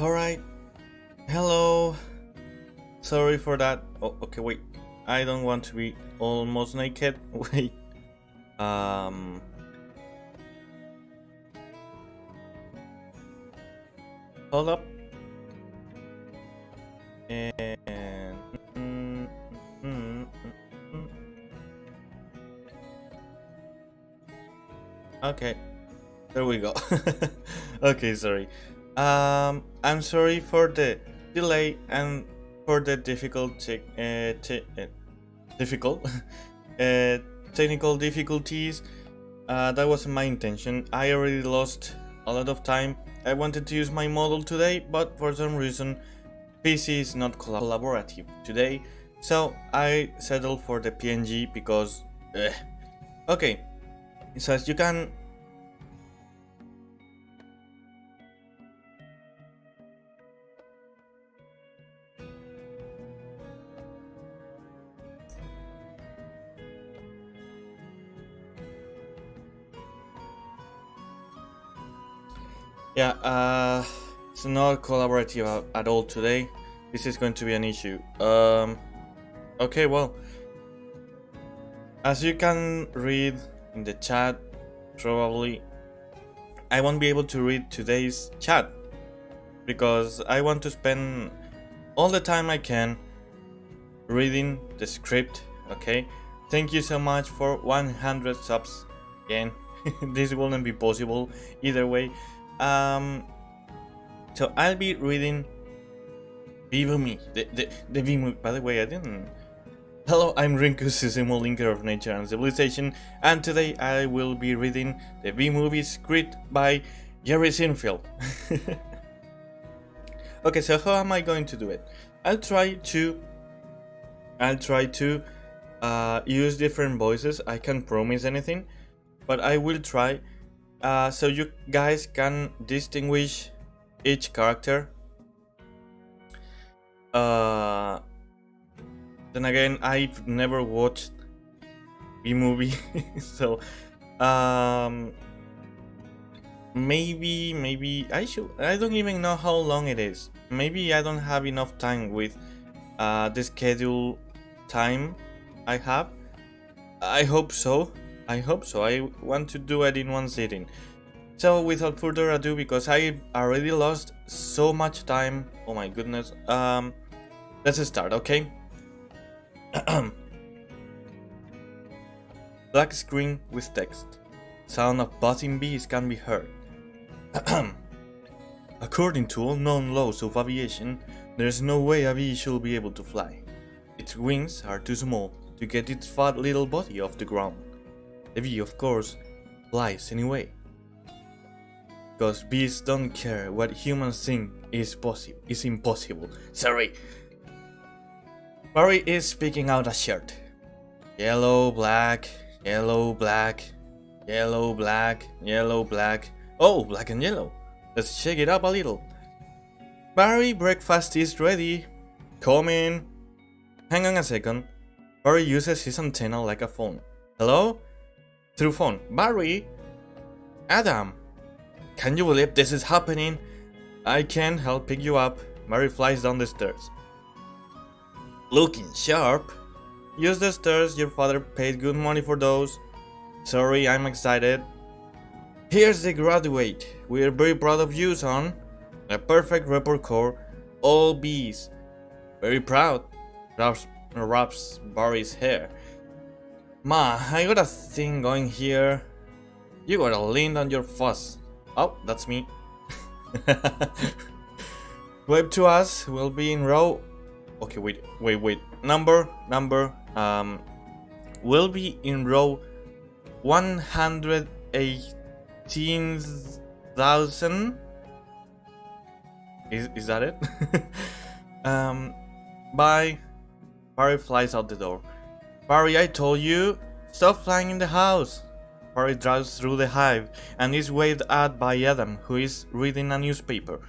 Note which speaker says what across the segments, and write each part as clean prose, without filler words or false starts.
Speaker 1: Alright. Hello. Sorry for that. Oh, okay, wait. I don't want to be almost naked. Wait. Hold up. And okay. There we go. Okay, sorry. I'm sorry for the delay and for the difficult technical difficulties. That wasn't my intention. I already lost a lot of time. I wanted to use my model today, but for some reason PC is not collaborative today, so I settled for the PNG because okay, so as you can it's not collaborative at all today. This is going to be an issue. Okay, well, as you can read in the chat, probably I won't be able to read today's chat because I want to spend all the time I can reading the script. Okay, thank you so much for 100 subs again. This wouldn't be possible either way. So I'll be reading Spvwvky, the V movie. By the way, I didn't. Hello, I'm Rinku, Susumu, linker of nature and civilization, and today I will be reading the V movie script by Jerry Sinfield. Okay, so how am I going to do it? I'll try to use different voices. I can't promise anything, but I will try. So you guys can distinguish each character. Then again, I've never watched the movie, so maybe I should. I don't even know how long it is. Maybe I don't have enough time with the schedule time I have. I hope so. I want to do it in one sitting. So without further ado, because I already lost so much time, oh my goodness, let's start, okay? Black screen with text. Sound of buzzing bees can be heard. According to all known laws of aviation, there is no way a bee should be able to fly. Its wings are too small to get its fat little body off the ground. The bee, of course, flies anyway. Because bees don't care what humans think is impossible. Sorry. Barry is picking out a shirt. Yellow, black, yellow, black, yellow, black, yellow, black. Oh, black and yellow. Let's shake it up a little. Barry, breakfast is ready. Coming. Hang on a second. Barry uses his antenna like a phone. Hello? Through phone. Barry? Adam? Can you believe this is happening? I can help pick you up. Barry flies down the stairs. Looking sharp. Use the stairs, your father paid good money for those. Sorry, I'm excited. Here's the graduate. We're very proud of you, son. A perfect report card. All B's. Very proud. Wraps Barry's hair. Ma, I got a thing going here. You gotta lean on your fuss. Oh, that's me. Wave to us. We'll be in row. Okay, wait. Number. We'll be in row 118,000. Is that it? Bye. Barry flies out the door. Barry, I told you, stop flying in the house. Barry drives through the hive and is waved at by Adam, who is reading a newspaper.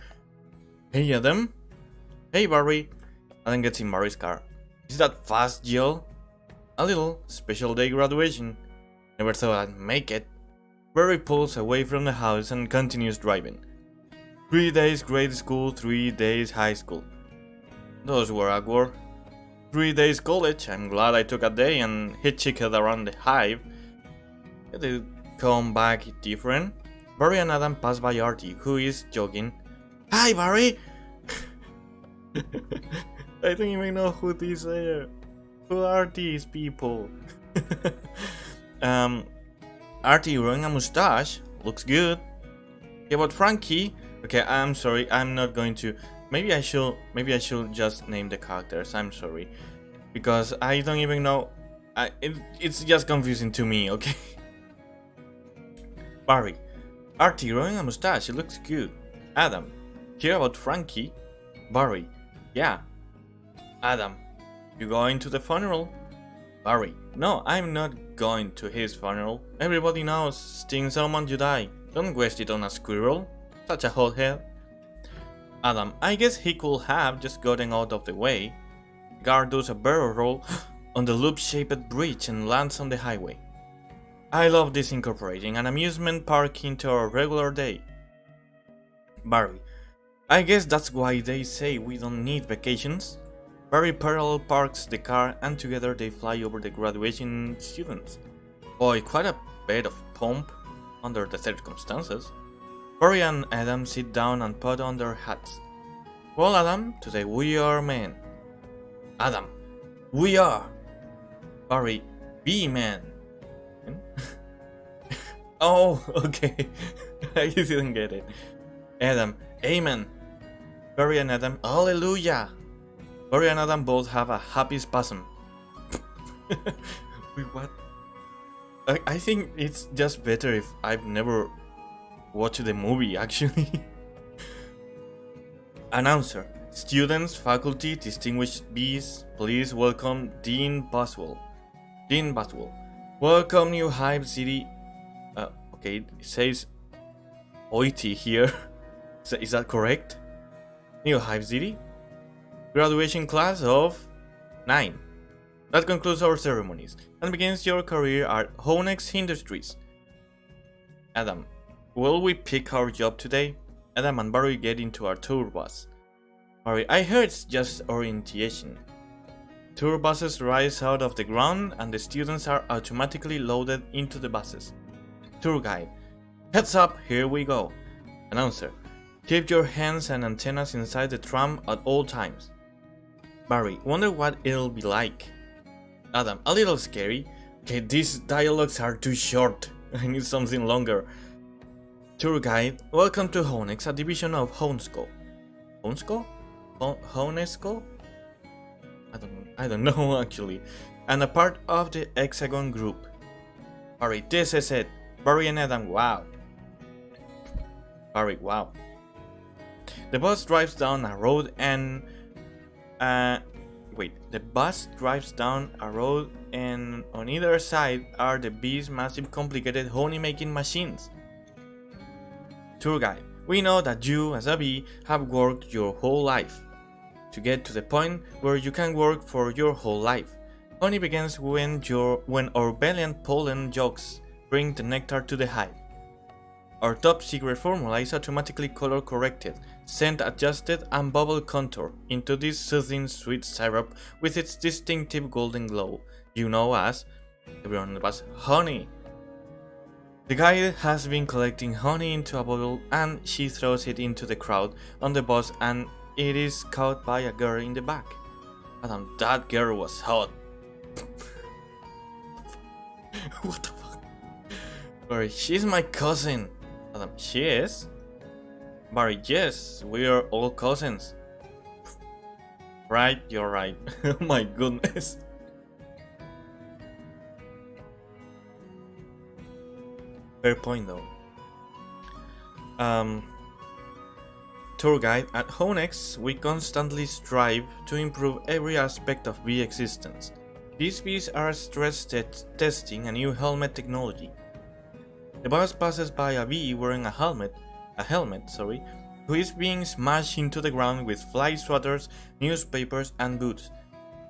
Speaker 1: Hey Adam. Hey Barry. Adam gets in Barry's car. Is that fast, Jill? A little. Special day graduation. Never thought I'd make it. Barry pulls away from the house and continues driving. 3 days grade school, 3 days high school. Those were awkward. 3 days college, I'm glad I took a day and hitchhiked around the hive. They come back different. Barry and Adam pass by Artie, who is jogging. Hi, Barry! I don't even know who these are. Who are these people? Artie wearing a mustache. Looks good. Okay, but Frankie... Okay, I'm sorry, I'm not going to... Maybe I should just name the characters, I'm sorry. Because I don't even know... it's just confusing to me, okay? Barry. Artie growing a mustache, it looks good. Adam. Hear about Frankie? Barry. Yeah. Adam. You going to the funeral? Barry. No, I'm not going to his funeral. Everybody knows, sting someone you die. Don't waste it on a squirrel. Such a hothead. Adam. I guess he could have just gotten out of the way. Guard does a barrel roll on the loop-shaped bridge and lands on the highway. I love this incorporating an amusement park into our regular day. Barry. I guess that's why they say we don't need vacations. Barry parallel parks the car and together they fly over the graduation students. Boy, quite a bit of pomp under the circumstances. Barry and Adam sit down and put on their hats. Well, Adam, today we are men. Adam. We are. Barry. Be men. Oh, okay. I didn't get it. Adam. Amen. Barry and Adam. Hallelujah. Barry and Adam both have a happy spasm. Wait, what? I think it's just better if I've never watched the movie, actually. Announcer. Students, faculty, distinguished bees, please welcome Dean Boswell. Dean Boswell. Welcome New Hive City. Okay, it says OIT here. Is that correct? New Hive City. Graduation class of 9. That concludes our ceremonies and begins your career at Honex Industries. Adam. Will we pick our job today? Adam and Barry get into our tour bus. Barry. I heard it's just orientation. Tour buses rise out of the ground and the students are automatically loaded into the buses. Tour guide. Heads up, here we go. Announcer. Keep your hands and antennas inside the tram at all times. Barry. Wonder what it'll be like. Adam. A little scary. Okay, these dialogues are too short. I need something longer. Tour guide. Welcome to Honex, a division of Honesco. Honesco? Honesco? I don't know actually. And a part of the Hexagon group. Barry. This is it. Barry and Adam. Wow. Barry. Wow. The bus drives down a road and the bus drives down a road and on either side are the bees' massive complicated honey making machines. Tour guide. We know that you, as a bee, have worked your whole life to get to the point where you can work for your whole life. Honey begins when our valiant pollen jugs bring the nectar to the hive. Our top secret formula is automatically color corrected, scent adjusted and bubble contour into this soothing sweet syrup with its distinctive golden glow. You know as, everyone was honey. The guide has been collecting honey into a bottle and she throws it into the crowd on the bus and it is caught by a girl in the back. Adam, that girl was hot. What the fuck? Barry, she's my cousin. Adam, she is? Barry, yes, we are all cousins. Right, you're right. Oh my goodness. Fair point though. Tour guide. At Honex, we constantly strive to improve every aspect of bee existence. These bees are stress testing a new helmet technology. The bus passes by a bee wearing a helmet, who is being smashed into the ground with fly swatters, newspapers, and boots.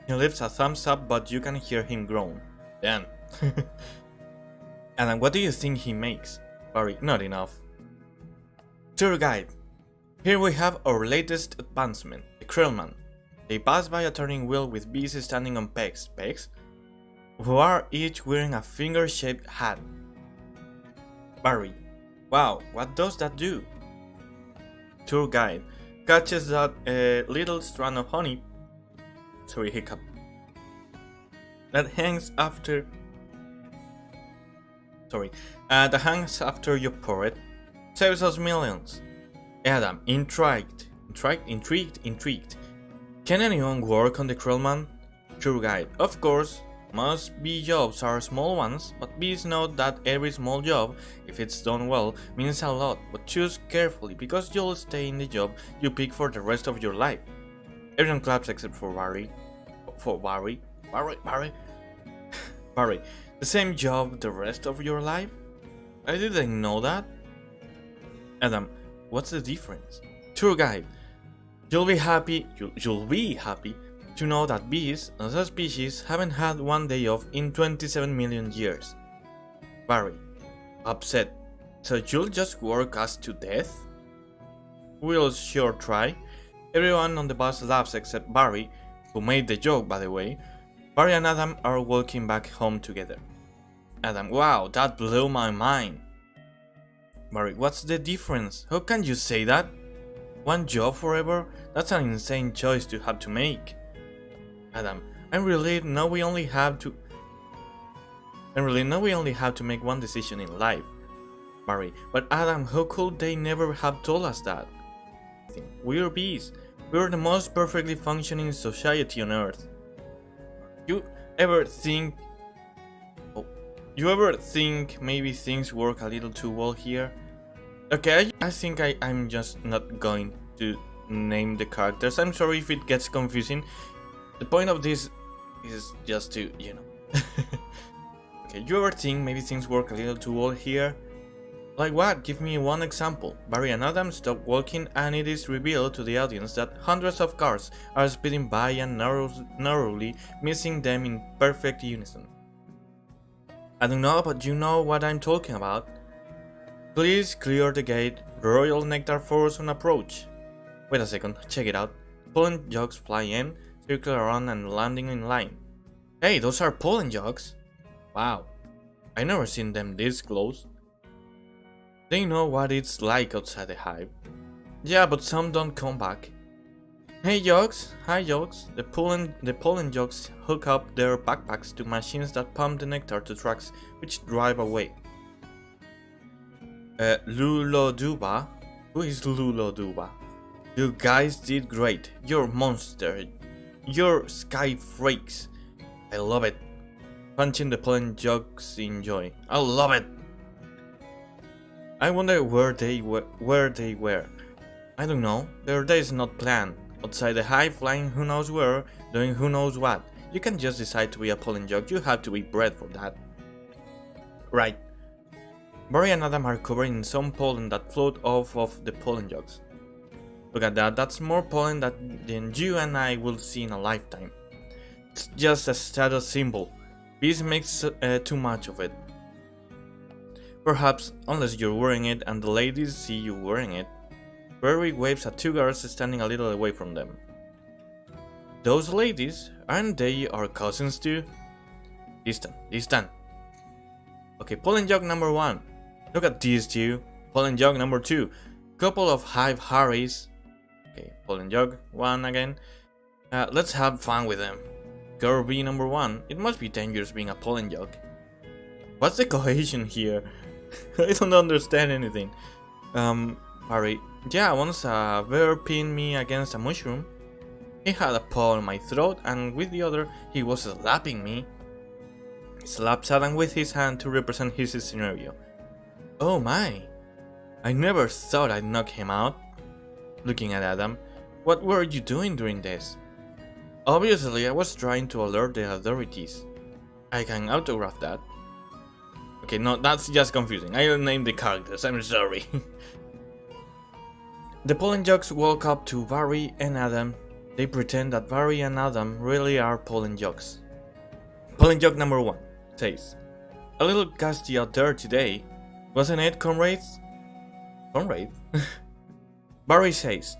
Speaker 1: He lifts a thumbs up, but you can hear him groan. Damn. And what do you think he makes? Barry, not enough. Tour guide. Here we have our latest advancement, the Krillman. They pass by a turning wheel with bees standing on pegs, who are each wearing a finger-shaped hat. Barry. Wow, what does that do? Tour guide catches that little strand of honey, hiccup, that hangs after you pour it, saves us millions. Adam, intrigued. Can anyone work on the Krillman? Tour guide, of course. Most bee jobs are small ones, but bees know that every small job, if it's done well, means a lot, but choose carefully because you'll stay in the job you pick for the rest of your life. Everyone claps except for Barry. Barry, the same job the rest of your life? I didn't know that. Adam, what's the difference? Tour guide, you'll be happy to know that bees, as a species, haven't had one day off in 27 million years. Barry, upset. So you'll just work us to death? We'll sure try. Everyone on the bus laughs except Barry, who made the joke by the way. Barry and Adam are walking back home together. Adam, wow, that blew my mind. Barry, what's the difference? How can you say that? One job forever? That's an insane choice to have to make. Adam, I really know we only have to make one decision in life. Barry, but Adam, how could they never have told us that? We're bees. We're the most perfectly functioning society on Earth. You ever think maybe things work a little too well here? Okay, I think I'm just not going to name the characters. I'm sorry if it gets confusing. The point of this is just to, Okay, you ever think maybe things work a little too well here? Like what? Give me one example. Barry and Adam stop walking and it is revealed to the audience that hundreds of cars are speeding by and narrowly missing them in perfect unison. I don't know, but you know what I'm talking about. Please clear the gate. Royal Nectar Force on approach. Wait a second, check it out. Pollen jugs fly in, circle around and landing in line. Hey, those are pollen jugs. Wow, I never seen them this close. They know what it's like outside the hive. Yeah, but some don't come back. Hey jugs, hi jugs. The pollen jugs hook up their backpacks to machines that pump the nectar to trucks which drive away. Luloduba? Who is Luloduba? You guys did great. You're monster. You're sky freaks. I love it. Punching the pollen jugs in joy. I love it. I wonder where they were. I don't know. Their day is not planned. Outside the hive, flying who knows where, doing who knows what. You can't just decide to be a pollen jug. You have to be bred for that. Right. Barry and Adam are covered in some pollen that float off of the pollen jugs. Look at that. That's more pollen than you and I will see in a lifetime. It's just a status symbol. Bees makes too much of it. Perhaps, unless you're wearing it and the ladies see you wearing it. Barry waves at two girls standing a little away from them. Those ladies, aren't they our cousins too? Distant. Okay, pollen jug number 1. Look at these two. Pollen jug number 2. Couple of hive Harrys. Okay, pollen jug 1 again. Let's have fun with them. Girl B number 1. It must be dangerous being a pollen jug. What's the cohesion here? I don't understand anything. Barry. Yeah, once a bear pinned me against a mushroom. He had a paw on my throat and with the other he was slapping me. He slapped Adam with his hand to represent his scenario. Oh my! I never thought I'd knock him out. Looking at Adam, what were you doing during this? Obviously I was trying to alert the authorities. I can autograph that. Okay, no, that's just confusing. I'll name the characters, I'm sorry. The pollen jugs walk up to Barry and Adam. They pretend that Barry and Adam really are pollen jugs. Pollen jug number 1 says, a little gusty out there today, wasn't it, comrades? Comrade? Barry says,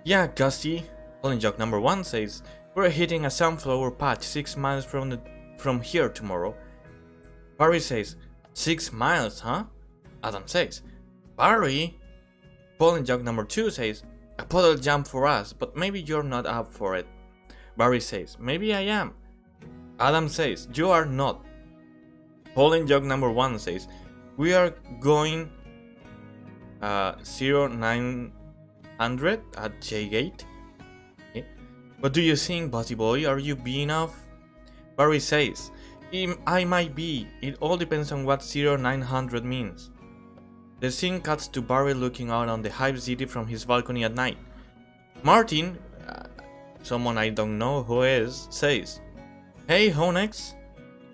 Speaker 1: yeah, Gusty. Polling joke number 1 says, we're hitting a sunflower patch 6 miles from here tomorrow. Barry says, 6 miles, huh? Adam says, Barry? Polling joke number 2 says, a puddle jump for us, but maybe you're not up for it. Barry says, maybe I am. Adam says, you are not. Polling joke number 1 says, we are going 0900 at J-Gate. Okay. What do you think, Bossy Boy? Are you being off? Barry says, I might be. It all depends on what 0900 means. The scene cuts to Barry looking out on the Hive City from his balcony at night. Martin, someone I don't know who is, says, hey, Honex.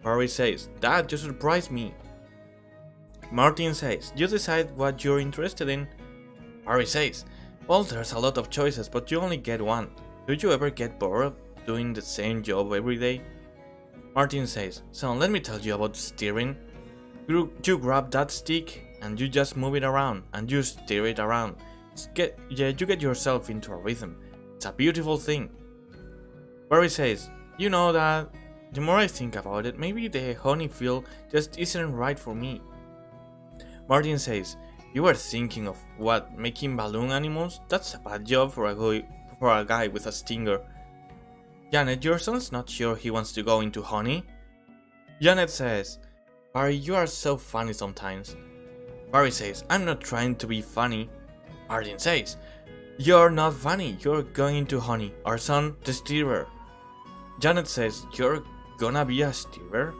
Speaker 1: Barry says, Dad, you surprised me. Martin says, you decide what you're interested in. Barry says, well, there's a lot of choices, but you only get one. Do you ever get bored of doing the same job every day? Martin says, so let me tell you about steering. You grab that stick and you just move it around and you steer it around. You get yourself into a rhythm. It's a beautiful thing. Barry says, you know that the more I think about it, maybe the honey field just isn't right for me. Martin says, you were thinking of what, making balloon animals? That's a bad job for a guy with a stinger. Janet, your son's not sure he wants to go into honey? Janet says, Barry, you are so funny sometimes. Barry says, I'm not trying to be funny. Martin says, you're not funny, you're going into honey. Our son, the steerer. Janet says, you're gonna be a steerer?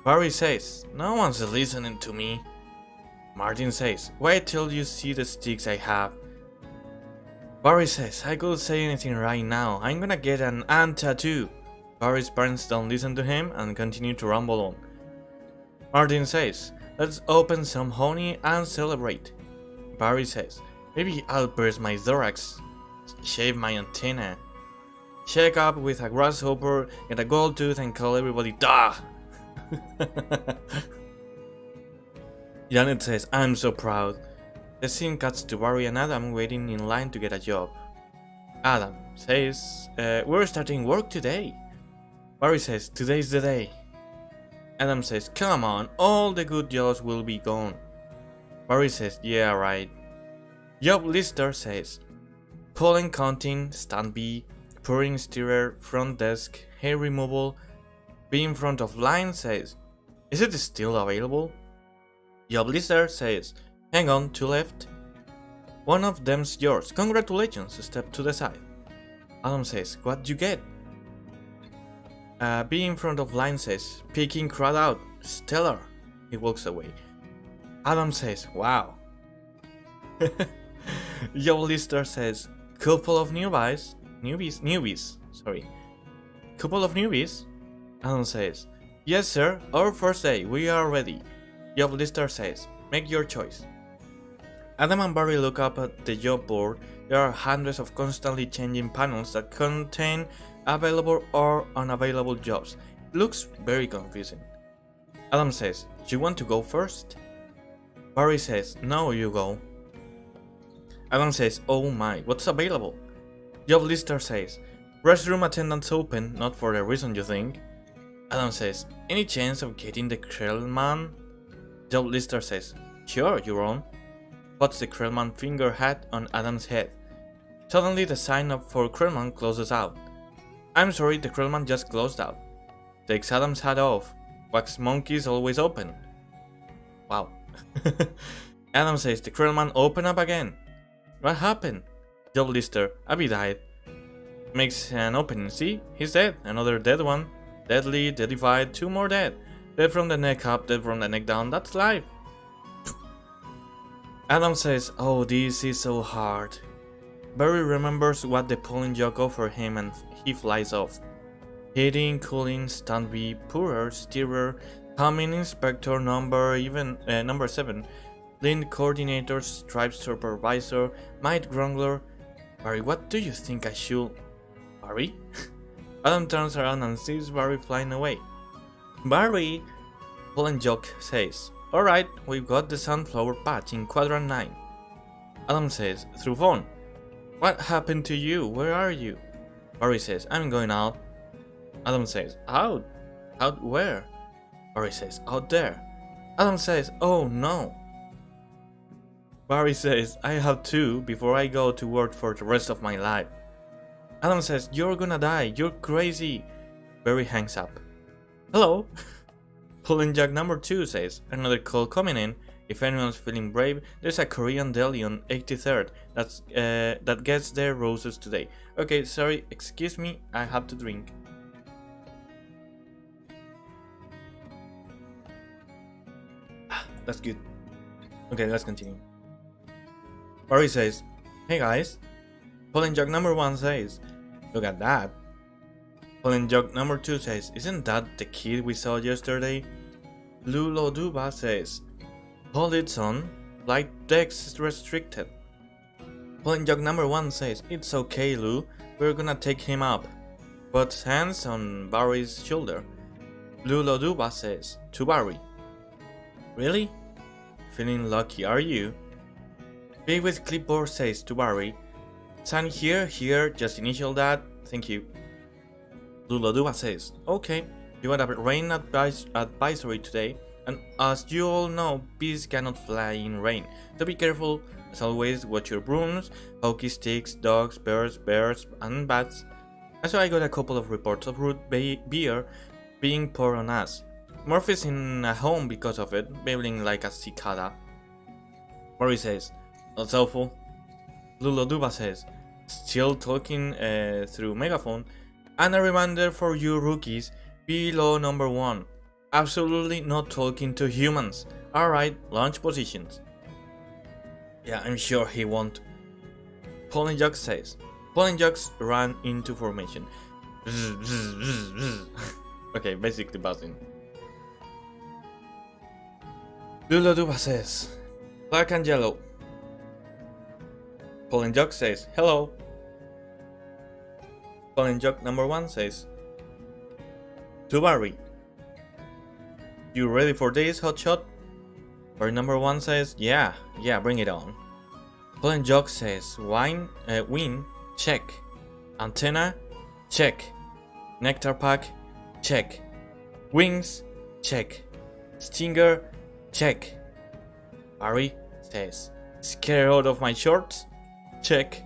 Speaker 1: Barry says, no one's listening to me. Martin says, wait till you see the sticks I have. Barry says, I could say anything right now. I'm gonna get an ant tattoo. Barry's parents don't listen to him and continue to ramble on. Martin says, let's open some honey and celebrate. Barry says, maybe I'll pierce my thorax, shave my antenna, check up with a grasshopper, get a gold tooth and call everybody DAH! Janet says, I'm so proud. The scene cuts to Barry and Adam waiting in line to get a job. Adam says, we're starting work today. Barry says, today's the day. Adam says, come on, all the good jobs will be gone. Barry says, yeah, right. Job lister says, pollen counting, stand B, pouring stirrer, front desk, hair removal. Be in front of line says, is it still available? Job lister says, hang on, to left. One of them's yours. Congratulations, step to the side. Adam says, what'd you get? Be in front of line says, peeking crowd out. Stellar. He walks away. Adam says, wow. Job lister says, couple of newbies. Couple of newbies? Adam says, yes sir, our first day, we are ready. Job lister says, make your choice. Adam and Barry look up at the job board. There are hundreds of constantly changing panels that contain available or unavailable jobs. It looks very confusing. Adam says, you want to go first? Barry says, no, you go. Adam says, oh my, what's available? Job lister says, restroom attendants open, not for the reason you think. Adam says, any chance of getting the Krellman? Job lister says, sure, you're on. Puts the Krellman finger hat on Adam's head. Suddenly the sign up for Krellman closes out. I'm sorry, the Krellman just closed out. Takes Adam's hat off. Wax monkeys always open. Wow. Adam says, the Krellman open up again. What happened? Job lister, Abby died. Makes an opening, see? He's dead. Another dead one. Deadly, deadified, 2 more dead. Dead from the neck up, dead from the neck down, that's life. Adam says, oh, this is so hard. Barry remembers what the polling jug offered him and he flies off. Heating, cooling, stand B, pourer, stirrer, coming inspector number 7, lean coordinator, stripe supervisor, might grumbler. Barry, what do you think I should? Barry? Adam turns around and sees Barry flying away. Barry! Pollen Jock says, alright, we've got the sunflower patch in quadrant 9. Adam says, through phone. What happened to you? Where are you? Barry says, I'm going out. Adam says, out? Out where? Barry says, out there. Adam says, oh no. Barry says, I have to before I go to work for the rest of my life. Adam says, you're gonna die, you're crazy. Barry hangs up. Hello? Pulling Jack number 2 says, another call coming in. If anyone's feeling brave, there's a Korean deli on 83rd that gets their roses today. Okay, sorry, excuse me, I have to drink. That's good. Okay, let's continue. Barry says, hey guys. Pulling Jack number 1 says, look at that. Pulling Jack number 2 says, isn't that the kid we saw yesterday? Vtuber says, hold it son, flight decks is restricted. Pulling Jack number 1 says, it's okay Lou, we're gonna take him up. Puts hands on Barry's shoulder. Vtuber says, to Barry, really? Feeling lucky are you? Big with clipboard says to Barry, sign here, just initial that, thank you. Vtuber says, okay, you got a rain advisory today, and as you all know, bees cannot fly in rain, so be careful. As always, watch your brooms, hockey sticks, dogs, birds, bears, and bats. So I got a couple of reports of root beer being poured on us. Murphy's in a home because of it, babbling like a cicada. Murray says, that's awful. Vtuber says, still talking through megaphone, and a reminder for you rookies, be law number 1. Absolutely not talking to humans. Alright, launch positions. Yeah, I'm sure he won't. Pollen Jocks says. Pollen Jocks ran into formation. Okay, basically buzzing. Vtuber says, black and yellow. Pollen Jocks says, hello. Pollen Jock number 1 says, to Barry, you ready for this, hotshot? Barry number 1 says, yeah, bring it on. Pollen Jock says, win, check. Antenna, check. Nectar pack, check. Wings, check. Stinger, check. Barry says, scared out of my shorts? Check.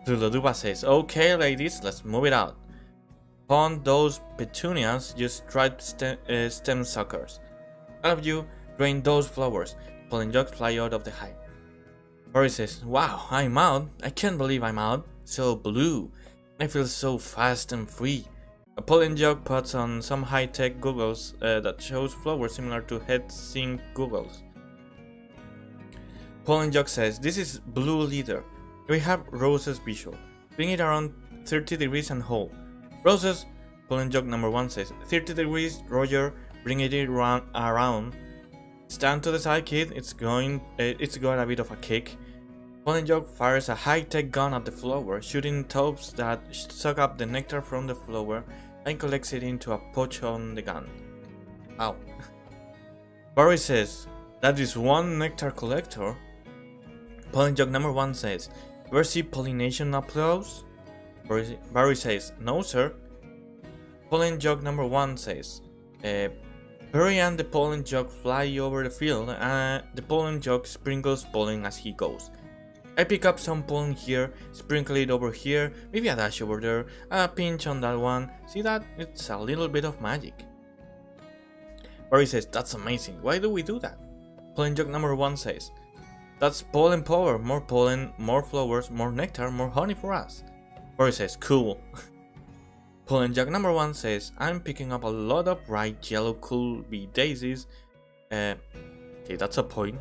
Speaker 1: Vtuber says, okay ladies, let's move it out. Pond those petunias, you striped stem suckers. All of you, drain those flowers. Pollen Jocks fly out of the hive. Barry says, wow, I'm out. I can't believe I'm out. So blue. I feel so fast and free. A Pollen Jock puts on some high-tech goggles that shows flowers similar to head-sync goggles. Pollen Jock says, this is blue leader. We have roses visual. Bring it around 30 degrees and hold. Roses, Pollen Jock number 1 says, 30 degrees, Roger, bring it around. Stand to the side, kid, it's got a bit of a kick. Pollen Jock fires a high-tech gun at the flower, shooting tubes that suck up the nectar from the flower and collects it into a pouch on the gun. Ow. Barry says, that is one nectar collector. Pollen Jock number 1 says, ever see pollination applause? Barry says, no sir. Pollen Jock number 1 says, Barry and the Pollen Jock fly over the field and the Pollen Jock sprinkles pollen as he goes. I pick up some pollen here, sprinkle it over here, maybe a dash over there, a pinch on that one. See that? It's a little bit of magic. Barry says, that's amazing, why do we do that? Pollen Jock number 1 says, that's pollen power, more pollen, more flowers, more nectar, more honey for us. Barry says, cool. Pollen Jock number 1 says, I'm picking up a lot of bright yellow cool bee daisies. Okay, that's a point.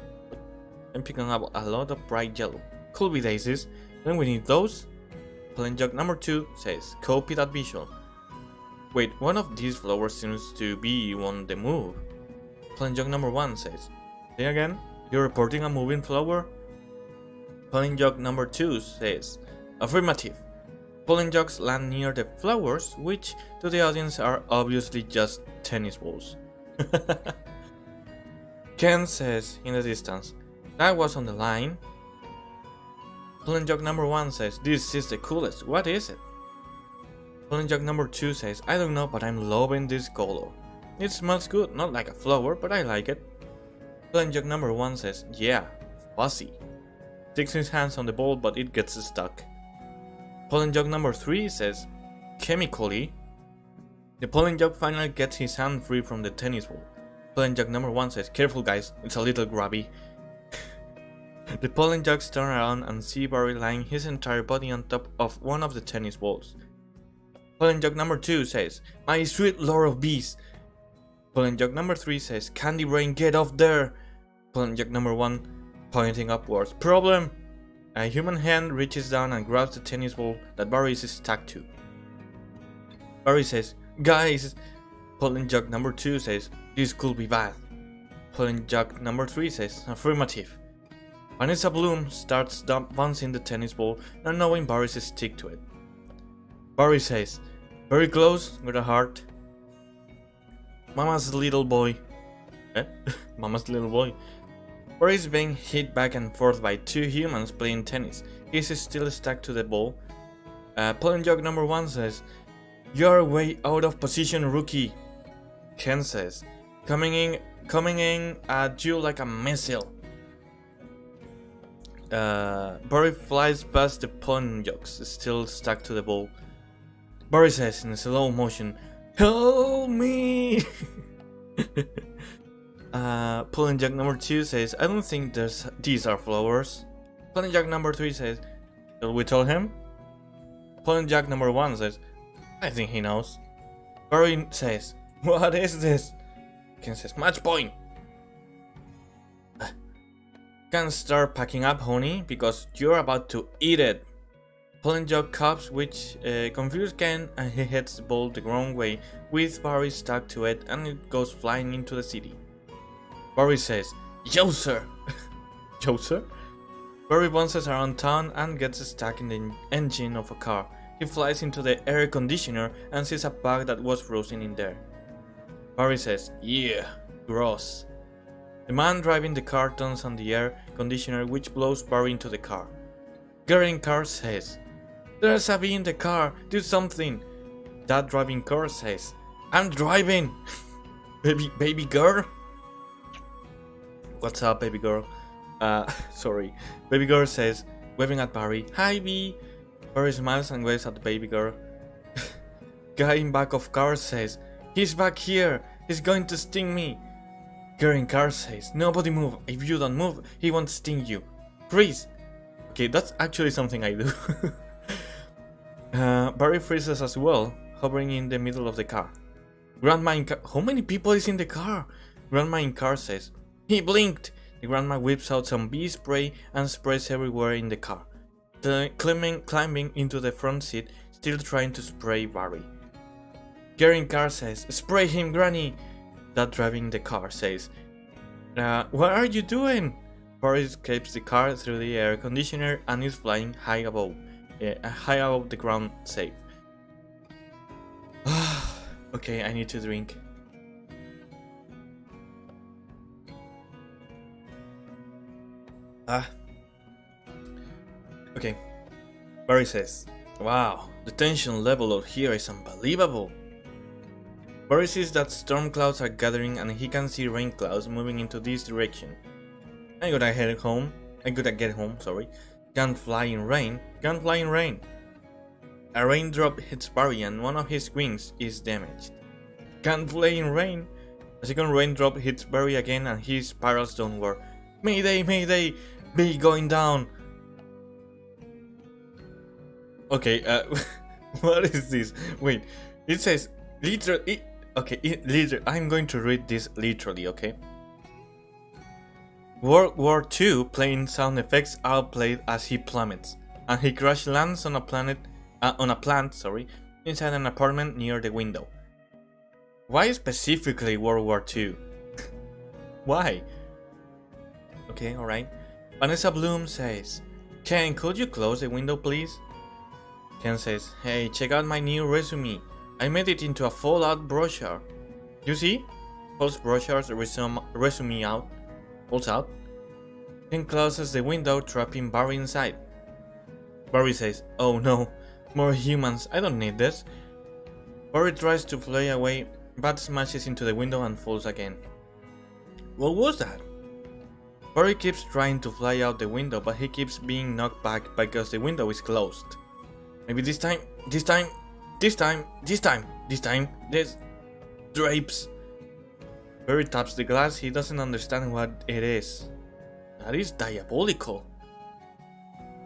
Speaker 1: I'm picking up a lot of bright yellow cool bee daisies. Then we need those. Pollen Jock number 2 says, copy that visual. Wait, one of these flowers seems to be on the move. Pollen Jock number 1 says, say again, you're reporting a moving flower? Pollen Jock number 2 says, affirmative. Pollen Jocks land near the flowers, which to the audience are obviously just tennis balls. Ken says in the distance, that was on the line. Pulling joke number 1 says, this is the coolest, what is it? Pulling joke number 2 says, I don't know, but I'm loving this color. It smells good, not like a flower, but I like it. Pulling joke number 1 says, yeah, fuzzy. Sticks his hands on the ball, but it gets stuck. Pulling joke number 3 says, chemically. The pulling joke finally gets his hand free from the tennis ball. Pulling joke number 1 says, careful guys, it's a little grubby. The pulling jokes turn around and see Barry lying his entire body on top of one of the tennis balls. Pulling joke number 2 says, my sweet lord of bees. Pulling joke number 3 says, candy brain, get off there. Pulling joke number 1 pointing upwards, problem. A human hand reaches down and grabs the tennis ball that Barry is stuck to. Barry says, guys. Pulling joke number 2 says, this could be bad. Pulling joke number 3 says, affirmative. Vanessa Bloom starts bouncing the tennis ball, not knowing Barry's stick to it. Barry says, very close, with a heart. Mama's little boy. Mama's little boy. Barry is being hit back and forth by 2 humans playing tennis. He is still stuck to the ball. Pulling joke number 1 says, you're way out of position, rookie. Ken says, coming in at you like a missile. Barry flies past the pulling jokes, still stuck to the ball. Barry says in slow motion, help me! Pulling joke number 2 says, I don't think these are flowers. Pulling joke number 3 says, shall we tell him? Pulling joke number 1 says, I think he knows. Barry says, what is this? Ken says, match point! Can start packing up, honey, because you're about to eat it. Pulling joke cops, which confuse Ken, and he hits the ball the wrong way with Barry stuck to it, and it goes flying into the city. Barry says, yo sir. Yo sir? Barry bounces around town and gets stuck in the engine of a car. He flies into the air conditioner and sees a bug that was frozen in there. Barry says, yeah, gross. The man driving the car turns on the air conditioner, which blows Barry into the car. Girl in car says, there's a bee in the car, do something. That driving car says, I'm driving. baby girl? What's up, baby girl? Sorry. Baby girl says, waving at Barry, hi bee. Barry smiles and waves at the baby girl. Guy in back of car says, he's back here, he's going to sting me. Girl in car says, nobody move, if you don't move, he won't sting you. Freeze! Okay, that's actually something I do. Barry freezes as well, hovering in the middle of the car. Grandma in car, how many people is in the car? Grandma in car says, he blinked! The grandma whips out some bee spray and sprays everywhere in the car. Climbing into the front seat, still trying to spray Barry. Girl in car says, spray him, Granny! That driving the car says, what are you doing? Barry escapes the car through the air conditioner and is flying high above the ground safe. Okay, I need to drink. Okay. Barry says, wow, the tension level out here is unbelievable. Barry sees that storm clouds are gathering and he can see rain clouds moving into this direction. I gotta get home, sorry. Can't fly in rain. A raindrop hits Barry and one of his wings is damaged. Can't fly in rain. A second raindrop hits Barry again and he spirals downward. Mayday, mayday, be going down. Okay, what is this? Wait, it says literally. Okay, I'm going to read this literally, okay? World War II playing sound effects outplayed as he plummets, and he crash lands on a plant, inside an apartment near the window. Why specifically World War II? Why? Okay, alright. Vanessa Bloom says, Ken, could you close the window please? Ken says, hey, check out my new resume. I made it into a fold-out brochure. You see? Pulls brochure's resume out. Pulls out. Ken closes the window, trapping Barry inside. Barry says, "Oh no, more humans, I don't need this." Barry tries to fly away, but smashes into the window and falls again. What was that? Barry keeps trying to fly out the window, but he keeps being knocked back because the window is closed. Maybe this time, there's drapes. Barry taps the glass, he doesn't understand what it is. That is diabolical.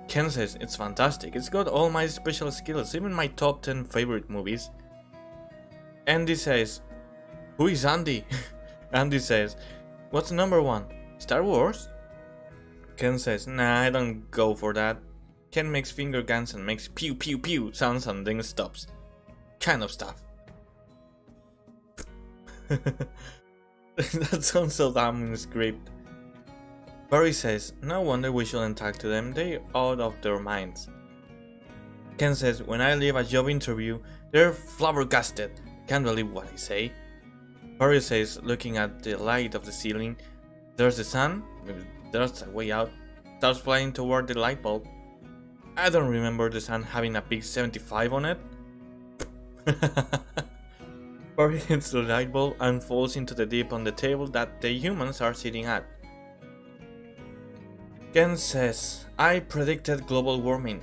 Speaker 1: Ken says, "It's fantastic, it's got all my special skills, even my top 10 favorite movies." Andy says, "Who is Andy?" Andy says, "What's number 1? Star Wars?" Ken says, "Nah, I don't go for that." Ken makes finger guns and makes pew pew pew sounds and then stops. Kind of stuff. That sounds so dumb in the script. Barry says, "No wonder we shouldn't talk to them, they're out of their minds." Ken says, "When I leave a job interview, they're flabbergasted. Can't believe what I say." Barry says, looking at the light of the ceiling, "There's the sun, maybe there's a way out." Starts flying toward the light bulb. "I don't remember the sun having a big 75 on it." Barry hits the light bulb and falls into the dip on the table that the humans are sitting at. Ken says, "I predicted global warming.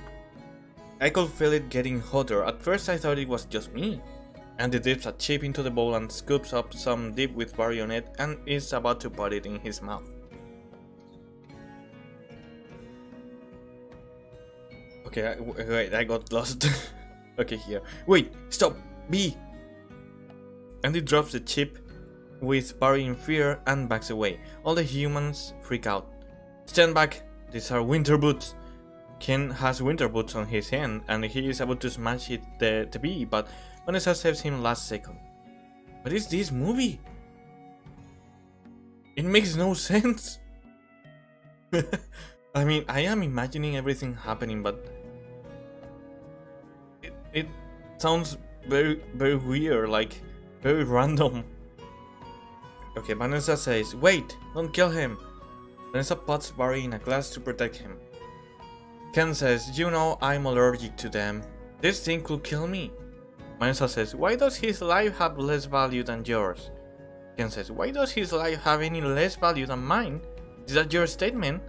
Speaker 1: I could feel it getting hotter. At first I thought it was just me." And he dips a chip into the bowl and scoops up some dip with Barry on it and is about to put it in his mouth. Okay, wait, I got lost. Okay, here. Wait, stop! B! Andy drops the chip with Barry in fear and backs away. All the humans freak out. "Stand back! These are winter boots!" Ken has winter boots on his hand and he is about to smash it the bee, but Vanessa saves him last second. What is this movie? It makes no sense. I mean, I am imagining everything happening, but it sounds very, very weird, like very random. Okay, Vanessa says, "Wait, don't kill him." Vanessa puts Barry in a glass to protect him. Ken says, "You know I'm allergic to them. This thing could kill me." Vanessa says, "Why does his life have less value than yours?" Ken says, "Why does his life have any less value than mine? Is that your statement?"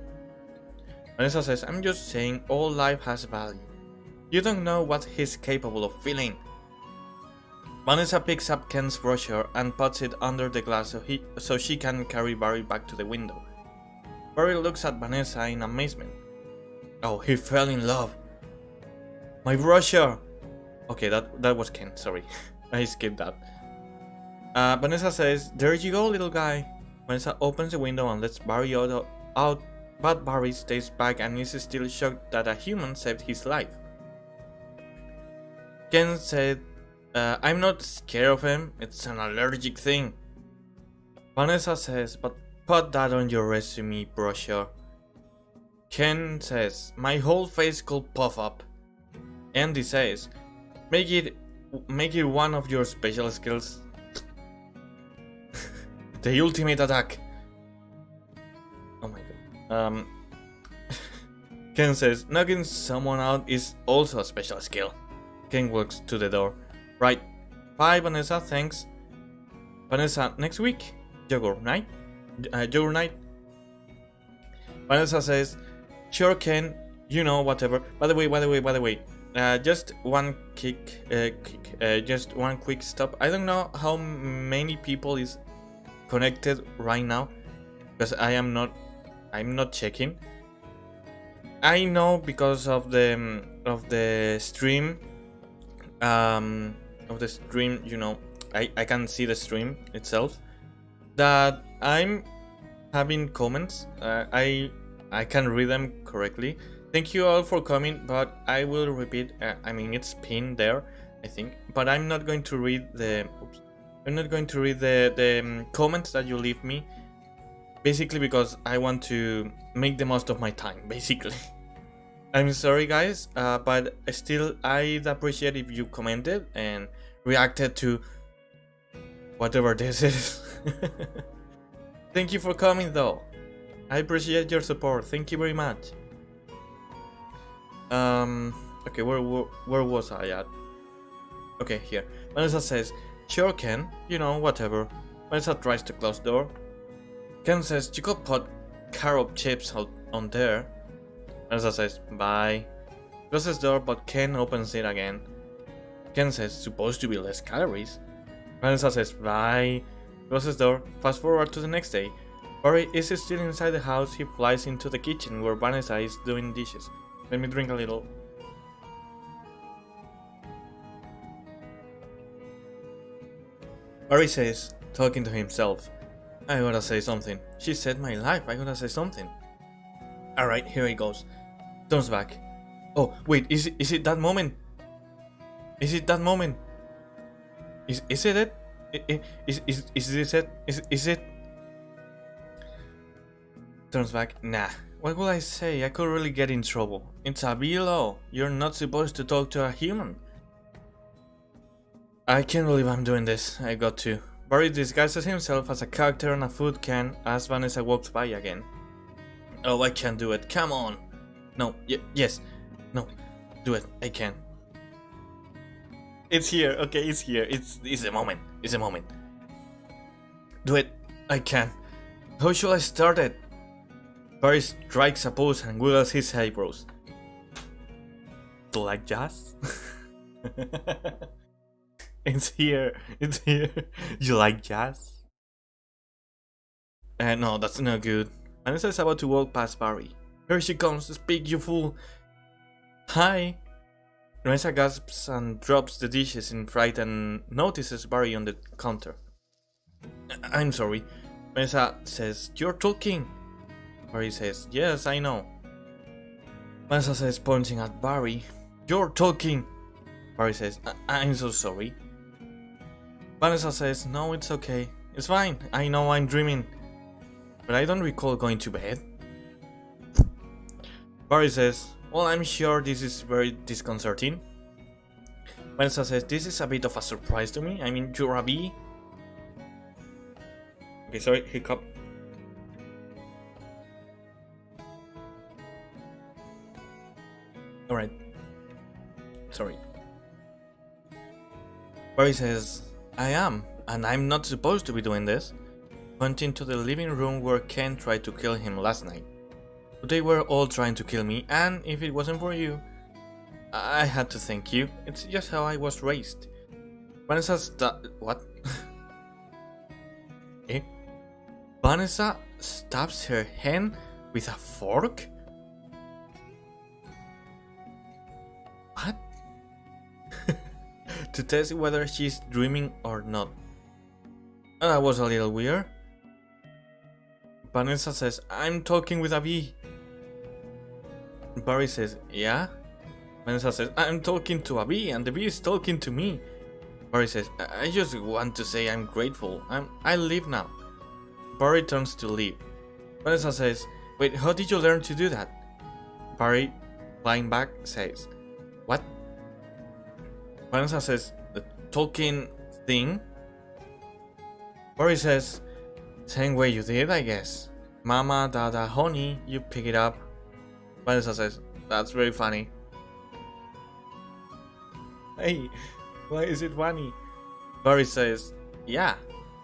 Speaker 1: Vanessa says, "I'm just saying all life has value. You don't know what he's capable of feeling." Vanessa picks up Ken's brochure and puts it under the glass so she can carry Barry back to the window. Barry looks at Vanessa in amazement. "Oh, he fell in love. My brochure!" Okay, that was Ken, sorry. I skipped that. Vanessa says, "There you go, little guy." Vanessa opens the window and lets Barry out, but Barry stays back and is still shocked that a human saved his life. Ken said, "I'm not scared of him, it's an allergic thing." Vanessa says, "But put that on your resume, brochure." Ken says, "My whole face could puff up." Andy says, Make it one of your special skills." The ultimate attack. Oh my god. Ken says, "Knocking someone out is also a special skill." Ken walks to the door. "Right. Bye, Vanessa, thanks." Vanessa, "Next week? Yogurt night? Yogurt night?" Vanessa says, "Sure, Ken, you know, whatever. By the way, just one quick stop. I don't know how many people is connected right now because I'm not checking. I know because of the stream, you know, I can see the stream itself that I'm having comments. I can read them correctly. Thank you all for coming, but I will repeat. I mean, it's pinned there, I think, but I'm not going to read the comments that you leave me. Basically, because I want to make the most of my time. Basically, I'm sorry, guys, but still, I'd appreciate if you commented and reacted to whatever this is. Thank you for coming, though. I appreciate your support. Thank you very much. Okay, where was I at? Okay, here. Vanessa says, sure Ken, you know, whatever. Vanessa tries to close the door. Ken says, you could put carob chips out on there. Vanessa says, bye. Closes door, but Ken opens it again. Ken says, supposed to be less calories. Vanessa says, bye. Closes door. Fast forward to the next day. Barry is still inside the house. He flies into the kitchen where Vanessa is doing dishes. Let me drink a little. Barry says, talking to himself, I gotta say something. She saved my life. I gotta say something. Alright, here he goes. Turns back. Oh, wait, is it that moment? Is it that moment? Is it it? Is this it? Is it? Turns back. Nah. What will I say? I could really get in trouble. It's a law. You're not supposed to talk to a human. I can't believe I'm doing this. I got to. Barry disguises himself as a character on a food can as Vanessa walks by again. Oh, I can't do it. Come on. No. Yes. No. Do it. I can. It's here. Okay, it's here. It's a moment. It's a moment. Do it. I can. How should I start it? Barry strikes a pose and wiggles his eyebrows. Do you like jazz? It's here. It's here. You like jazz? No, that's not good. Vanessa is about to walk past Barry. Here she comes. Speak, you fool. Hi. Vanessa gasps and drops the dishes in fright and notices Barry on the counter. I'm sorry. Vanessa says, you're talking. Barry says, yes, I know. Vanessa says, pointing at Barry, you're talking. Barry says, I'm so sorry. Vanessa says, no, it's okay. It's fine. I know I'm dreaming. But I don't recall going to bed. Barry says, well, I'm sure this is very disconcerting. Vanessa says, this is a bit of a surprise to me. I mean, you're a bee. Okay, sorry, hiccup. Alright. Sorry. Barry says, I am, and I'm not supposed to be doing this. Pointing to the living room where Ken tried to kill him last night. But they were all trying to kill me, and if it wasn't for you, I had to thank you. It's just how I was raised. Vanessa what? Eh? Vanessa stabs her hen with a fork? What? To test whether she's dreaming or not. That was a little weird. Vanessa says, I'm talking with a bee. Barry says, yeah? Vanessa says, I'm talking to a bee and the bee is talking to me. Barry says, I just want to say I'm grateful. I leave now. Barry turns to leave. Vanessa says, wait, how did you learn to do that? Barry, flying back, says, what? Vanessa says, the talking thing? Barry says, same way you did, I guess. Mama, Dada, honey, you pick it up. Vanessa says, that's very funny. Hey, why is it funny? Barry says, yeah,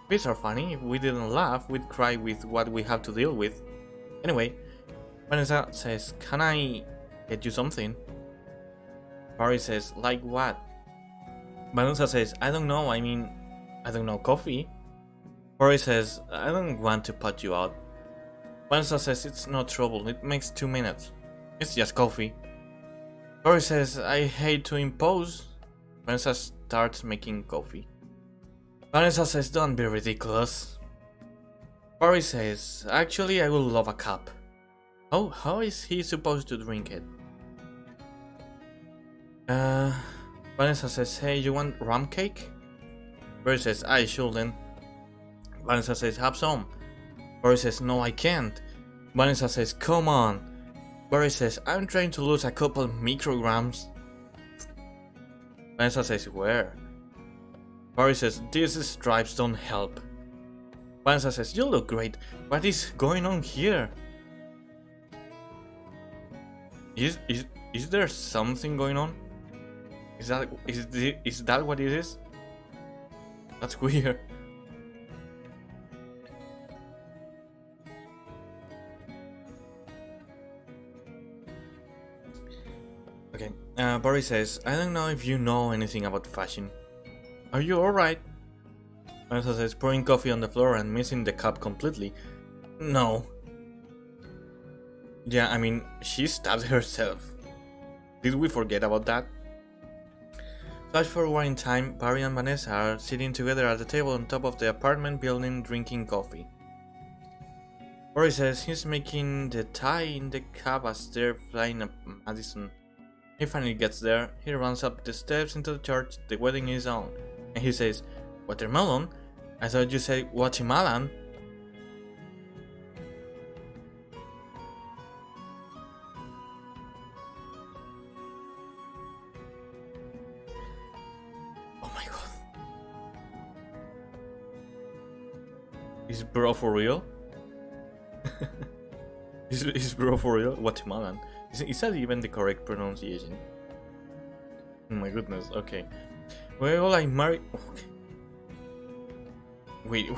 Speaker 1: bees are funny. If we didn't laugh, we'd cry with what we have to deal with. Anyway, Vanessa says, can I get you something? Barry says, like what? Vanessa says, I don't know, I mean, I don't know, coffee? Barry says, I don't want to put you out. Vanessa says, it's no trouble, it makes 2 minutes. It's just coffee. Barry says, I hate to impose. Vanessa starts making coffee. Vanessa says, don't be ridiculous. Barry says, actually I will love a cup. Oh, how is he supposed to drink it? Vanessa says, hey, you want rum cake? Barry says, I shouldn't. Vanessa says, have some. Barry says, no, I can't. Vanessa says, come on. Barry says, I'm trying to lose a couple micrograms. Vanessa says, where? Barry says, these stripes don't help. Vanessa says, you look great. What is going on here? Is there something going on? Is that what it is? That's weird. Okay, Barry says, I don't know if you know anything about fashion. Are you alright? Vanessa says, pouring coffee on the floor and missing the cup completely. No. Yeah, I mean, she stabbed herself. Did we forget about that? Flash forward in time, Barry and Vanessa are sitting together at the table on top of the apartment building drinking coffee. Barry says he's making the tie in the cab as they're flying up Madison. He finally gets there, he runs up the steps into the church the wedding is on, and he says, Watermelon? I thought you said Guatemalan. Oh my god. Is bro for real? is bro for real? Guatemalan? Is that even the correct pronunciation? Oh my goodness, okay. Why will I marry... Okay. Wait,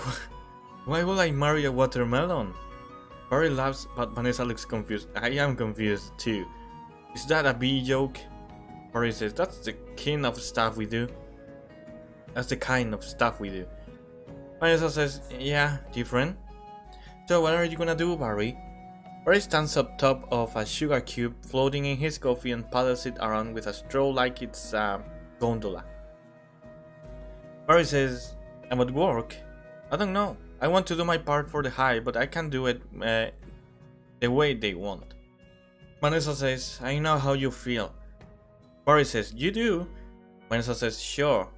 Speaker 1: why will I marry a watermelon? Barry laughs, but Vanessa looks confused. I am confused too. Is that a B joke? Barry says, that's the kind of stuff we do. That's the kind of stuff we do. Vanessa says, yeah, different. So what are you gonna do, Barry? Barry stands up top of a sugar cube floating in his coffee and paddles it around with a straw like it's a gondola. Barry says, about work? I don't know. I want to do my part for the high, but I can't do it the way they want. Vanessa says, I know how you feel. Barry says, you do? Vanessa says, sure.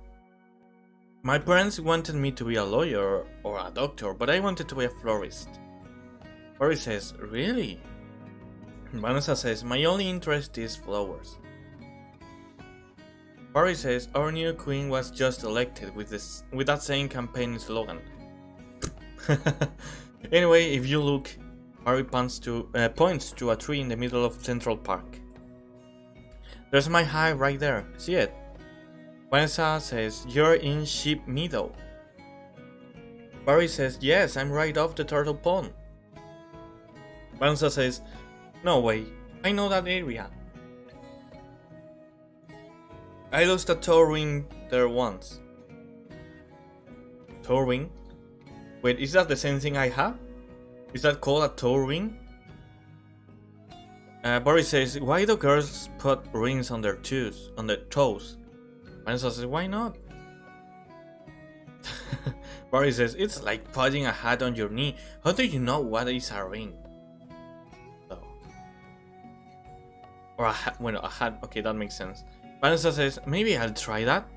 Speaker 1: My parents wanted me to be a lawyer or a doctor, but I wanted to be a florist. Barry says, really? Vanessa says, my only interest is flowers. Barry says, our new queen was just elected with that same campaign slogan. Anyway, if you look, Barry points to a tree in the middle of Central Park. There's my hive right there, see it? Vanessa says, you're in Sheep Meadow. Barry says, yes, I'm right off the turtle pond. Vanessa says, no way, I know that area. I lost a toe ring there once. Toe ring? Wait, is that the same thing I have? Is that called a toe ring? Barry says, why do girls put rings on their toes? Vanessa says, why not? Barry says, it's like putting a hat on your knee. How do you know what is a ring? Oh. Or a hat, well, a hat, okay, that makes sense. Vanessa says, maybe I'll try that.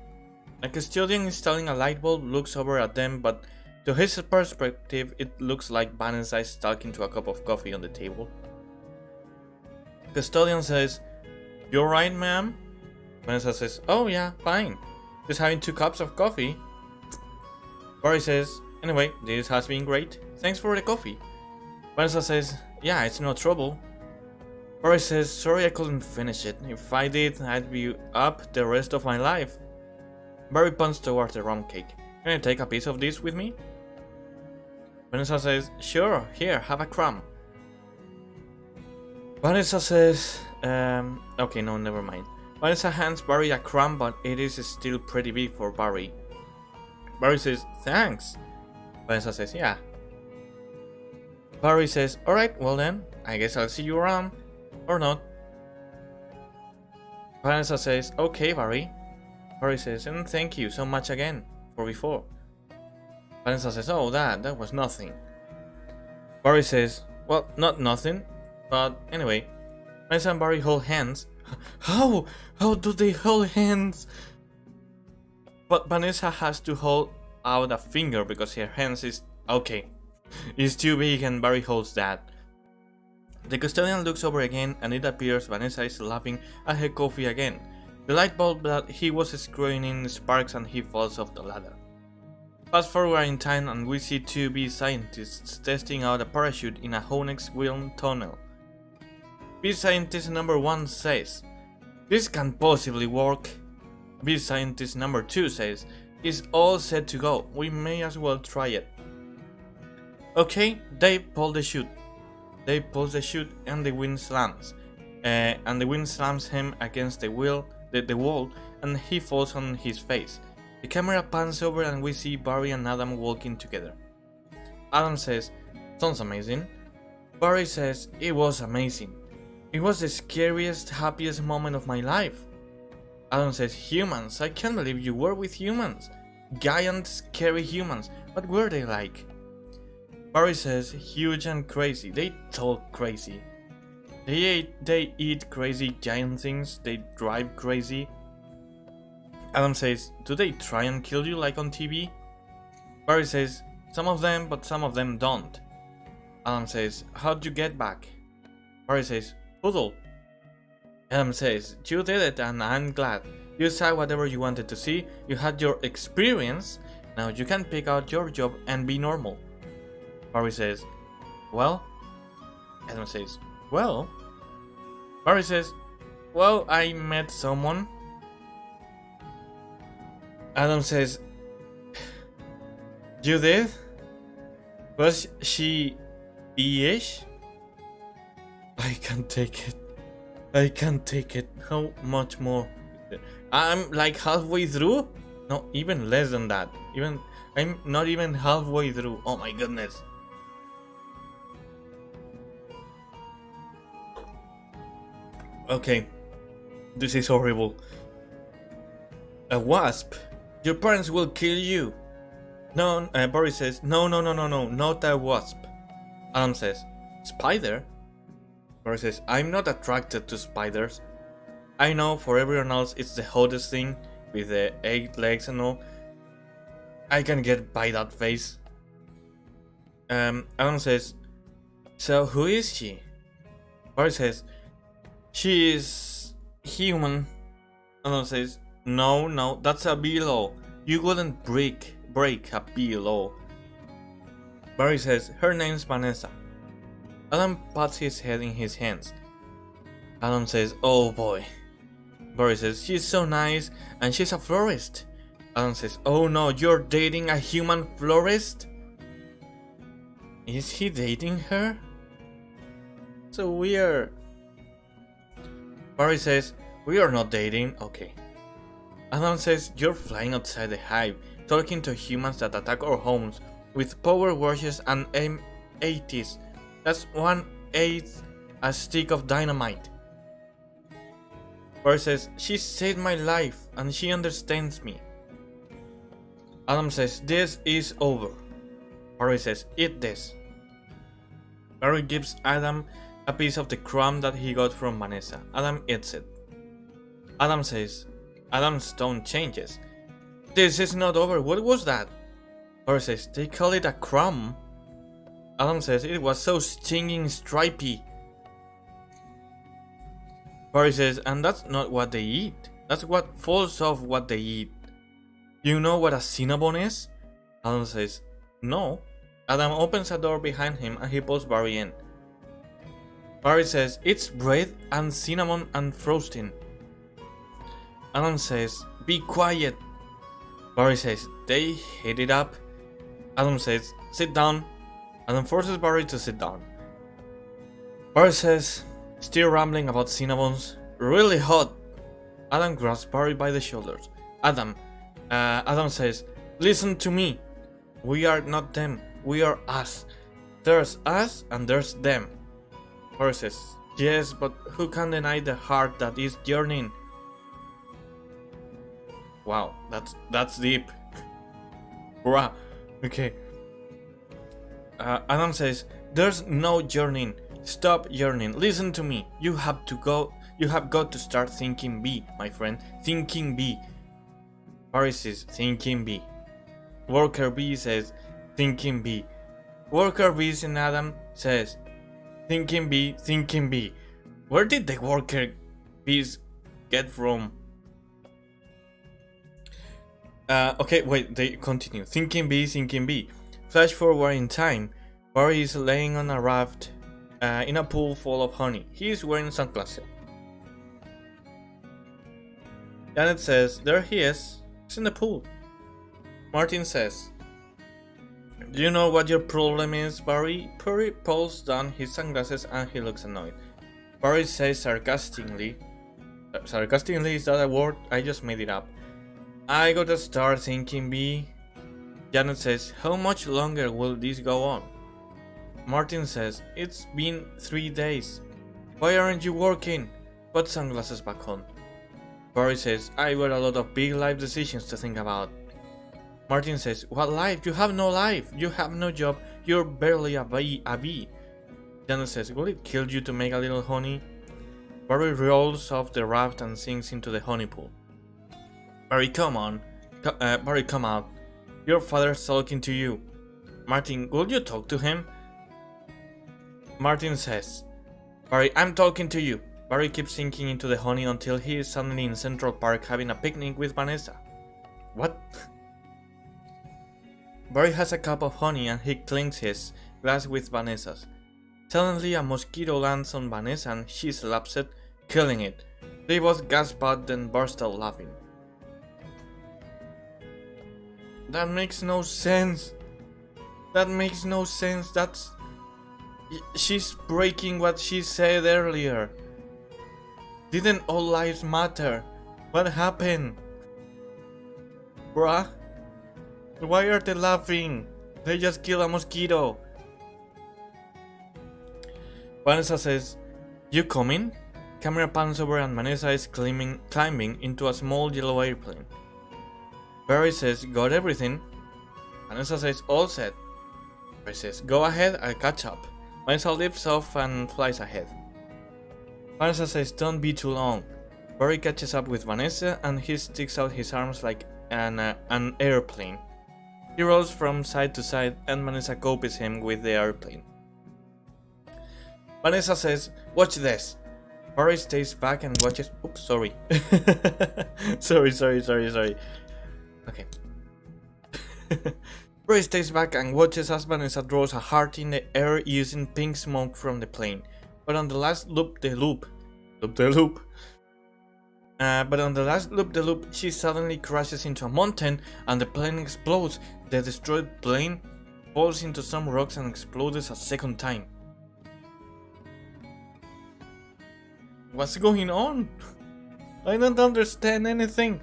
Speaker 1: A custodian installing a light bulb looks over at them, but to his perspective, it looks like Vanessa is talking to a cup of coffee on the table. Custodian says, you alright, ma'am? Vanessa says, oh yeah, fine. Just having 2 cups of coffee. Barry says, anyway, this has been great. Thanks for the coffee. Vanessa says, yeah, it's no trouble. Barry says, sorry I couldn't finish it. If I did, I'd be up the rest of my life. Barry points towards the rum cake. Can I take a piece of this with me? Vanessa says, sure, here, have a crumb. Vanessa says, okay, no, never mind. Vanessa hands Barry a crumb, but it is still pretty big for Barry. Barry says, thanks. Vanessa says, yeah. Barry says, alright, well then, I guess I'll see you around. Or not. Vanessa says, okay, Barry. Barry says, and thank you so much again for before. Vanessa says, oh, that was nothing. Barry says, well, not nothing, but anyway. Vanessa and Barry hold hands. How do they hold hands? But Vanessa has to hold out a finger because her hands is, okay, it's too big and Barry holds that. The custodian looks over again and it appears Vanessa is laughing at her coffee again. The light bulb that he was screwing in sparks and he falls off the ladder. Fast forward in time and we see 2 bee scientists testing out a parachute in a Honex wheel tunnel. Bee scientist number 1 says, This can't possibly work. B scientist number 2 says, it's all set to go. We may as well try it. Okay, they pull the chute. They pull the chute and the wind slams. And the wind slams him against the wall, and he falls on his face. The camera pans over and we see Barry and Adam walking together. Adam says, sounds amazing. Barry says, it was amazing. It was the scariest, happiest moment of my life. Adam says, humans, I can't believe you were with humans. Giant, scary humans. What were they like? Barry says, huge and crazy. They talk crazy. They eat crazy giant things. They drive crazy. Adam says, do they try and kill you like on TV? Barry says, some of them, but some of them don't. Adam says, how'd you get back? Barry says, poodle. Adam says, you did it and I'm glad. You saw whatever you wanted to see, you had your experience, now you can pick out your job and be normal. Barry says, well? Adam says, well? Barry says, well, I met someone. Adam says, you did? Was she B-ish? I can't take it. I can't take it. How much more? I'm like halfway through? No, even less than that. I'm not even halfway through. Oh my goodness. Okay. This is horrible. A wasp? Your parents will kill you. No, Boris says, no, not a wasp. Adam says, spider? Boris says, I'm not attracted to spiders. I know for everyone else it's the hottest thing with the 8 legs and all. I can get by that face. Adam says, so who is she? Boris says, she is human. Adam says, no, that's a below. You wouldn't break a below. Barry says, her name's Vanessa. Adam pats his head in his hands. Adam says, oh boy. Barry says, she's so nice and she's a florist. Adam says, oh no, you're dating a human florist? Is he dating her? So weird. Barry says, we are not dating, okay. Adam says, you're flying outside the hive, talking to humans that attack our homes with power washes and M80s. That's 1/8 a stick of dynamite. Barry says, she saved my life and she understands me. Adam says, this is over. Barry says, eat this. Barry gives Adam a piece of the crumb that he got from Vanessa. Adam eats it. Adam says, Adam's tone changes. This is not over. What was that? Barry says, they call it a crumb. Adam says, it was so stinging stripy. Barry says, and that's not what they eat. That's what falls off what they eat. You know what a cinnamon is? Adam says, no. Adam opens a door behind him and he pulls Barry in. Barry says, it's bread and cinnamon and frosting. Adam says, be quiet. Barry says, they heat it up. Adam says, sit down. Adam forces Barry to sit down. Barry says, still rambling about cinnamons, really hot. Adam grabs Barry by the shoulders. Adam says, listen to me. We are not them, we are us. There's us and there's them. Barry says, yes, but who can deny the heart that is yearning? Wow, that's deep. Wow, okay. Adam says, there's no yearning. Stop yearning. Listen to me. You have got to start thinking B, my friend. Thinking B. Barry says, thinking B. Worker B says, thinking B. Worker B and Adam says, thinking B, thinking B. Where did the worker bees get from? Okay, wait, they continue. Thinking B, thinking B. Flash forward in time. Barry is laying on a raft in a pool full of honey. He is wearing sunglasses. Janet says, there he is. He's in the pool. Martin says, do you know what your problem is, Barry? Barry pulls down his sunglasses and he looks annoyed. Barry says sarcastically, is that a word? I just made it up. I gotta start thinking, B. Janet says, how much longer will this go on? Martin says, it's been 3 days. Why aren't you working? Put sunglasses back on. Barry says, I got a lot of big life decisions to think about. Martin says, what life? You have no life. You have no job. You're barely a bee. Janet says, will it kill you to make a little honey? Barry rolls off the raft and sinks into the honey pool. Barry, come on. Barry, come out. Your father's talking to you. Martin, will you talk to him? Martin says, Barry, I'm talking to you. Barry keeps sinking into the honey until he is suddenly in Central Park having a picnic with Vanessa. What? Barry has a cup of honey and he clinks his glass with Vanessa's. Suddenly a mosquito lands on Vanessa and she slaps it, killing it. They both gasp but then burst out laughing. That makes no sense. She's breaking what she said earlier. Didn't all lives matter? What happened? Bruh? Why are they laughing? They just killed a mosquito. Vanessa says, you coming? Camera pans over and Vanessa is climbing into a small yellow airplane. Barry says, got everything? Vanessa says, all set. Barry says, go ahead, I'll catch up. Vanessa lifts off and flies ahead. Vanessa says, don't be too long. Barry catches up with Vanessa and he sticks out his arms like an airplane. He rolls from side to side and Vanessa copies him with the airplane. Vanessa says, watch this. Barry stays back and watches. Oops, sorry. sorry. Okay. Barry stays back and watches as Vanessa draws a heart in the air using pink smoke from the plane. But on the last loop, she suddenly crashes into a mountain and the plane explodes. The destroyed plane falls into some rocks and explodes a second time. What's going on? I don't understand anything.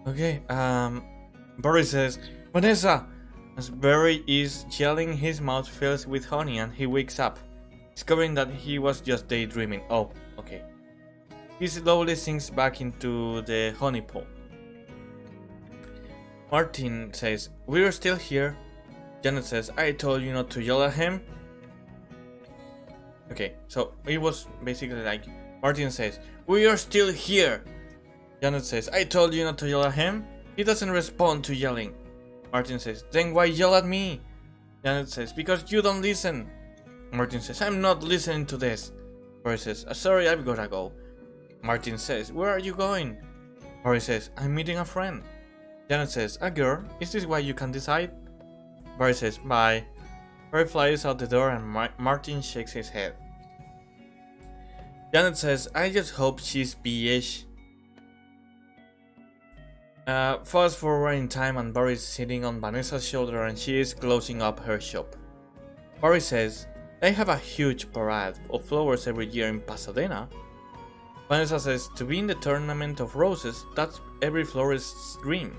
Speaker 1: Okay, Barry says, Vanessa! As Barry is yelling, his mouth fills with honey and he wakes up, discovering that he was just daydreaming. Oh, okay. He slowly sinks back into the honey pool. Martin says, we're still here. Janet says, I told you not to yell at him. Okay, so it was basically like, Martin says, we are still here. Janet says, I told you not to yell at him. He doesn't respond to yelling. Martin says, then why yell at me? Janet says, because you don't listen. Martin says, I'm not listening to this. Barry says, sorry, I've gotta go. Martin says, where are you going? Barry says, I'm meeting a friend. Janet says, a girl? Is this why you can decide? Barry says, bye. Barry flies out the door and Martin shakes his head. Janet says, I just hope she's B-ish. Fast forward in time and Barry is sitting on Vanessa's shoulder and she is closing up her shop. Barry says, I have a huge parade of flowers every year in Pasadena. Vanessa says, to be in the tournament of roses, that's every florist's dream.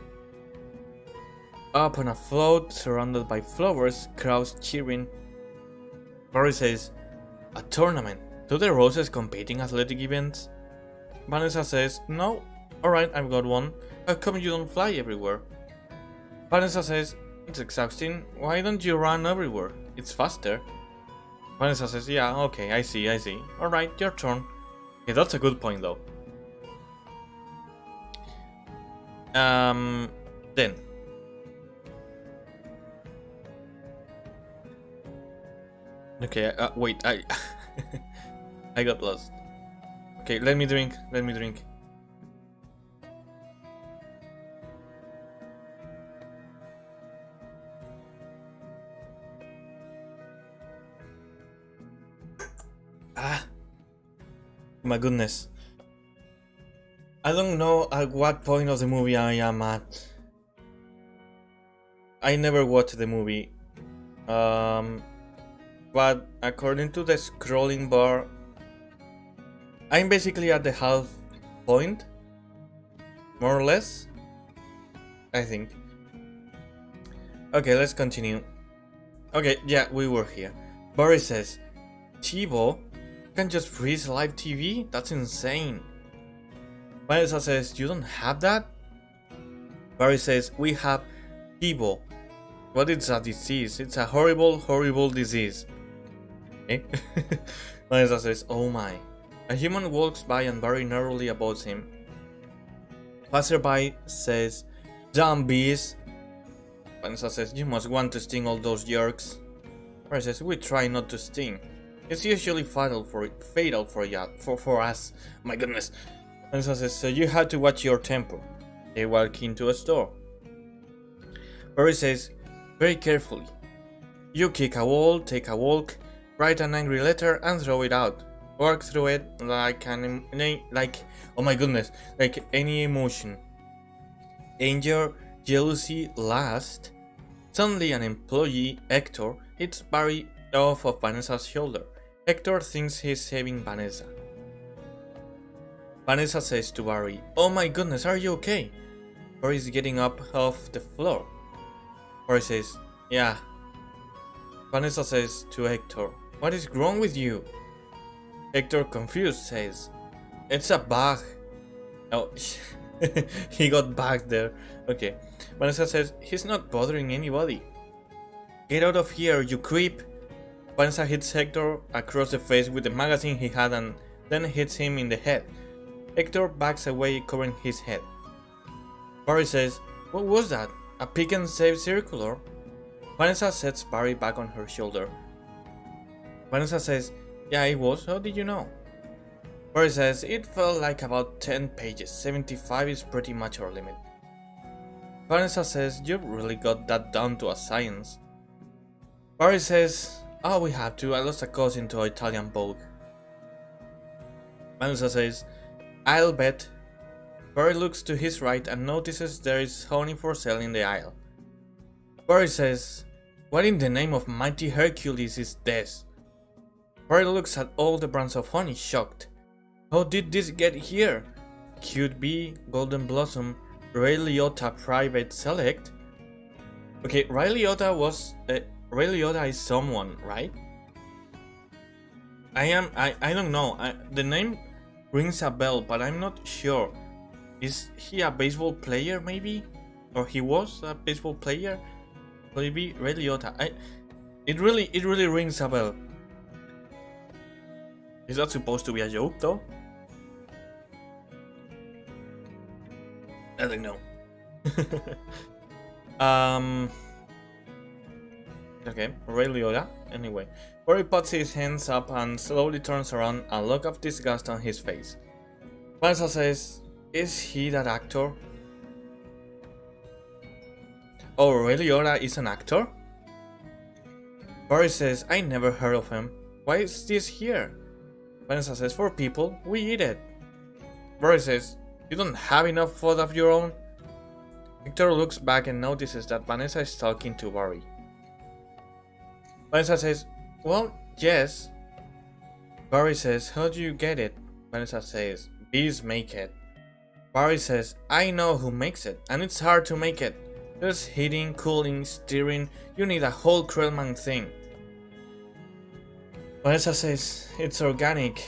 Speaker 1: Up on a float, surrounded by flowers, crowds cheering. Barry says, a tournament? Do the roses compete in athletic events? Vanessa says, no. Alright, I've got one. How come you don't fly everywhere? Vanessa says, it's exhausting. Why don't you run everywhere? It's faster. Vanessa says, yeah, okay, I see. Alright, your turn. Okay, that's a good point though. Then. Okay, wait, I I got lost. Okay, let me drink. My goodness. I don't know at what point of the movie I am at. I never watched the movie. But according to the scrolling bar, I'm basically at the half point, more or less, I think. Okay, let's continue. Okay, yeah, we were here. Barry says, Chibo, you can just freeze live TV? That's insane. Vanessa says, you don't have that? Barry says, we have Chibo. But it's a disease. It's a horrible, horrible disease. Okay? Vanessa says, oh my. A human walks by and Barry narrowly abuts him. Passerby says, damn bees. Vanessa says, you must want to sting all those jerks. Barry says, we try not to sting. It's usually fatal for us. My goodness. Vanessa says, so you had to watch your temper. They walk into a store. Barry says, very carefully. You kick a wall, take a walk, write an angry letter and throw it out. Work through it like oh my goodness, like any emotion. Anger, jealousy, lust. Suddenly an employee, Hector, hits Barry off of Vanessa's shoulder. Hector thinks he's saving Vanessa. Vanessa says to Barry, oh my goodness, are you okay? Barry's getting up off the floor. Barry says, yeah. Vanessa says to Hector, what is wrong with you? Hector, confused, says, it's a bug. Oh, he got bugged there. Okay. Vanessa says, he's not bothering anybody. Get out of here, you creep. Vanessa hits Hector across the face with the magazine he had and then hits him in the head. Hector backs away, covering his head. Barry says, what was that? A pick and save circular? Vanessa sets Barry back on her shoulder. Vanessa says, yeah, it was. How did you know? Barry says, it felt like about 10 pages. 75 is pretty much our limit. Vanessa says, you really got that down to a science. Barry says, oh, we have to. I lost a cousin to Italian Vogue. Vanessa says, I'll bet. Barry looks to his right and notices there is honey for sale in the aisle. Barry says, what in the name of mighty Hercules is this? Barry looks at all the brands of honey, shocked. How did this get here? Cute Bee, Golden Blossom, Ray Liotta Private Select? Okay, Ray Liotta is someone, right? I don't know. The name rings a bell, but I'm not sure. Is he a baseball player, maybe? Or he was a baseball player? Could it be Ray Liotta? It really rings a bell. Is that supposed to be a joke, though? I don't know. Okay, Ray Liotta. Anyway, Barry puts his hands up and slowly turns around, a look of disgust on his face. Vanessa says, is he that actor? Oh, Ray Liotta is an actor? Barry says, I never heard of him. Why is this here? Vanessa says, for people, we eat it. Barry says, you don't have enough food of your own? Victor looks back and notices that Vanessa is talking to Barry. Vanessa says, well, yes. Barry says, how do you get it? Vanessa says, bees make it. Barry says, I know who makes it, and it's hard to make it. There's heating, cooling, steering, you need a whole Krellman thing. Vanessa says, it's organic.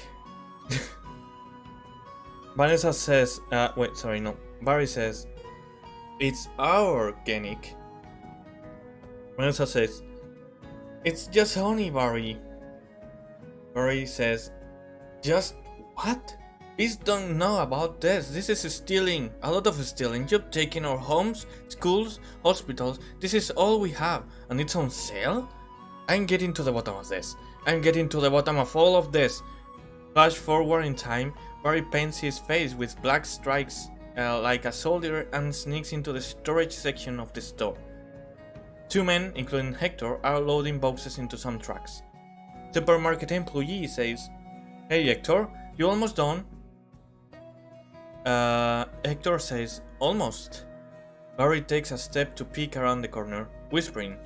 Speaker 1: Vanessa says, Barry says, it's our organic. Vanessa says, it's just honey, Barry. Barry says, just what? Bees don't know about this. This is stealing. A lot of stealing. You've taken our homes, schools, hospitals. This is all we have. And it's on sale? I'm getting to the bottom of this. I'm getting to the bottom of all of this. Flash forward in time, Barry paints his face with black stripes like a soldier and sneaks into the storage section of the store. Two men, including Hector, are loading boxes into some trucks. Supermarket employee says, hey Hector, you almost done? Hector says, almost. Barry takes a step to peek around the corner, whispering,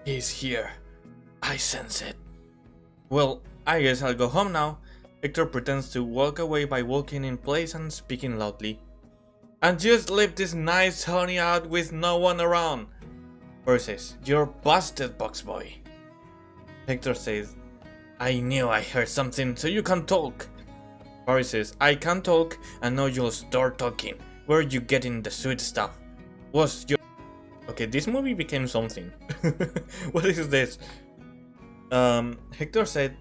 Speaker 1: he's here. I sense it. Well, I guess I'll go home now. Hector pretends to walk away by walking in place and speaking loudly. And just leave this nice honey out with no one around. Barry says, you're busted, box boy. Hector says, I knew I heard something, so you can talk. Barry says, I can talk, and now you'll start talking. Where are you getting the sweet stuff? Was your... Okay, this movie became something. What is this? Hector said,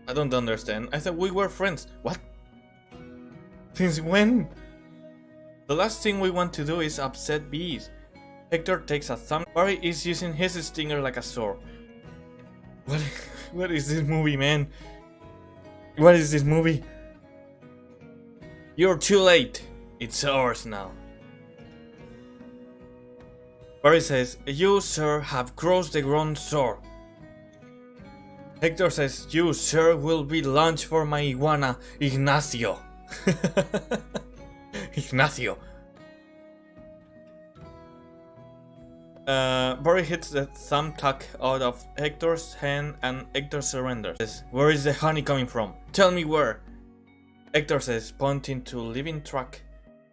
Speaker 1: I don't understand. I thought we were friends. What? Since when? The last thing we want to do is upset bees. Hector takes a thumb. Barry is using his stinger like a sword. What is this movie, man? What is this movie? You're too late. It's ours now. Barry says, you, sir, have crossed the ground sword. Hector says, you, sir, will be lunch for my iguana, Ignacio. Ignacio. Barry hits the thumbtack out of Hector's hand and Hector surrenders. Says, where is the honey coming from? Tell me where. Hector says, pointing to living truck.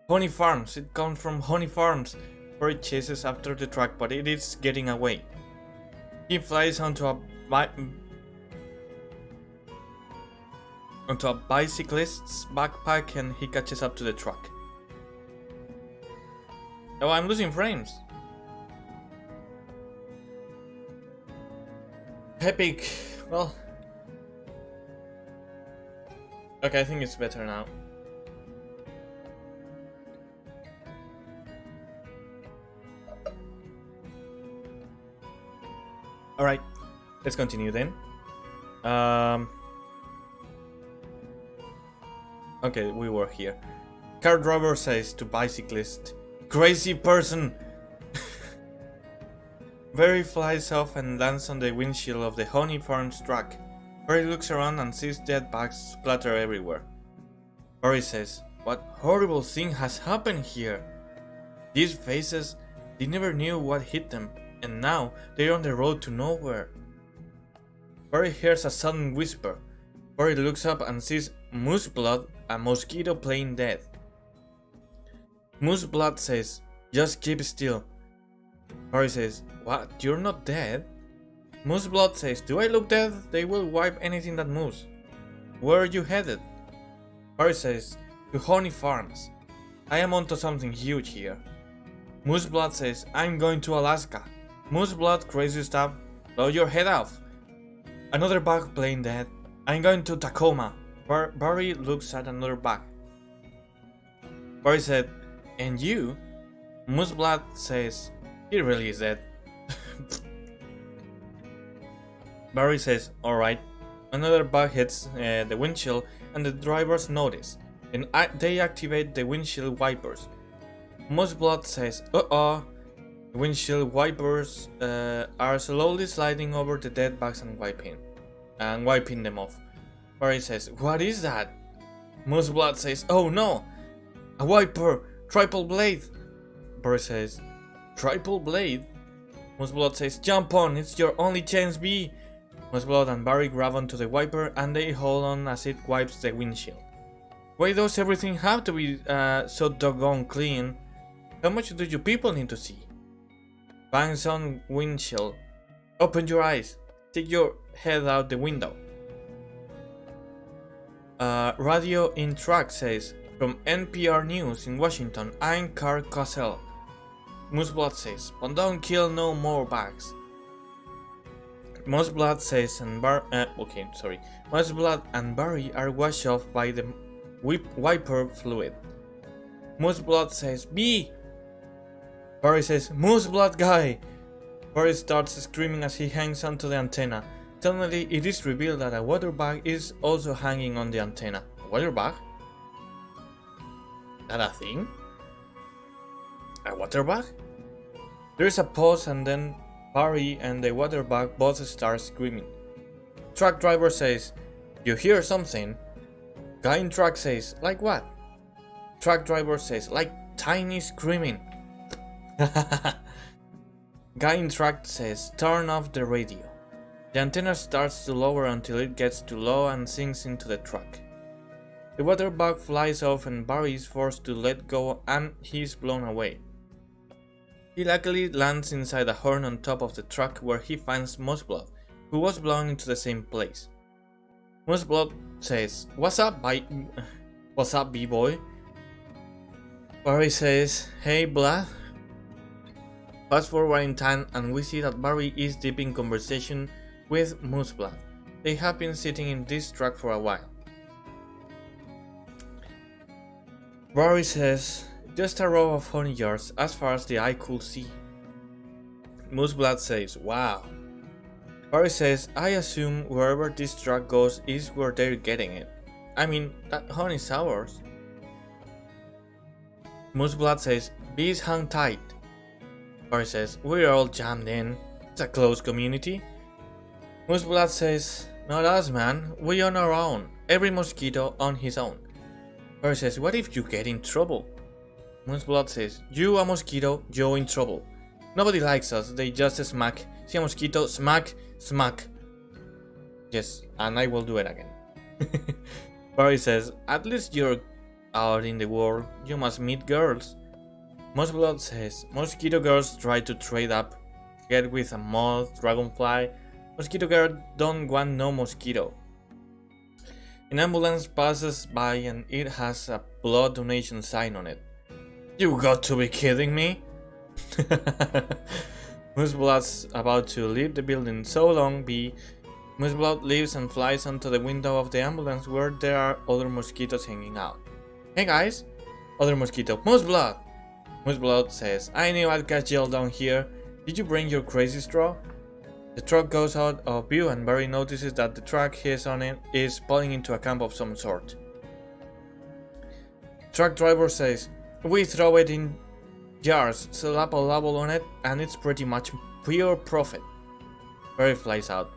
Speaker 1: Honey farms. It comes from honey farms. Barry chases after the truck, but it is getting away. He flies onto a bicyclist's backpack and he catches up to the truck. Oh, I'm losing frames. Epic. Well. Okay, I think it's better now. Alright, let's continue then. Okay, we were here. Car driver says to bicyclist, crazy person! Barry flies off and lands on the windshield of the Honey Farms truck. Barry looks around and sees dead bags splatter everywhere. Barry says, what horrible thing has happened here? These faces, they never knew what hit them, and now they're on the road to nowhere. Barry hears a sudden whisper. Barry looks up and sees Moose Blood, a mosquito playing dead. Moose Blood says, just keep still. Barry says, what, you're not dead? Moose Blood says, do I look dead? They will wipe anything that moves. Where are you headed? Barry says, to Honey Farms. I am onto something huge here. Moose Blood says, I'm going to Alaska. Moose Blood, crazy stuff, blow your head off. Another bug playing dead. I'm going to Tacoma. Barry looks at another bug. Barry said, and you? Moose Blood says, he really is dead. Barry says, alright. Another bug hits the windshield and the drivers notice, and they activate the windshield wipers. Moose Blood says, uh-oh. The windshield wipers are slowly sliding over the dead bugs and wiping them off. Barry says, what is that? Moose Blood says, oh no! A wiper! Triple blade! Barry says, triple blade? Moose Blood says, jump on, it's your only chance, B! Moose Blood and Barry grab onto the wiper and they hold on as it wipes the windshield. Why does everything have to be so doggone clean? How much do you people need to see? Bangs on windshield. Open your eyes. Stick your head out the window. Radio in truck says, from NPR News in Washington, I'm Carl Cosell. Moose Blood says, but don't kill no more bugs. Moose Blood says, and Moose Blood and Barry are washed off by the wiper fluid. Moose Blood says, B! Barry says, Moose Blood guy! Barry starts screaming as he hangs onto the antenna. Suddenly, it is revealed that a water bag is also hanging on the antenna. A water bag? That a thing? A water bag? There is a pause and then Barry and the water bag both start screaming. Truck driver says, you hear something? Guy in truck says, like what? Truck driver says, like tiny screaming. Guy in truck says, turn off the radio. The antenna starts to lower until it gets too low and sinks into the truck. The water bug flies off and Barry is forced to let go and he is blown away. He luckily lands inside a horn on top of the truck where he finds Mossblood, who was blown into the same place. Mossblood says, what's up, B-boy? Barry says, hey, Blood. Fast forward in time and we see that Barry is deep in conversation with Mossblood. They have been sitting in this truck for a while. Barry says, just a row of honey jars as far as the eye could see. Mossblood says, wow. Barry says, I assume wherever this truck goes is where they're getting it. I mean, that honey's ours. Mossblood says, bees hang tight. Barry says, we're all jammed in. It's a close community. Mossblood says, not us, man. We on our own. Every mosquito on his own. Barry says, what if you get in trouble? Mossblood says, you a mosquito, you're in trouble. Nobody likes us, they just smack. See a mosquito, smack, smack. Yes, and I will do it again. Barry says, at least you're out in the world, you must meet girls. Mossblood says, mosquito girls try to trade up, get with a moth, dragonfly. Mosquito girl don't want no mosquito. An ambulance passes by and it has a blood donation sign on it. You got to be kidding me? Mossblood's about to leave the building, so long be. Mossblood leaves and flies onto the window of the ambulance where there are other mosquitoes hanging out. Hey guys! Other mosquito, Mossblood! Mossblood says, I knew I'd catch y'all down here. Did you bring your crazy straw? The truck goes out of view and Barry notices that the truck he's on it is pulling into a camp of some sort. Truck driver says, we throw it in jars, slap a label on it, and it's pretty much pure profit. Barry flies out.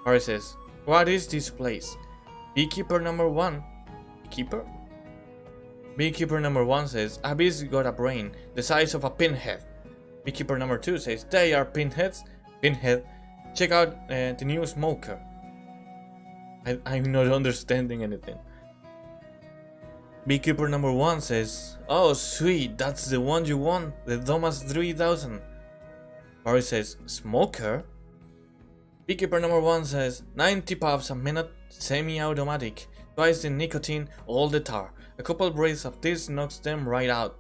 Speaker 1: Barry says, what is this place? Beekeeper number 1. Beekeeper? Beekeeper number 1 says, a bee's got a brain, the size of a pinhead. Beekeeper number 2 says, they are pinheads? Pinhead. Check out the new smoker. I'm not understanding anything. Beekeeper number 1 says, oh sweet, that's the one you want, the Thomas 3000. Barry says, smoker? Beekeeper number 1 says, 90 puffs a minute, semi-automatic, twice the nicotine, all the tar. A couple breaths of this knocks them right out.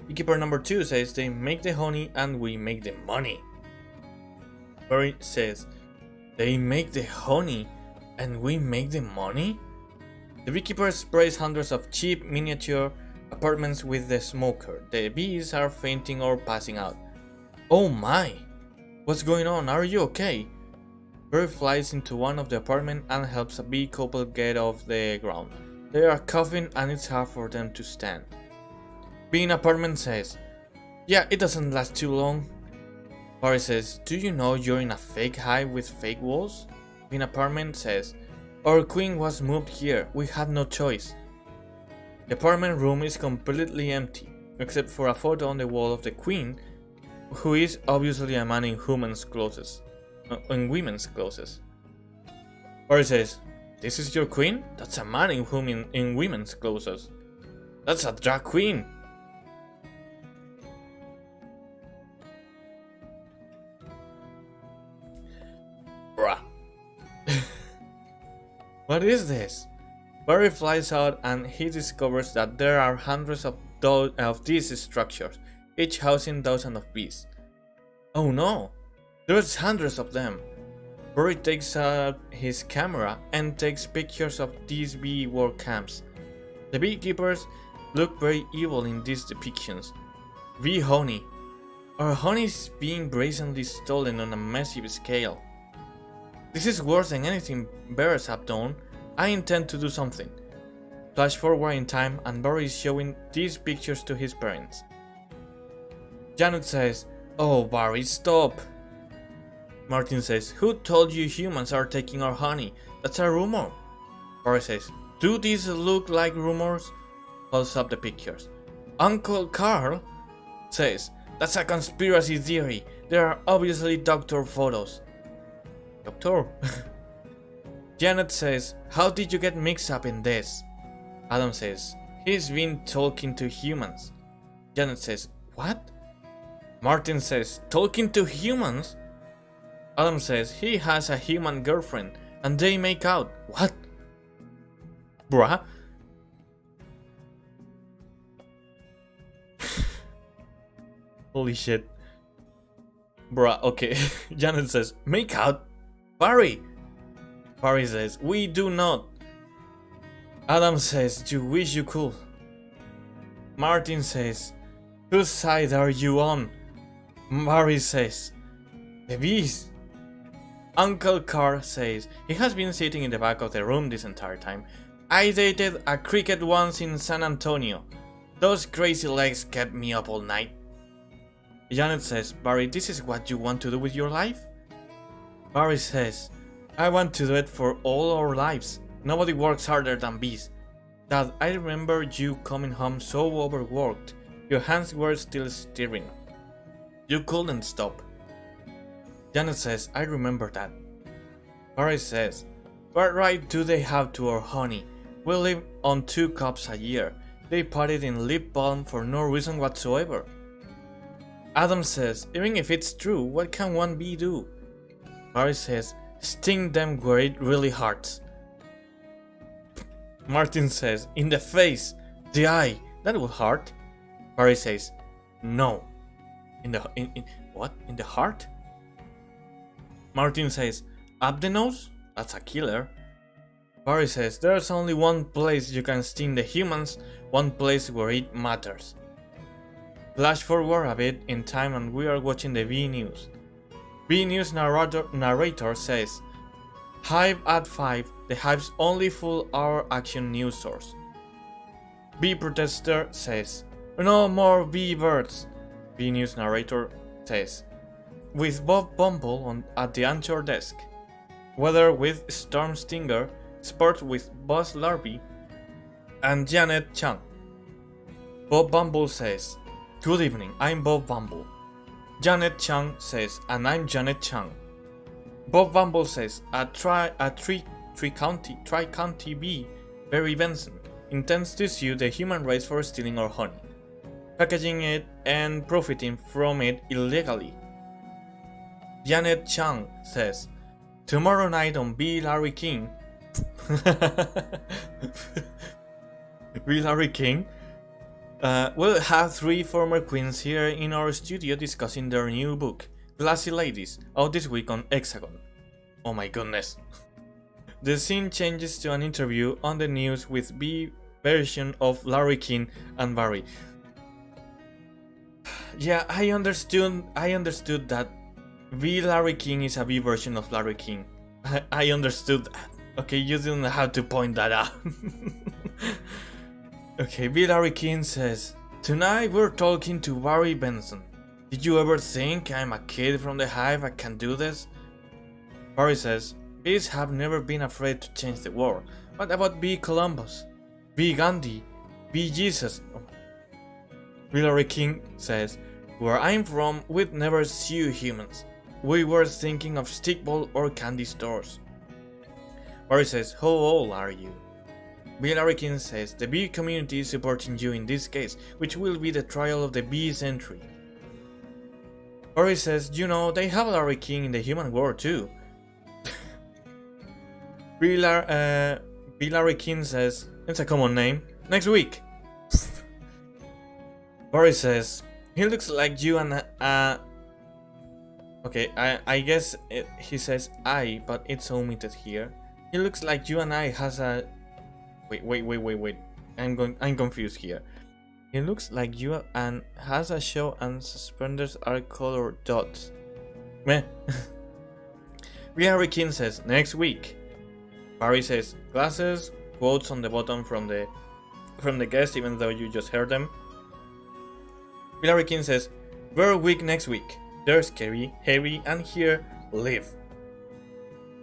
Speaker 1: Beekeeper number 2 says, they make the honey and we make the money. Barry says, they make the honey and we make the money? The beekeeper sprays hundreds of cheap miniature apartments with the smoker. The bees are fainting or passing out. Oh my! What's going on? Are you okay? Barry flies into one of the apartments and helps a bee couple get off the ground. They are coughing and it's hard for them to stand. Bee in apartment says, yeah, it doesn't last too long. Barry says, do you know you're in a fake hive with fake walls? Bee in apartment says, our queen was moved here, we had no choice. The apartment room is completely empty, except for a photo on the wall of the queen, who is obviously a man in women's clothes. Barry says, this is your queen? That's a man in women's clothes. That's a drag queen. Bruh. What is this? Barry flies out and he discovers that there are hundreds of these structures, each housing dozens of bees. Oh no! There's hundreds of them. Barry takes out his camera and takes pictures of these bee work camps. The beekeepers look very evil in these depictions. Bee honey. Our honey is being brazenly stolen on a massive scale. This is worse than anything bears have done. I intend to do something. Flash forward in time and Barry is showing these pictures to his parents. Janet says, oh Barry, stop. Martin says, who told you humans are taking our honey? That's a rumor. Barry says, do these look like rumors? holds up the pictures. Uncle Carl says, "That's a conspiracy theory. There are obviously doctor photos." Doctor? Janet says, "How did you get mixed up in this?" Adam says, "He's been talking to humans." Janet says, "What?" Martin says, "Talking to humans?" Adam says, "He has a human girlfriend and they make out." What? Bruh? Holy shit. Bruh, okay. Janet says, "Make out? Barry!" Barry says, "We do not." Adam says, "You wish you could." Martin says, "Whose side are you on?" Barry says, "The bees." Uncle Carl says, he has been sitting in the back of the room this entire time. "I dated a cricket once in San Antonio. Those crazy legs kept me up all night." Janet says, "Barry, this is what you want to do with your life?" Barry says, "I want to do it for all our lives. Nobody works harder than bees. Dad, I remember you coming home so overworked. Your hands were still stirring. You couldn't stop." Janet says, "I remember that." Barry says, "What right do they have to our honey? We live on 2 cups a year. They put it in lip balm for no reason whatsoever." Adam says, "Even if it's true, what can one bee do?" Barry says, "Sting them where it really hurts." Martin says, "In the face, the eye, that will hurt." Barry says, "No." In what? In the heart? Martin says, "Up the nose? That's a killer." Barry says, "There's only one place you can sting the humans, one place where it matters." Flash forward a bit in time and we are watching the B News. B News narrator says, "Hive at 5, the Hive's only full-hour action news source." B protester says, "No more bee birds." B News narrator says, "With Bob Bumble at the anchor desk. Weather with Storm Stinger, sports with Buzz Larby, and Janet Chung." Bob Bumble says, "Good evening, I'm Bob Bumble." Janet Chung says, "And I'm Janet Chung." Bob Bumble says, "A Tri-County bee, Barry Benson, intends to sue the human race for stealing our honey, packaging it, and profiting from it illegally." Janet Chung says, "Tomorrow night on B. Larry King." B. Larry King? We'll have 3 former queens here in our studio discussing their new book, Glassy Ladies, out this week on Hexagon. Oh my goodness. The scene changes to an interview on the news with B version of Larry King and Barry. Yeah, I understood that B Larry King is a B version of Larry King. I understood that. Okay, you didn't have to point that out. Okay, B Larry King says, "Tonight we're talking to Barry Benson. Did you ever think I'm a kid from the Hive? I can do this?" Barry says, "Bees have never been afraid to change the world. What about B Columbus? B Gandhi? B Jesus?" B Larry King says, "Where I'm from, we'd never sue humans. We were thinking of stickball or candy stores." Barry says, "How old are you?" B. Larry King says, "The bee community is supporting you in this case, which will be the trial of the bee century." Barry says, "You know, they have Larry King in the human world too." B. Larry King says, "It's a common name. Next week." Barry says, "He looks like you and okay, I guess he says I, but it's omitted here. He looks like you and I has a wait. I'm confused here. He looks like you and has a show and suspenders are colored dots. Meh." Larry King says, "Next week." Barry says, "Glasses," quotes on the bottom from the guest, even though you just heard them. Larry King says, "We're weak next week. There's Kerry, Harry, and here, live."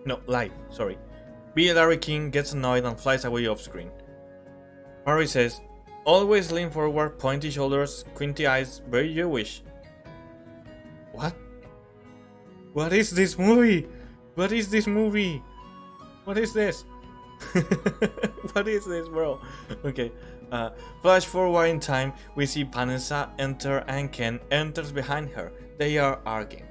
Speaker 1: No, live, sorry. B. Larry King gets annoyed and flies away off screen. Barry says, Always lean forward, pointy shoulders, squinty eyes, very Jewish. What? What is this movie? What is this movie? What is this? What is this, bro? Okay. Flash forward in time, we see Vanessa enter and Ken enters behind her. They are arguing.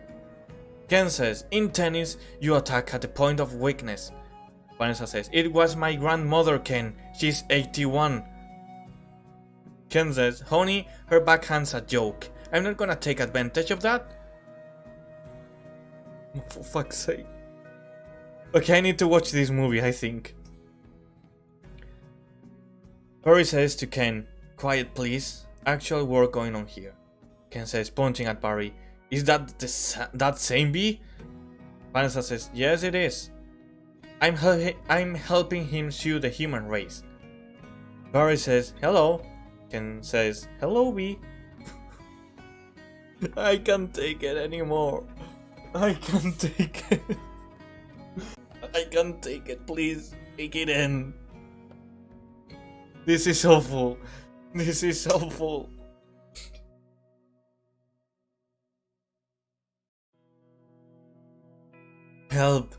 Speaker 1: Ken says, in tennis, you attack at the point of weakness. Vanessa says, it was my grandmother, Ken. She's 81. Ken says, honey, her backhand's a joke. I'm not gonna take advantage of that. For fuck's sake. Okay, I need to watch this movie, I think. Barry says to Ken, quiet please, actual work going on here. Ken says, pointing at Barry, is that that same bee? Vanessa says, yes it is. I'm helping him sue the human race. Barry says, hello. Ken says, hello bee. I can't take it anymore. I can't take it. I can't take it, please. Take it in. This is awful. This is awful. Help.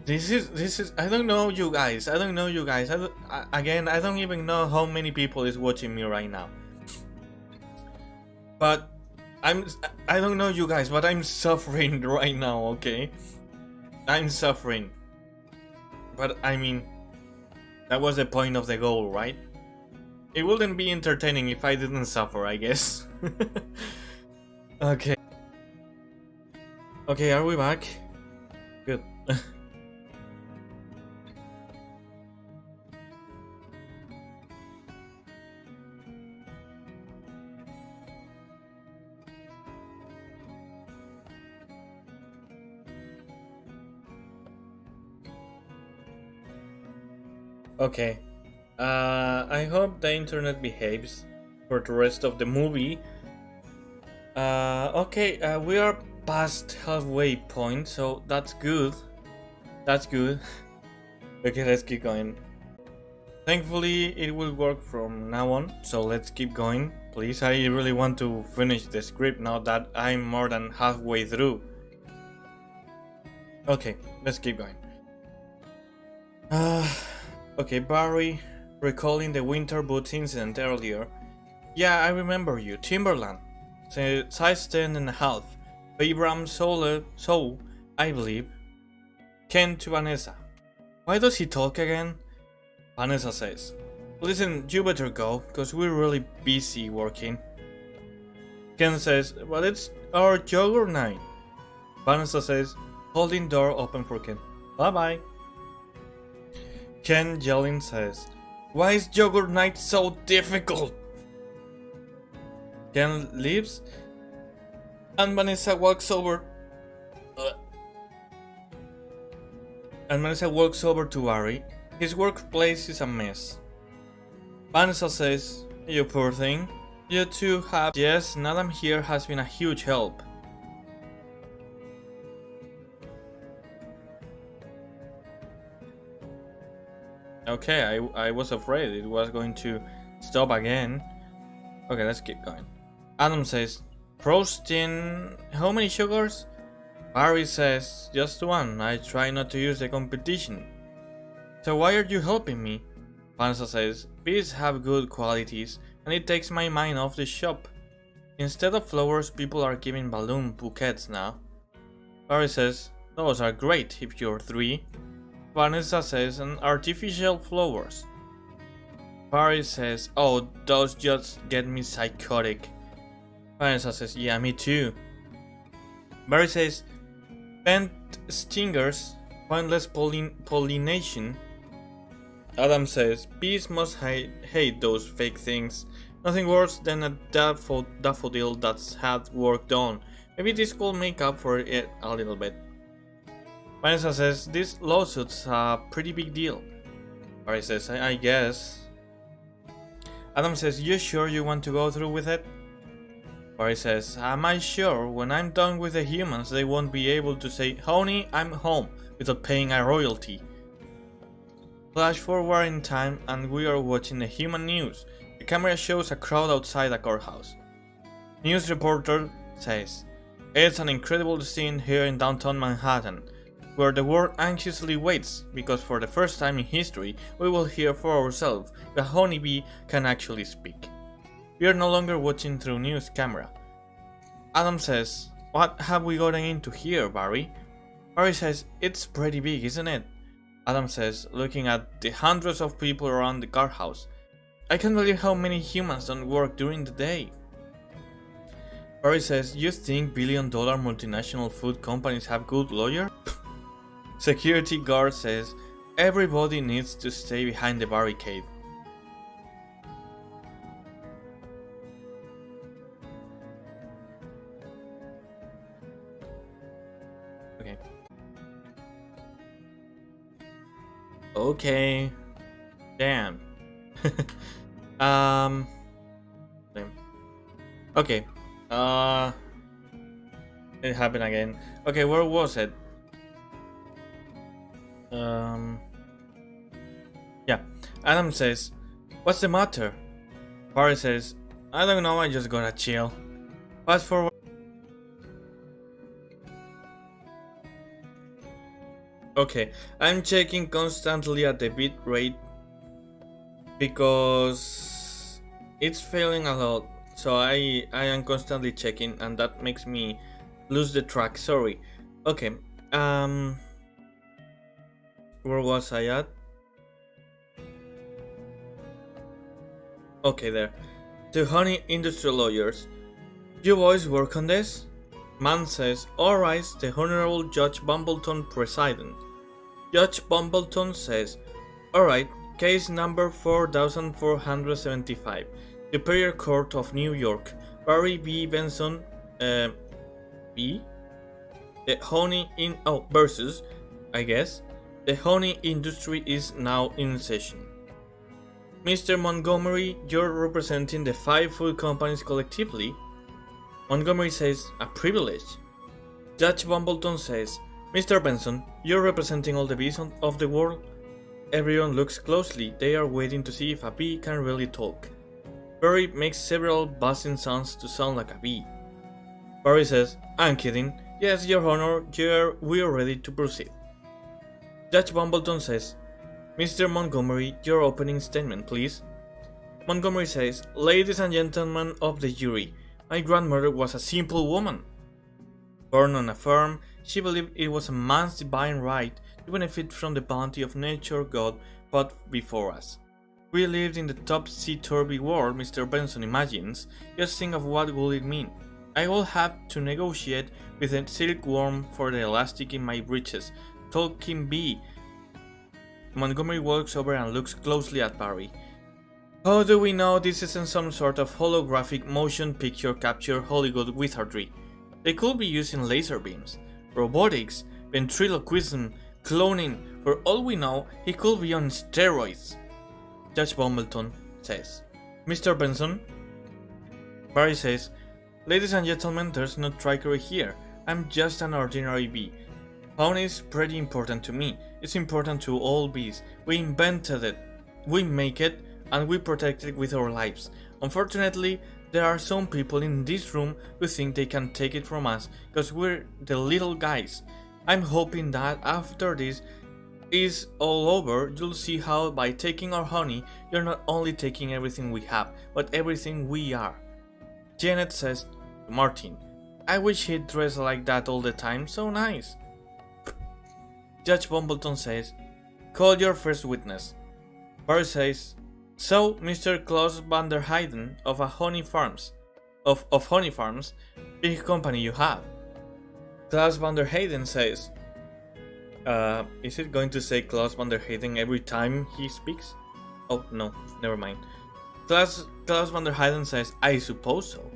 Speaker 1: This is I don't know you guys. I don't even know how many people is watching me right now. But I don't know you guys, but I'm suffering right now, okay? I'm suffering. But I mean, that was the point of the goal, right? It wouldn't be entertaining if I didn't suffer, I guess. Okay. Okay, are we back? Good. Okay. I hope the internet behaves for the rest of the movie. Okay, we are past halfway point, so that's good. That's good. Okay, let's keep going. Thankfully, it will work from now on, so let's keep going. Please, I really want to finish the script now that I'm more than halfway through. Okay, let's keep going. Okay, Barry, recalling the winter boots incident earlier. Yeah, I remember you, Timberland. Size 10.5. Vibram Soul, I believe. Ken to Vanessa. Why does he talk again? Vanessa says, listen, you better go, cause we're really busy working. Ken says, well, it's our yogurt night. Vanessa says, holding door open for Ken. Bye bye. Ken yelling says, why is yogurt night so difficult? Ken leaves and Vanessa walks over. To Barry. His workplace is a mess. Vanessa says, you poor thing. You two have. Yes, Nadam here has been a huge help. Okay, I was afraid it was going to stop again. Okay, let's keep going. Adam says, Prostin, how many sugars? Barry says, just one. I try not to use the competition. So why are you helping me? Vanessa says, bees have good qualities and it takes my mind off the shop. Instead of flowers, people are giving balloon bouquets now. Barry says, those are great if you're 3. Vanessa says, and artificial flowers. Barry says, oh, those just get me psychotic. Vanessa says, yeah, me too. Barry says, bent stingers, pointless pollination. Adam says, bees must hate those fake things. Nothing worse than a daffodil that's had work done. Maybe this could make up for it a little bit. Vanessa says, this lawsuit's a pretty big deal. Barry says, I guess. Adam says, you sure you want to go through with it? Barry says, am I sure when I'm done with the humans they won't be able to say, honey, I'm home, without paying a royalty. Flash forward in time and we are watching the human news. The camera shows a crowd outside a courthouse. News reporter says, it's an incredible scene here in downtown Manhattan, where the world anxiously waits because for the first time in history we will hear for ourselves if a honeybee can actually speak. We are no longer watching through news camera. Adam says, what have we gotten into here, Barry? Barry says, it's pretty big, isn't it? Adam says, looking at the hundreds of people around the courthouse, I can't believe how many humans don't work during the day. Barry says, you think billion-dollar multinational food companies have good lawyers? Security guard says, everybody needs to stay behind the barricade. Okay. Damn. Okay. It happened again. Okay, where was it? Yeah. Adam says, what's the matter? Barry says, I don't know, I just gotta chill. Fast forward. Okay, I'm checking constantly at the bit rate because it's failing a lot, so I am constantly checking and that makes me lose the track, sorry. Okay, where was I at? Okay, there. To honey industry lawyers, you boys work on this? Man says, alright, the Honorable Judge Bumbleton presiding. Judge Bumbleton says, alright, case number 4475, Superior Court of New York, Barry B. Benson, B? The honey in, versus, I guess, the honey industry is now in session. Mr. Montgomery, you're representing the 5 food companies collectively. Montgomery says, a privilege. Judge Bumbleton says, Mr. Benson, you're representing all the bees of the world. Everyone looks closely, they are waiting to see if a bee can really talk. Barry makes several buzzing sounds to sound like a bee. Barry says, I'm kidding, yes, your honor, we're ready to proceed. Judge Bumbleton says, Mr. Montgomery, your opening statement, please. Montgomery says, ladies and gentlemen of the jury, my grandmother was a simple woman. Born on a farm, she believed it was a man's divine right to benefit from the bounty of nature God put before us. We lived in the topsy-turvy world Mr. Benson imagines. Just think of what would it mean. I will have to negotiate with a silkworm for the elastic in my breeches. Talking bee. Montgomery walks over and looks closely at Barry. How do we know this isn't some sort of holographic motion picture capture Hollywood wizardry? They could be using laser beams, robotics, ventriloquism, cloning. For all we know, he could be on steroids. Judge Bumbleton says, Mr. Benson? Barry says, ladies and gentlemen, there's no trickery here. I'm just an ordinary bee. Honey is pretty important to me. It's important to all bees. We invented it, we make it, and we protect it with our lives. Unfortunately, there are some people in this room who think they can take it from us because we're the little guys. I'm hoping that after this is all over, you'll see how by taking our honey, you're not only taking everything we have, but everything we are. Janet says to Martin, I wish he'd dress like that all the time, so nice. Judge Bumbleton says, call your first witness. Barry says, so, Mr. Klaus van der Heyden of Honey Farms, big company you have. Klaus van der Heyden says, is it going to say Klaus van der Heyden every time he speaks? Oh, no, never mind. Klaus van der Heyden says, I suppose so.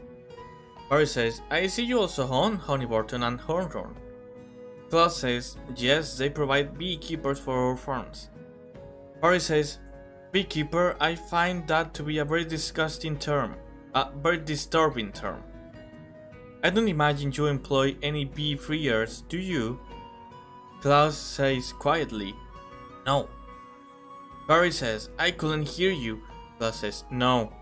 Speaker 1: Barry says, I see you also own Honeyburton and Hornhorn. Klaus says, yes, they provide beekeepers for our farms. Barry says, beekeeper, I find that to be a very disgusting term. A very disturbing term. I don't imagine you employ any bee freers, do you? Klaus says quietly, no. Barry says, I couldn't hear you. Klaus says, no.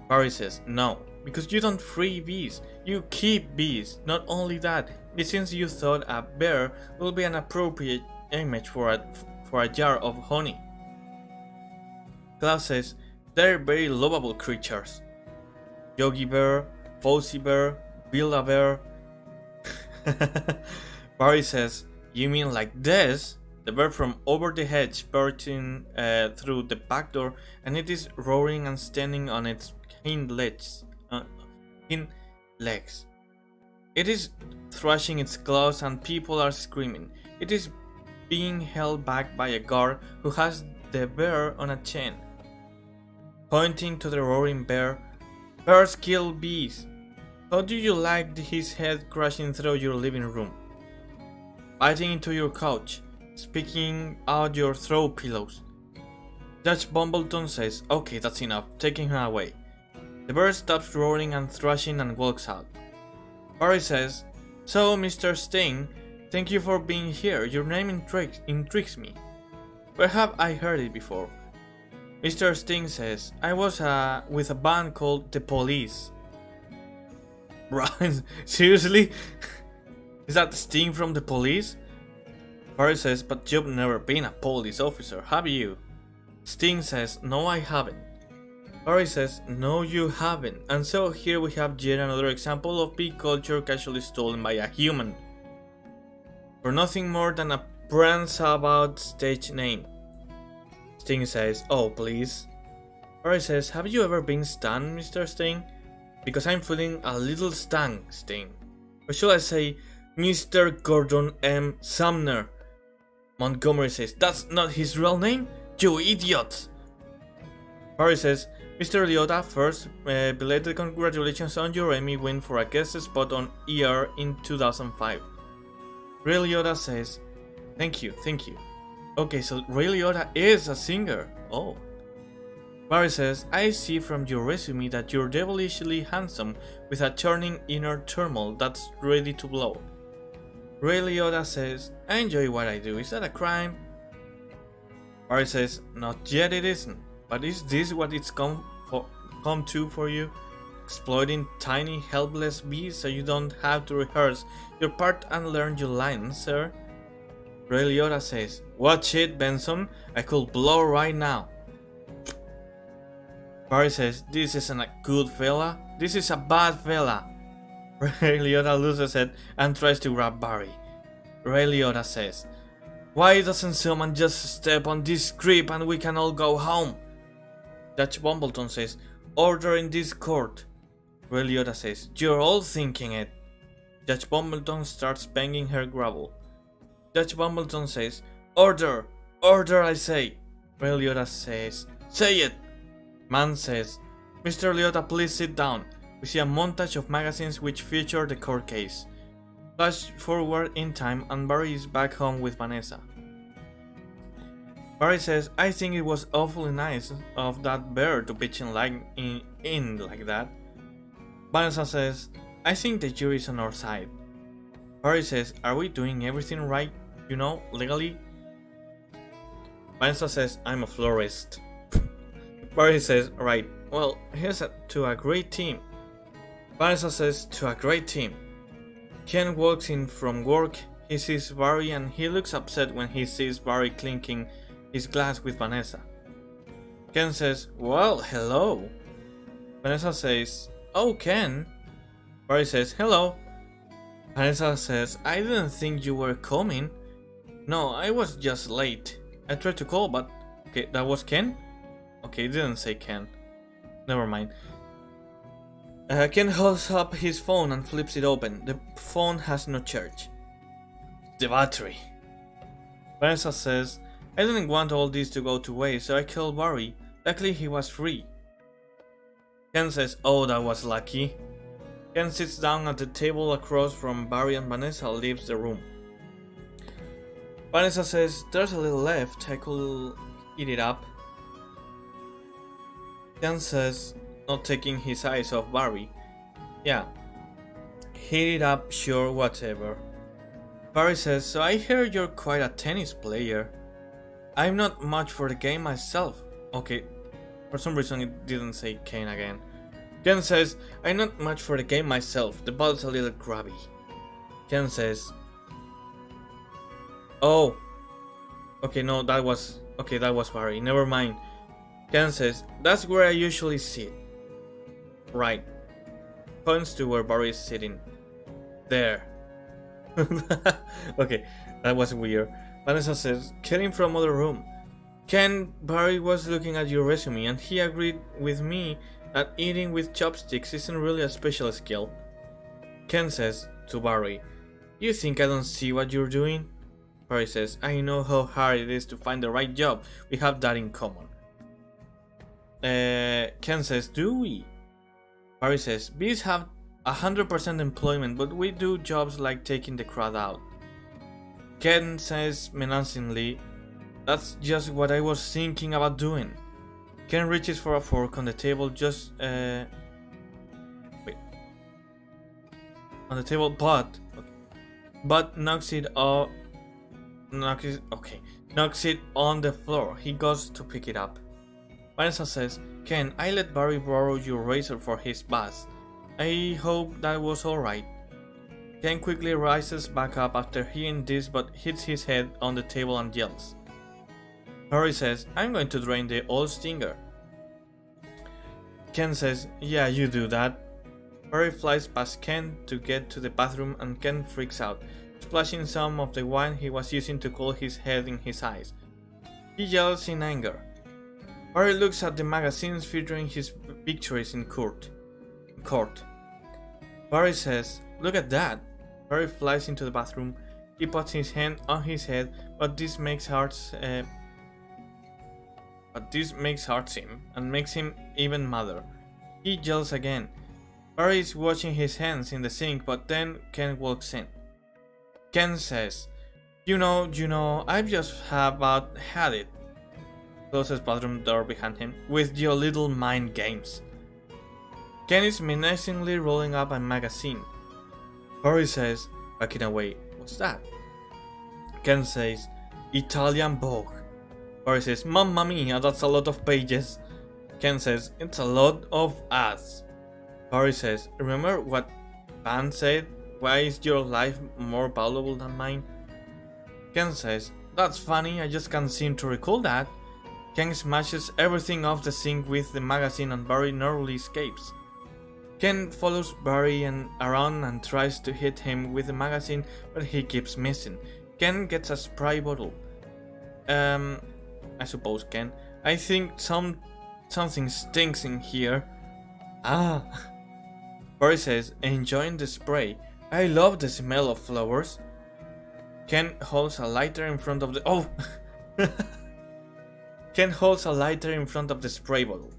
Speaker 1: Barry says, no, because you don't free bees, you keep bees. Not only that, it seems you thought a bear will be an appropriate image for a jar of honey. Klaus says, they're very lovable creatures. Yogi Bear, Fuzzy Bear, Build-A-Bear. Barry says, you mean like this? The bird from over the hedge bursting through the back door, and it is roaring and standing on its hind legs. It is thrashing its claws and people are screaming. It is being held back by a guard who has the bear on a chain. Pointing to the roaring bear, bears kill bees. How do you like his head crashing through your living room? Biting into your couch, speaking out your throw pillows. Judge Bumbleton says, okay, that's enough, taking him away. The bear stops roaring and thrashing and walks out. Barry says, so Mr. Sting, thank you for being here, your name intrigues me. Where have I heard it before? Mr. Sting says, I was with a band called The Police. Brian, seriously? Is that Sting from The Police? Barry says, but you've never been a police officer, have you? Sting says, no I haven't. Barry says, no you haven't. And so here we have yet another example of bee culture casually stolen by a human. For nothing more than a brands about stage name. Sting says, oh please. Barry says, have you ever been stung, Mr. Sting? Because I'm feeling a little stung, Sting. Or should I say, Mr. Gordon M. Sumner? Montgomery says, that's not his real name? You idiots! Barry says, Mr. Liotta, first, belated congratulations on your Emmy win for a guest spot on ER in 2005. Ray Liotta says, thank you. Okay, so Ray Liotta is a singer. Oh. Barry says, I see from your resume that you're devilishly handsome with a churning inner turmoil that's ready to blow. Ray Liotta says, I enjoy what I do, is that a crime? Barry says, not yet it isn't, but is this what it's come to for you? Exploiting tiny helpless bees so you don't have to rehearse your part and learn your lines, sir? Ray Liotta says, watch it, Benson, I could blow right now. Barry says, this isn't a good fella, this is a bad fella. Ray Liotta loses it and tries to grab Barry. Ray Liotta says, why doesn't someone just step on this creep and we can all go home? Judge Bumbleton says, order in this court. Ray Liotta says, you're all thinking it. Judge Bumbleton starts banging her gravel. Judge Bumbleton says, order, I say. Ray Liotta says, say it. Man says, Mr. Liotta, please sit down. We see a montage of magazines which feature the court case. Flash forward in time and Barry is back home with Vanessa. Barry says, I think it was awfully nice of that bear to pitch in like that. Vanessa says, I think the jury's on our side. Barry says, are we doing everything right, legally? Vanessa says, I'm a florist. Barry says, right, well, here's to a great team. Vanessa says, to a great team. Ken walks in from work, he sees Barry and he looks upset when he sees Barry clinking his glass with Vanessa. Ken says, well, hello. Vanessa says, oh, Ken. Barry says, hello. Vanessa says, I didn't think you were coming. No, I was just late. I tried to call, but... Okay, that was Ken? Okay, it didn't say Ken. Never mind. Ken holds up his phone and flips it open. The phone has no charge. The battery. Vanessa says, I didn't want all this to go to waste, so I called Barry. Luckily he was free. Ken says, oh, that was lucky. Ken sits down at the table across from Barry and Vanessa leaves the room. Vanessa says, there's a little left, I could eat it up. Ken says, not taking his eyes off Barry, yeah, heat it up, sure, whatever. Barry says, so I hear you're quite a tennis player. I'm not much for the game myself. Okay, for some reason it didn't say Ken again. Ken says, I'm not much for the game myself, the ball's a little grubby. Ken says, oh, okay, no, that was Barry, never mind. Ken says, that's where I usually sit. Right. Points to where Barry is sitting. There. Okay, that was weird. Vanessa says, Ken from other room. Ken, Barry was looking at your resume and he agreed with me that eating with chopsticks isn't really a special skill. Ken says to Barry, you think I don't see what you're doing? Barry says, I know how hard it is to find the right job. We have that in common. Ken says, do we? Barry says, bees have 100% employment, but we do jobs like taking the crowd out. Ken says menacingly, that's just what I was thinking about doing. Ken reaches for a fork on the table on the table, but knocks it on the floor. He goes to pick it up. Vanessa says, Ken, I let Barry borrow your razor for his bath. I hope that was alright. Ken quickly rises back up after hearing this but hits his head on the table and yells. Barry says, I'm going to drain the old stinger. Ken says, yeah, you do that. Barry flies past Ken to get to the bathroom and Ken freaks out, splashing some of the wine he was using to cool his head in his eyes. He yells in anger. Barry looks at the magazines featuring his victories in court. Barry says, look at that. Barry flies into the bathroom. He puts his hand on his head, but this makes hurts him and makes him even madder. He yells again. Barry is washing his hands in the sink, but then Ken walks in. Ken says, You know, I've just about had it. Closes bathroom door behind him with your little mind games. Ken is menacingly rolling up a magazine. Barry says, backing away, what's that? Ken says, Italian Vogue. Barry says, Mamma mia, that's a lot of pages. Ken says, it's a lot of ass. Barry says, remember what Pan said? Why is your life more valuable than mine? Ken says, that's funny, I just can't seem to recall that. Ken smashes everything off the sink with the magazine and Barry narrowly escapes. Ken follows Barry around and tries to hit him with the magazine, but he keeps missing. Ken gets a spray bottle. I suppose, Ken. I think something stinks in here. Ah. Barry says, enjoying the spray. I love the smell of flowers. Ken holds a lighter in front of the... Ken holds a lighter in front of the spray bottle.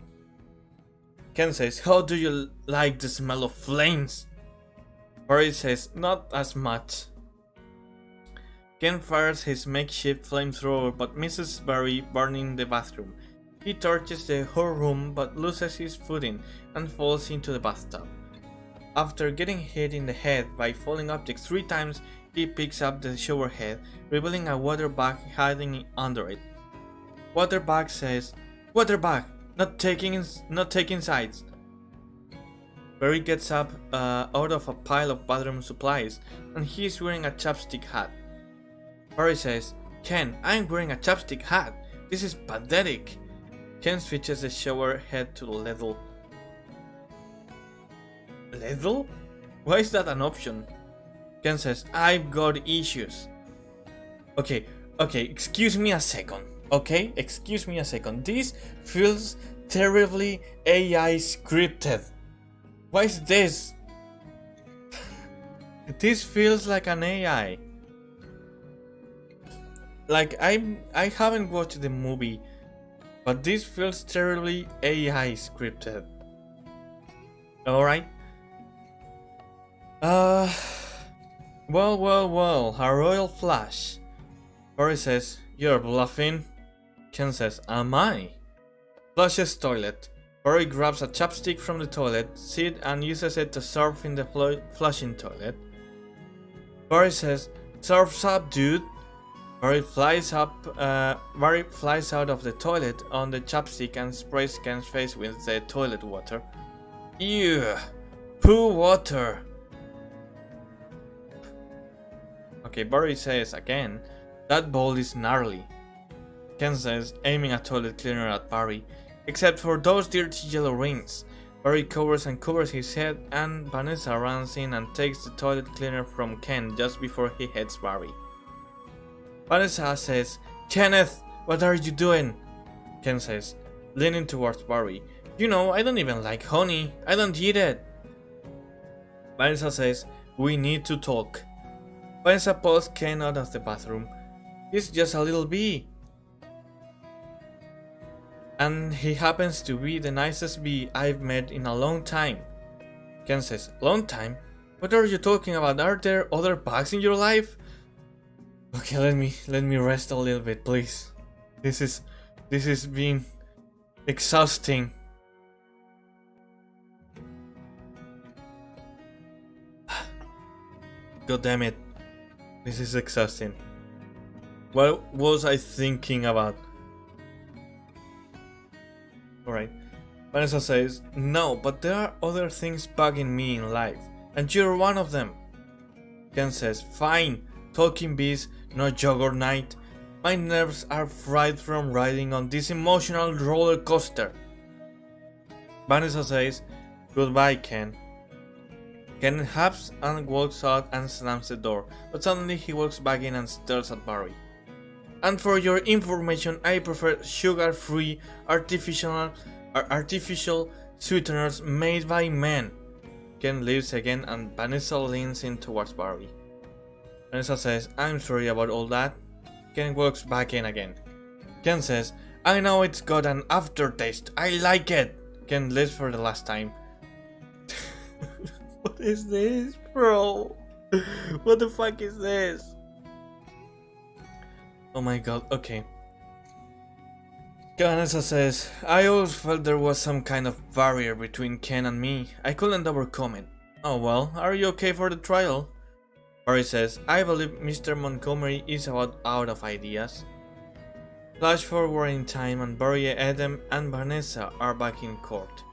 Speaker 1: Ken says, how do you like the smell of flames? Barry says, not as much. Ken fires his makeshift flamethrower but misses Barry, burning the bathroom. He torches the whole room but loses his footing and falls into the bathtub. After getting hit in the head by falling objects 3 times, he picks up the shower head, revealing a water bag hiding under it. Water bag says, water bag, not taking sides. Barry gets up out of a pile of bathroom supplies and he is wearing a chapstick hat. Barry says, Ken, I'm wearing a chapstick hat. This is pathetic. Ken switches the shower head to Ledel. Ledel? Why is that an option? Ken says, I've got issues. Okay, excuse me a second. This feels terribly AI scripted. Why is this? This feels like an AI. Like I haven't watched the movie, but this feels terribly AI scripted. Alright. Well, a royal flash. Barry says, you're bluffing. Ken says, am I? Flushes toilet. Barry grabs a chopstick from the toilet seat and uses it to surf in the flushing toilet. Barry says, "Surf's up, dude." Barry flies out of the toilet on the chopstick and sprays Ken's face with the toilet water. Ew, poo water. Okay, Barry says again, "That bowl is gnarly." Ken says, aiming a toilet cleaner at Barry, "Except for those dirty yellow rings." Barry covers his head and Vanessa runs in and takes the toilet cleaner from Ken just before he hits Barry. Vanessa says, "Kenneth, what are you doing?" Ken says, leaning towards Barry, "You know, I don't even like honey. I don't eat it." Vanessa says, "We need to talk." Vanessa pulls Ken out of the bathroom. "He's just a little bee. And he happens to be the nicest bee I've met in a long time." Ken says, "Long time? What are you talking about? Are there other bugs in your life?" Okay, let me rest a little bit, please. This is being exhausting. God damn it. This is exhausting. What was I thinking about? Alright. Vanessa says, "No, but there are other things bugging me in life, and you're one of them." Ken says, "Fine, talking bees, no yogurt night. My nerves are fried from riding on this emotional roller coaster." Vanessa says, "Goodbye, Ken." Ken huffs and walks out and slams the door, but suddenly he walks back in and stares at Barry. "And for your information, I prefer sugar-free artificial sweeteners made by men." Ken leaves again and Vanessa leans in towards Barry. Vanessa says, "I'm sorry about all that." Ken walks back in again. Ken says, "I know it's got an aftertaste. I like it." Ken leaves for the last time. What is this, bro? What the fuck is this? Oh my god, okay. Vanessa says, "I always felt there was some kind of barrier between Ken and me. I couldn't overcome it." "Oh well, are you okay for the trial?" Barry says, "I believe Mr. Montgomery is about out of ideas." Flash forward in time and Barry, Adam and Vanessa are back in court.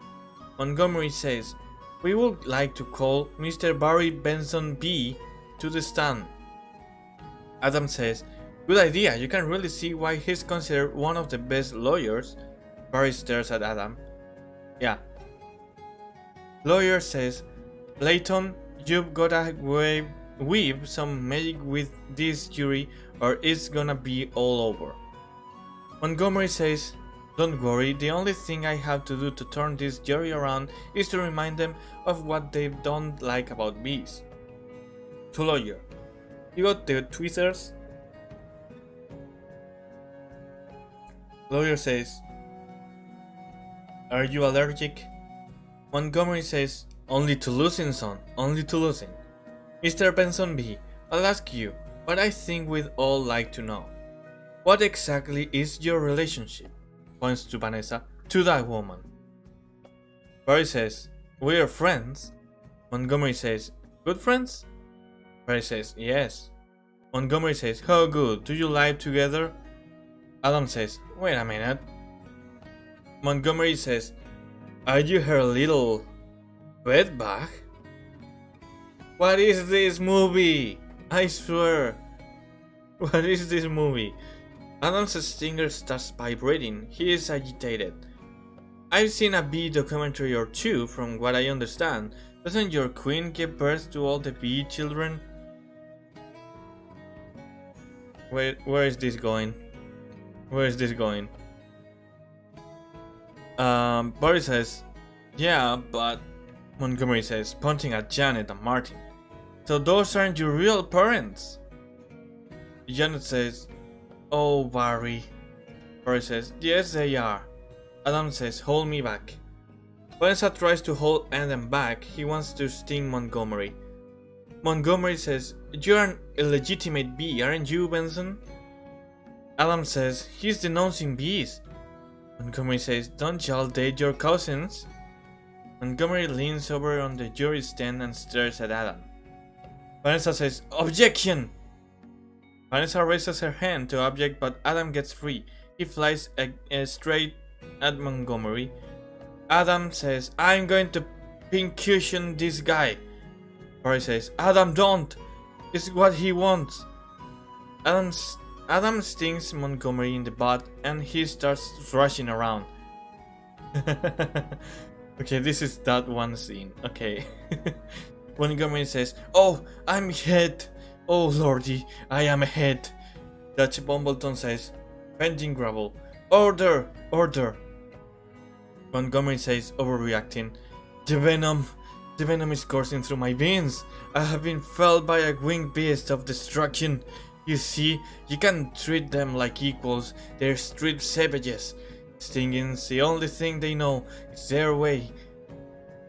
Speaker 1: Montgomery says, "We would like to call Mr. Barry Benson B to the stand." Adam says, "Good idea, you can really see why he's considered one of the best lawyers." Barry stares at Adam. "Yeah." Lawyer says, "Layton, you've gotta weave some magic with this jury or it's gonna be all over." Montgomery says, "Don't worry, the only thing I have to do to turn this jury around is to remind them of what they don't like about bees." To Lawyer, "You got the tweezers?" Lawyer says, "Are you allergic?" Montgomery says, "Only to losing, son, only to losing." "Mr. Benson B, I'll ask you, but I think we'd all like to know. What exactly is your relationship?" Points to Vanessa, "to that woman." Barry says, "We're friends." Montgomery says, "Good friends?" Barry says, "Yes." Montgomery says, "How good, do you live together?" Adam says, "Wait a minute." Montgomery says, "Are you her little bedbug?" What is this movie? I swear. What is this movie? Adam's finger starts vibrating. He is agitated. "I've seen a bee documentary or two, from what I understand. Doesn't your queen give birth to all the bee children?" Where is this going? Where is this going? Barry says, "Yeah, but..." Montgomery says, pointing at Janet and Martin, "So those aren't your real parents?" Janet says, "Oh, Barry." Barry says, "Yes, they are." Adam says, "Hold me back." Vanessa tries to hold Adam back. He wants to sting Montgomery. Montgomery says, "You're an illegitimate bee, aren't you, Benson?" Adam says, "He's denouncing bees." Montgomery says, "Don't y'all date your cousins?" Montgomery leans over on the jury stand and stares at Adam. Vanessa says, "Objection!" Vanessa raises her hand to object, but Adam gets free. He flies straight at Montgomery. Adam says, "I'm going to pincushion this guy." Barry says, "Adam, don't! It's what he wants." Adam stings Montgomery in the butt and he starts thrashing around. Okay, this is that one scene. Okay. Montgomery says, "Oh, I'm hit. Oh lordy, I am ahead." Judge Bumbleton says, "Pending gravel. Order! Order!" Montgomery says, overreacting, The venom is coursing through my veins. I have been felled by a winged beast of destruction. You see, you can't treat them like equals. They're street savages. Stinging's the only thing they know. It's their way."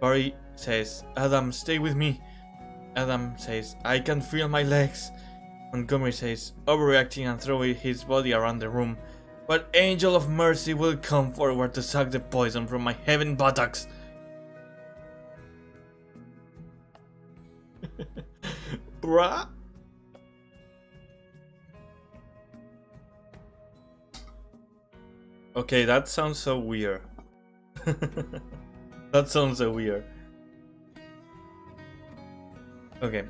Speaker 1: Barry says, "Adam, stay with me." Adam says, "I can feel my legs." Montgomery says, overreacting and throwing his body around the room, "What angel of mercy will come forward to suck the poison from my heaven buttocks?" Bruh. Okay, that sounds so weird. That sounds so weird. Okay,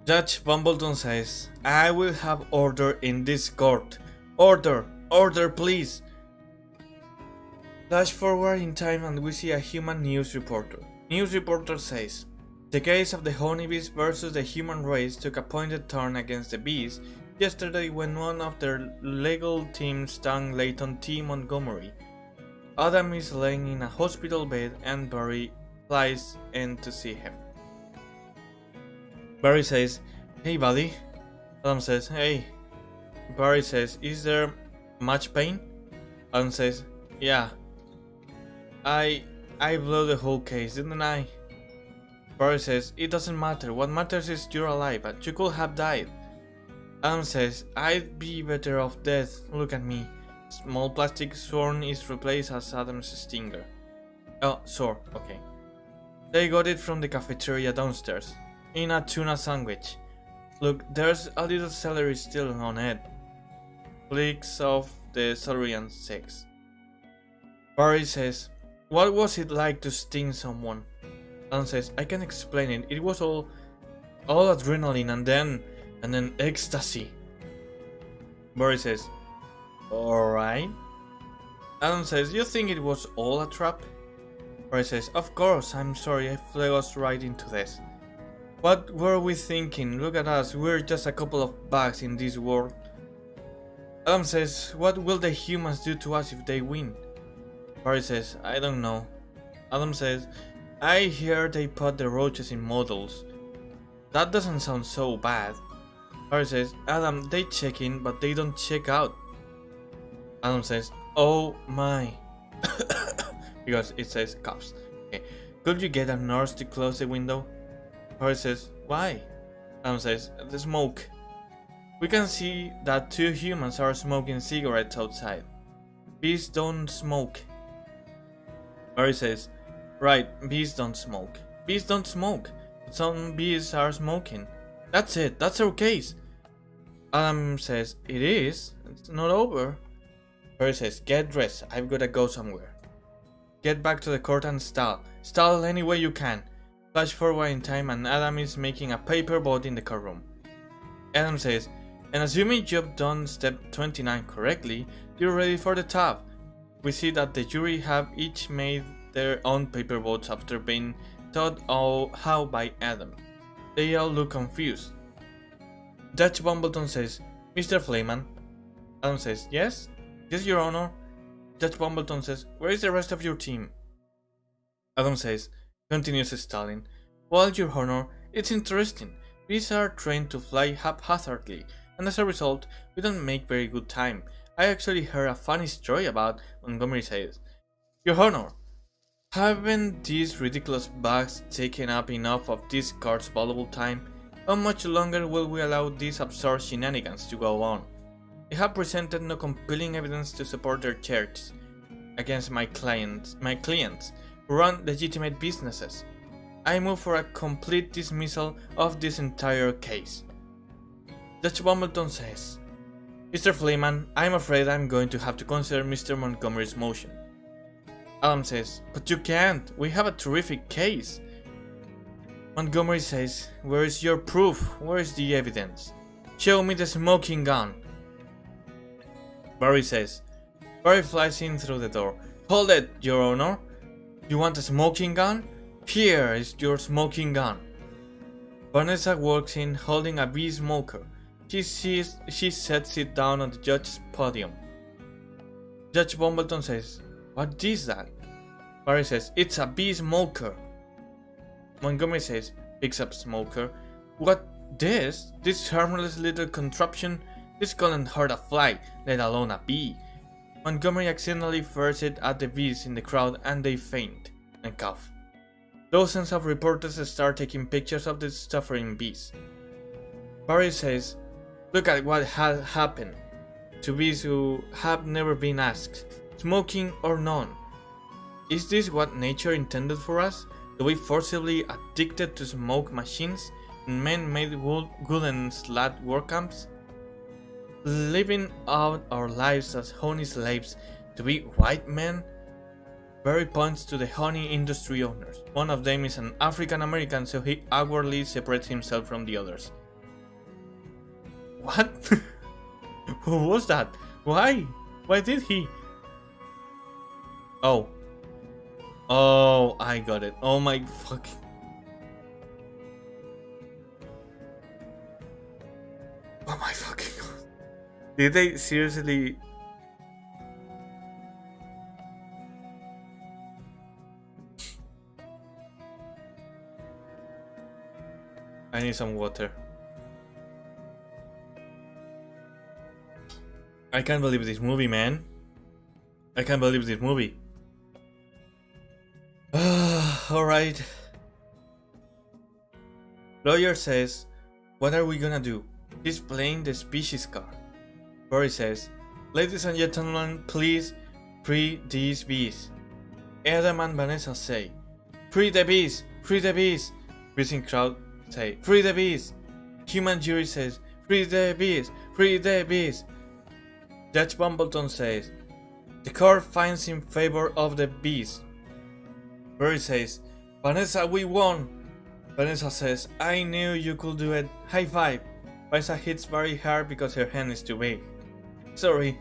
Speaker 1: Judge Bumbleton says, "I will have order in this court. Order! Order, please!" Flash forward in time and we see a human news reporter. News reporter says, "The case of the honeybees versus the human race took a pointed turn against the bees yesterday when one of their legal team stung Layton T. Montgomery. Adam is laying in a hospital bed and Barry flies in to see him. Barry says, "Hey buddy." Adam says, "Hey." Barry says, "Is there much pain?" Adam says, "Yeah. I blew the whole case, didn't I?" Barry says, "It doesn't matter. What matters is you're alive, but you could have died." Adam says, "I'd be better off dead. Look at me." Small plastic sword is replaced as Adam's stinger. Oh, sword, okay. "They got it from the cafeteria downstairs, in a tuna sandwich. Look, there's a little celery still on it." Flicks off the celery and says. Barry says, "What was it like to sting someone?" Adam says, "I can explain it. It was all adrenaline and then ecstasy." Barry says, "Alright." Adam says, "You think it was all a trap?" Barry says, "Of course, I'm sorry, I flew us right into this. What were we thinking? Look at us, we're just a couple of bugs in this world." Adam says, "What will the humans do to us if they win?" Barry says, "I don't know." Adam says, "I hear they put the roaches in models. That doesn't sound so bad." Barry says, "Adam, they check in, but they don't check out." Adam says, "Oh my." Because it says cops. Okay. "Could you get a nurse to close the window?" Barry says, "Why?" Adam says, "The smoke. We can see that two humans are smoking cigarettes outside. Bees don't smoke." Barry says, "Right, bees don't smoke. Bees don't smoke. But some bees are smoking. That's it, that's our case." Adam says, "It is. It's not over." Barry says, "Get dressed. I've gotta go somewhere. Get back to the court and stall. Stall any way you can." Flash forward in time and Adam is making a paper boat in the courtroom. Adam says, "And assuming you've done step 29 correctly, you're ready for the top." We see that the jury have each made their own paper boats after being taught how by Adam. They all look confused. Judge Bumbleton says, "Mr. Flayman." Adam says, "Yes? Yes, Your Honor." Judge Bumbleton says, "Where is the rest of your team?" Adam says, continues stalling, "Well, Your Honor, it's interesting. Bees are trained to fly haphazardly, and as a result, we don't make very good time. I actually heard a funny story about," Montgomery says. "Your Honor, haven't these ridiculous bugs taken up enough of this court's valuable time? How much longer will we allow these absurd shenanigans to go on?" They have presented no compelling evidence to support their charges against my clients who run legitimate businesses. I move for a complete dismissal of this entire case. Judge Bumbleton says, Mr. Flayman, I'm afraid I'm going to have to consider Mr. Montgomery's motion. Adam says, but you can't, we have a terrific case. Montgomery says, where is your proof? Where is the evidence? Show me the smoking gun. Barry says. Barry flies in through the door. Hold it, Your Honor. You want a smoking gun? Here is your smoking gun. Vanessa walks in holding a bee smoker. She sets it down on the judge's podium. Judge Bumbleton says, what is that? Barry says, it's a bee smoker. Montgomery says, picks up smoker. What this? This harmless little contraption? This couldn't hurt a fly, let alone a bee. Montgomery accidentally fires it at the bees in the crowd and they faint and cough. Dozens of reporters start taking pictures of the suffering bees. Barry says, look at what has happened to bees who have never been asked, smoking or none. Is this what nature intended for us? To be forcibly addicted to smoke machines in man-made wooden slat work camps? Living out our lives as honey slaves to be white men? Barry points to the honey industry owners. One of them is an African American, so he awkwardly separates himself from the others. What? Who was that? Why? Why did he? Oh, I got it. Oh my fucking... Oh my fucking god. Did they seriously... I need some water. I can't believe this movie, man. I can't believe this movie. Alright. Lawyer says, what are we gonna do? He's playing the species card. Barry says, ladies and gentlemen, please free these bees. Adam and Vanessa say, free the bees, free the bees. Bees in crowd say, free the bees. Human jury says, free the bees, free the bees. Judge Bumbleton says, the court finds in favor of the bees. Barry says, Vanessa, we won. Vanessa says, I knew you could do it. High five. Vanessa hits Barry hard because her hand is too big. Sorry.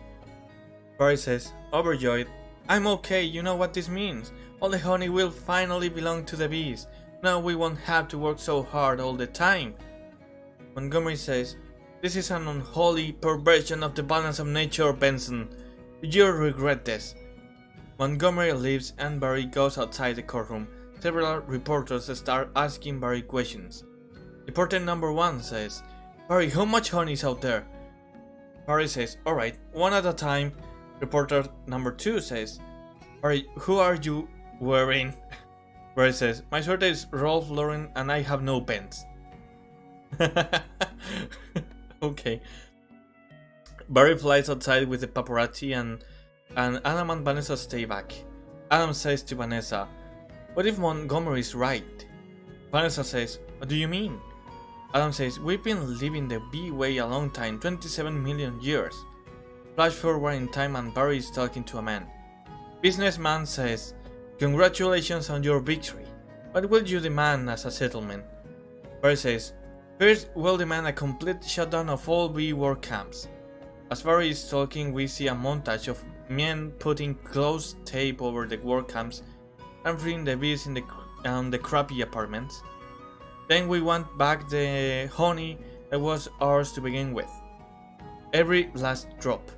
Speaker 1: Barry says, overjoyed, I'm okay, you know what this means. All the honey will finally belong to the bees. Now we won't have to work so hard all the time. Montgomery says, this is an unholy perversion of the balance of nature, Benson. You'll regret this. Montgomery leaves and Barry goes outside the courtroom. Several reporters start asking Barry questions. Reporter number 1 says, Barry, how much honey is out there? Barry says, alright, one at a time. Reporter number 2 says, Barry, who are you wearing? Barry says, my sweater is Ralph Lauren and I have no pants. Okay. Barry flies outside with the paparazzi and Adam and Vanessa stay back. Adam says to Vanessa, what if Montgomery is right? Vanessa says, what do you mean? Adam says, we've been living the bee way a long time, 27 million years. Flash forward in time and Barry is talking to a man. Businessman says, congratulations on your victory. What will you demand as a settlement? Barry says, first we'll demand a complete shutdown of all bee work camps. As Barry is talking, we see a montage of men putting closed tape over the work camps and freeing the bees in the crappy apartments. Then we want back the honey that was ours to begin with. Every last drop.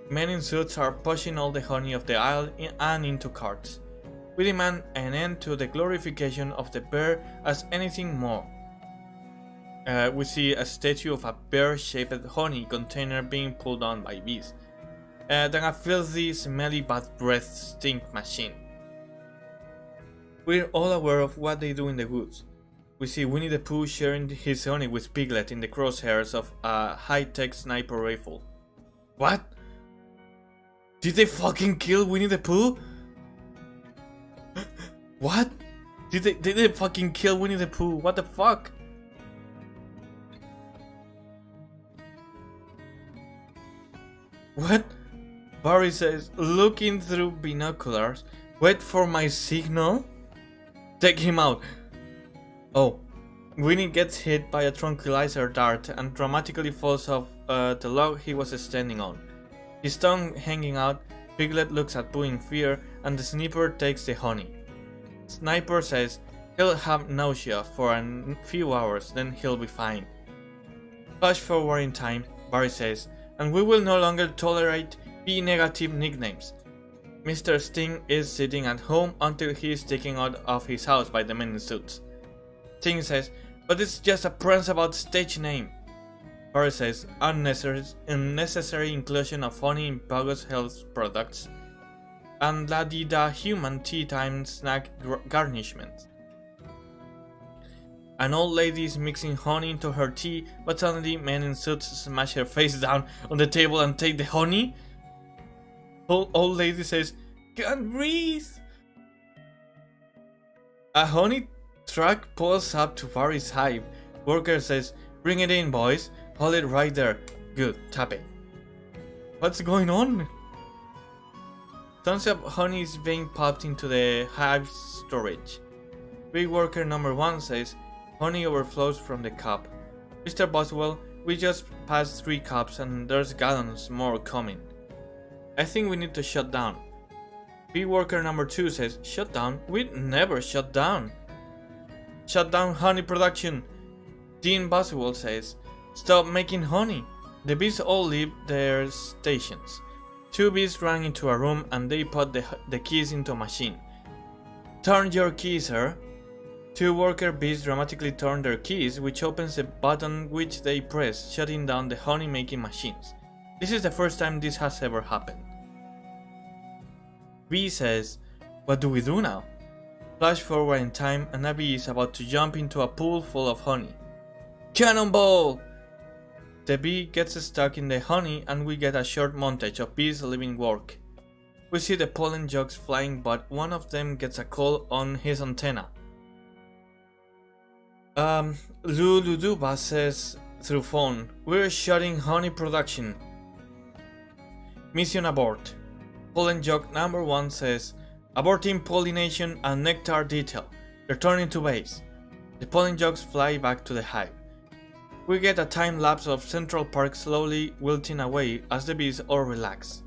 Speaker 1: Men in suits are pushing all the honey off the aisle and into carts. We demand an end to the glorification of the bear as anything more. We see a statue of a bear-shaped honey container being pulled on by bees. Then a filthy, smelly, bad breath stink machine. We're all aware of what they do in the woods. We see Winnie the Pooh sharing his honey with Piglet in the crosshairs of a high-tech sniper rifle. What? Did they fucking kill Winnie the Pooh? What? Did they fucking kill Winnie the Pooh? What the fuck? What? Barry says, looking through binoculars. Wait for my signal? Take him out. Oh. Winnie gets hit by a tranquilizer dart and dramatically falls off the log he was standing on. His tongue hanging out, Piglet looks at Pooh in fear and the sniper takes the honey. Sniper says he'll have nausea for a few hours, then he'll be fine. Flash forward in time, Barry says, and we will no longer tolerate P-negative nicknames. Mr. Sting is sitting at home until he is taken out of his house by the men in suits. Sting says, but it's just a prank about stage name. Barry says, unnecessary inclusion of honey in Pogo's health products, and la-di-da human tea time snack garnishment. An old lady is mixing honey into her tea, but suddenly men in suits smash her face down on the table and take the honey. Old lady says, can't breathe. A honey truck pulls up to Barry's hive. Worker says, bring it in, boys. Hold it right there. Good, tap it. What's going on? Tons of honey is being popped into the hive storage. Big worker number 1 says, honey overflows from the cup. Mr. Boswell, we just passed 3 cups and there's gallons more coming. I think we need to shut down. Big worker number 2 says, shut down? We'd never shut down. Shut down honey production. Dean Boswell says, stop making honey. The bees all leave their stations. 2 bees ran into a room and they put the keys into a machine. Turn your keys, sir. 2 worker bees dramatically turn their keys, which opens a button which they press, shutting down the honey making machines. This is the first time this has ever happened. Bee says, what do we do now? Flash forward in time and a bee is about to jump into a pool full of honey. Cannonball! The bee gets stuck in the honey and we get a short montage of bees leaving work. We see the pollen jugs flying, but one of them gets a call on his antenna. Luluduba says through phone, we're shutting honey production. Mission abort. Pollen jug number 1 says, aborting pollination and nectar detail. Returning to base. The pollen jugs fly back to the hive. We get a time lapse of Central Park slowly wilting away as the bees all relax.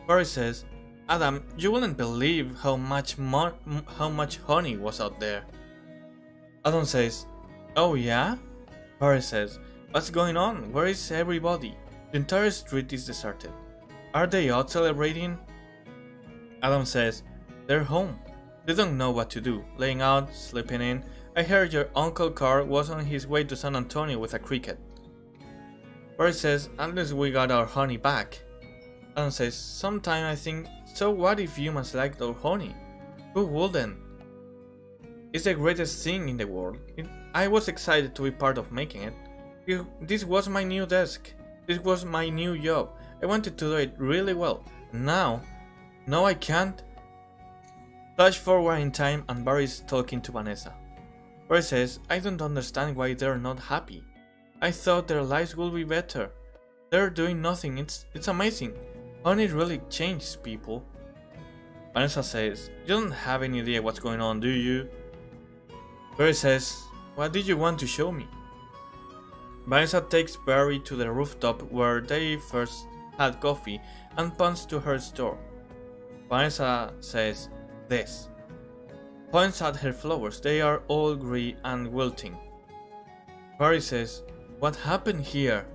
Speaker 1: Barry says, Adam, you wouldn't believe how much honey was out there. Adam says, oh yeah? Barry says, what's going on? Where is everybody? The entire street is deserted. Are they out celebrating? Adam says, they're home. They don't know what to do, laying out, sleeping in. I heard your Uncle Carl was on his way to San Antonio with a cricket. Barry says, unless we got our honey back. Adam says, sometime I think, so what if humans liked our honey? Who wouldn't? It's the greatest thing in the world. I was excited to be part of making it. This was my new desk. This was my new job. I wanted to do it really well. Now I can't. Flash forward in time and Barry's talking to Vanessa. Barry says, I don't understand why they're not happy. I thought their lives would be better. They're doing nothing, it's amazing. Honey really changes people. Vanessa says, you don't have any idea what's going on, do you? Barry says, what did you want to show me? Vanessa takes Barry to the rooftop where they first had coffee and points to her store. Vanessa says, this. Points at her flowers, they are all grey and wilting. Barry says, what happened here?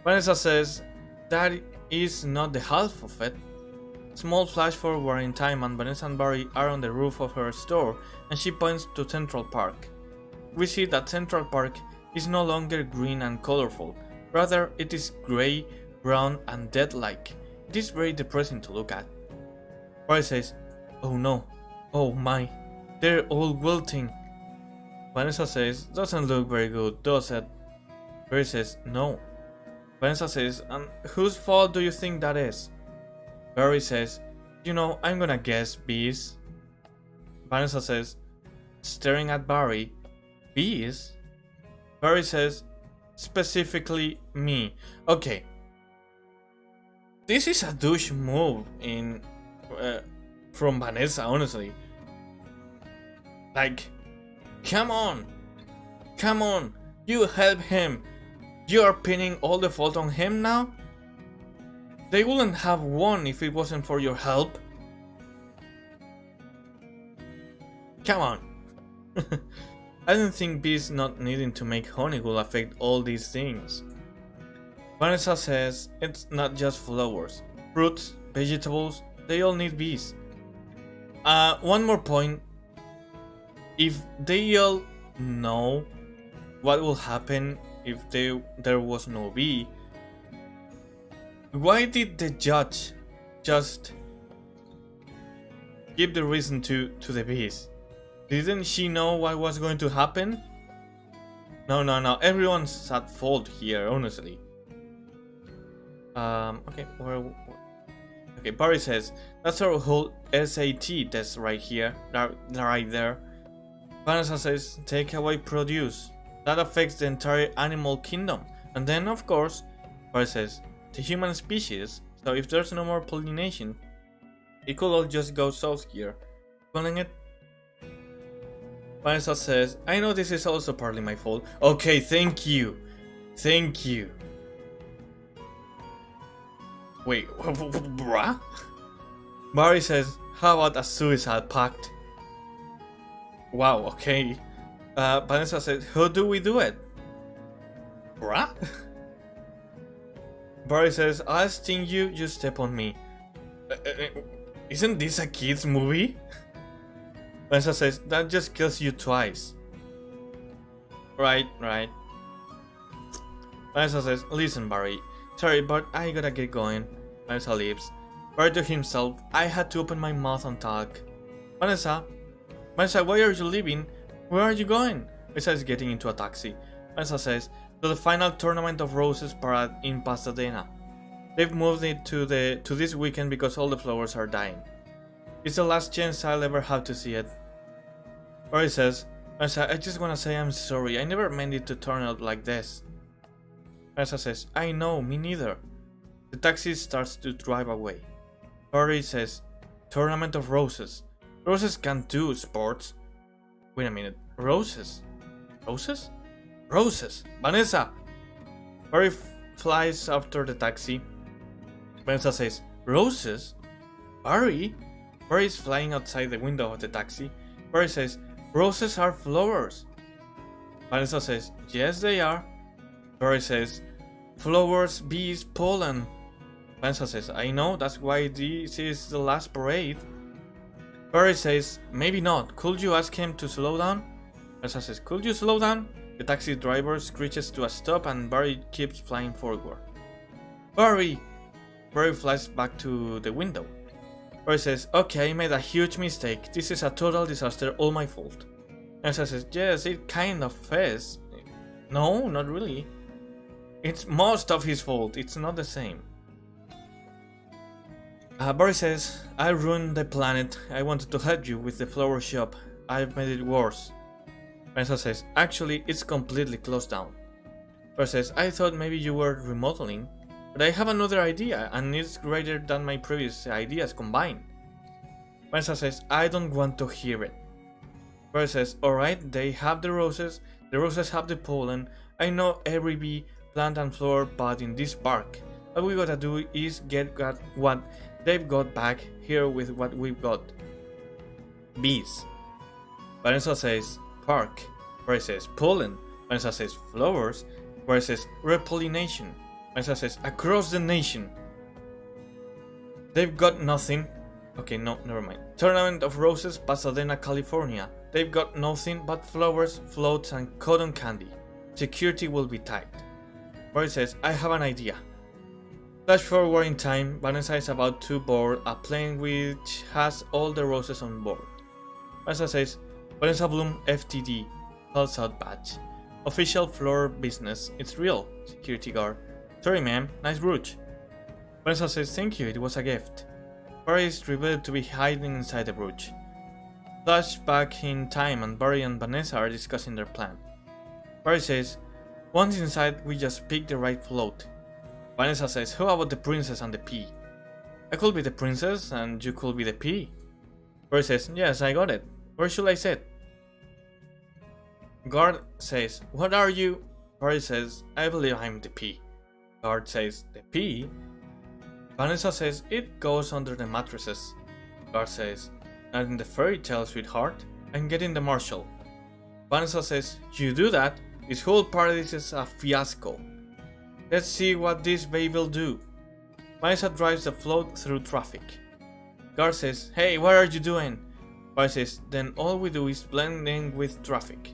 Speaker 1: Vanessa says, that is not the half of it. Small flash forward in time and Vanessa and Barry are on the roof of her store and she points to Central Park. We see that Central Park is no longer green and colorful, rather it is grey, brown and dead-like. It is very depressing to look at. Barry says, oh no, oh my, they're all wilting. Vanessa says, doesn't look very good, does it? Barry says, no. Vanessa says, and whose fault do you think that is? Barry says, you know, I'm gonna guess bees. Vanessa says, staring at Barry, bees? Barry says, specifically me. Okay. This is a douche move from Vanessa, honestly. Like, come on, you help him. You are pinning all the fault on him now? They wouldn't have won if it wasn't for your help. Come on. I don't think bees not needing to make honey will affect all these things. Vanessa says it's not just flowers. Fruits, vegetables, they all need bees. One more point. If they all know what will happen if there was no bee, why did the judge just give the reason to the bees? Didn't she know what was going to happen? No, everyone's at fault here, honestly. Okay, okay, Barry says, that's our whole SAT test right here, right there. Vanessa says, take away produce. That affects the entire animal kingdom. And then, of course, Barry says, the human species, so if there's no more pollination, it could all just go south here. Calling it? Vanessa says, I know this is also partly my fault. Okay, thank you. Wait, bruh? Barry says, how about a suicide pact? Wow, okay. Vanessa says, how do we do it? Bruh? Barry says, I'll sting you, you step on me. Isn't this a kid's movie? Vanessa says, that just kills you twice. Right. Vanessa says, listen Barry, sorry but I gotta get going. Vanessa leaves. Barry to himself, I had to open my mouth and talk. Vanessa, why are you leaving? Where are you going? Vanessa is getting into a taxi. Vanessa says, to the final tournament of roses parade in Pasadena. They've moved it to this weekend because all the flowers are dying. It's the last chance I'll ever have to see it. Barry says, Vanessa, I just wanna say I'm sorry. I never meant it to turn out like this. Vanessa says, I know, me neither. The taxi starts to drive away. Barry says, tournament of roses. Roses can't do sports. Wait a minute, roses? Roses! Vanessa! Barry flies after the taxi. Vanessa says, roses? Barry? Barry is flying outside the window of the taxi. Barry says, roses are flowers. Vanessa says, yes they are. Barry says, flowers, bees, pollen. Vanessa says, I know, that's why this is the last parade. Barry says, maybe not. Could you ask him to slow down? Vanessa says, could you slow down? The taxi driver screeches to a stop and Barry keeps flying forward. Barry! Barry flies back to the window. Barry says, okay, I made a huge mistake. This is a total disaster, all my fault. Vanessa says, yes, it kind of is. No, not really. It's most of his fault, it's not the same. Barry says, I ruined the planet. I wanted to help you with the flower shop. I've made it worse. Vanessa says, actually, it's completely closed down. Barry says, I thought maybe you were remodeling, but I have another idea, and it's greater than my previous ideas combined. Vanessa says, I don't want to hear it. Barry says, alright, they have the roses have the pollen. I know every bee, plant and flower bud in this park. All we gotta do is get what they've got back here with what we've got. Bees. Vanessa says, park. Barry says, pollen. Vanessa says, flowers. Barry says, repollination. Vanessa says, across the nation. They've got nothing. Okay, no, never mind. Tournament of Roses, Pasadena, California. They've got nothing but flowers, floats, and cotton candy. Security will be tight. Barry says, I have an idea. Flash forward in time, Vanessa is about to board a plane which has all the roses on board. Vanessa says, Vanessa Bloom FTD, calls out badge. Official floor business, it's real, security guard. Sorry ma'am, nice brooch. Vanessa says thank you, it was a gift. Barry is revealed to be hiding inside the brooch. Flash back in time and Barry and Vanessa are discussing their plan. Barry says, once inside we just pick the right float. Vanessa says, how about the princess and the pea? I could be the princess and you could be the pea. Barry says, yes, I got it. Where should I sit? Guard says, what are you? Barry says, I believe I'm the pea. Guard says, the pea? Vanessa says, it goes under the mattresses. Guard says, and in the fairy tale, sweetheart, I'm getting the marshal. Vanessa says, you do that? This whole paradise is a fiasco. Let's see what this babe will do. Vanessa drives the float through traffic. Guard says, hey, what are you doing? Vanessa says, then all we do is blend in with traffic.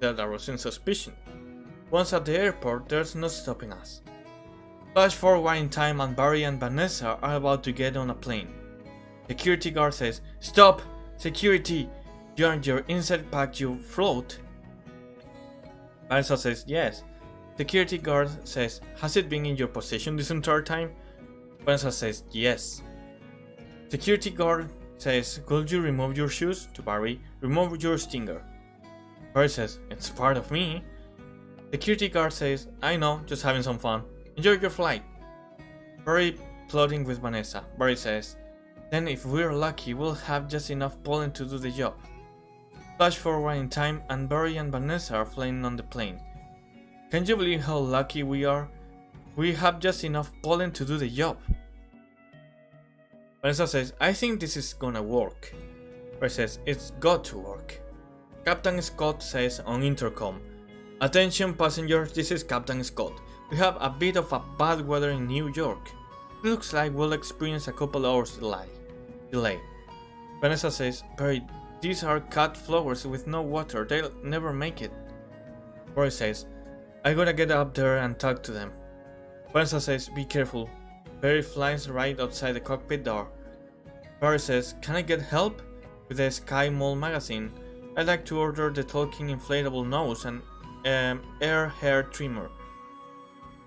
Speaker 1: That arousing suspicion. Once at the airport, there's no stopping us. Flash forward in time and Barry and Vanessa are about to get on a plane. Security guard says, stop! Security! You and your inside pack, you float? Vanessa says, yes. Security guard says, has it been in your possession this entire time? Vanessa says, yes. Security guard says, could you remove your shoes? To Barry, remove your stinger. Barry says, it's part of me. Security guard says, I know, just having some fun. Enjoy your flight. Barry plotting with Vanessa. Barry says, then if we're lucky, we'll have just enough pollen to do the job. Flash forward in time and Barry and Vanessa are flying on the plane. Can you believe how lucky we are? We have just enough pollen to do the job. Vanessa says, I think this is gonna work. Barry says, it's got to work. Captain Scott says on intercom, attention passengers, this is Captain Scott. We have a bit of a bad weather in New York. It looks like we'll experience a couple hours delay. Vanessa says, Barry, these are cut flowers with no water, they'll never make it. Barry says, I gotta get up there and talk to them. Vanessa says, be careful. Barry flies right outside the cockpit door. Barry says, can I get help? With the Sky Mall magazine, I'd like to order the talking inflatable nose and air hair trimmer.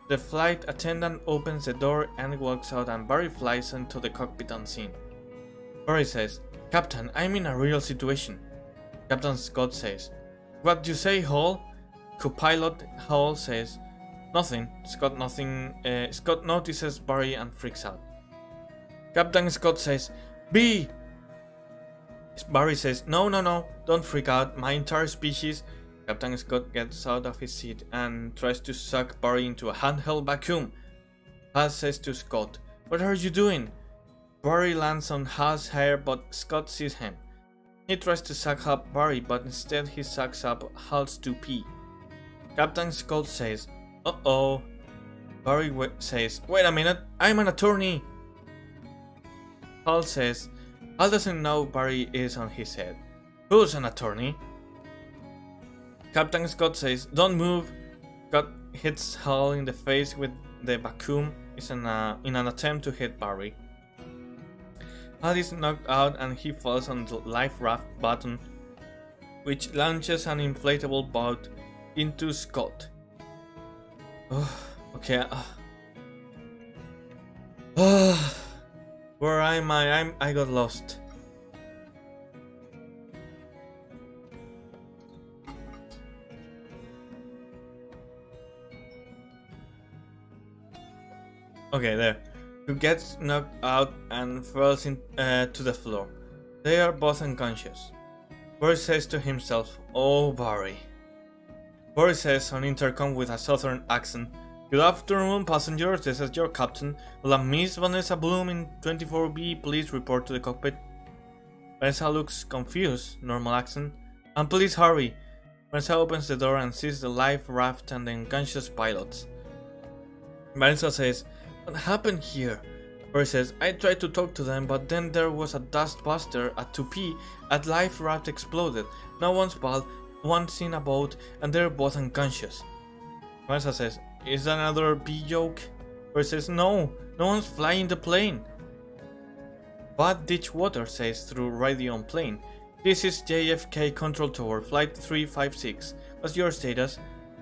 Speaker 1: The flight attendant opens the door and walks out and Barry flies into the cockpit unseen. Barry says, Captain, I'm in a real situation. Captain Scott says, what do you say, Hall? Co-pilot Hall says, nothing. Scott notices Barry and freaks out. Captain Scott says, B! Barry says, no, don't freak out, my entire species. Captain Scott gets out of his seat and tries to suck Barry into a handheld vacuum. Hal says to Scott, what are you doing? Barry lands on Hal's hair but Scott sees him. He tries to suck up Barry but instead he sucks up Hal's toupee. Captain Scott says, uh-oh. Barry says, wait a minute, I'm an attorney. Hal says, Hal doesn't know Barry is on his head. Who's an attorney? Captain Scott says, don't move. Scott hits Hal in the face with the vacuum in an attempt to hit Barry. Hal is knocked out and he falls on the life raft button, which launches an inflatable boat into Scott. Okay. Where am I? I got lost. Okay, there. Who gets knocked out and falls to the floor. They are both unconscious. Boris says to himself, oh Barry. Boris says on intercom with a southern accent, good afternoon passengers, this is your captain. Will a Miss Vanessa Bloom in 24B please report to the cockpit? Vanessa looks confused, normal accent, and please hurry. Vanessa opens the door and sees the life raft and the unconscious pilots. Vanessa says, what happened here? Boris says, I tried to talk to them, but then there was a dust buster, a toupee, a life raft exploded, no one's bald, one's in a boat, and they're both unconscious. Vanessa says, is that another B joke? Boris says, no one's flying the plane. Bad Ditch Water says through radio on plane, this is JFK Control Tower, Flight 356. What's your status?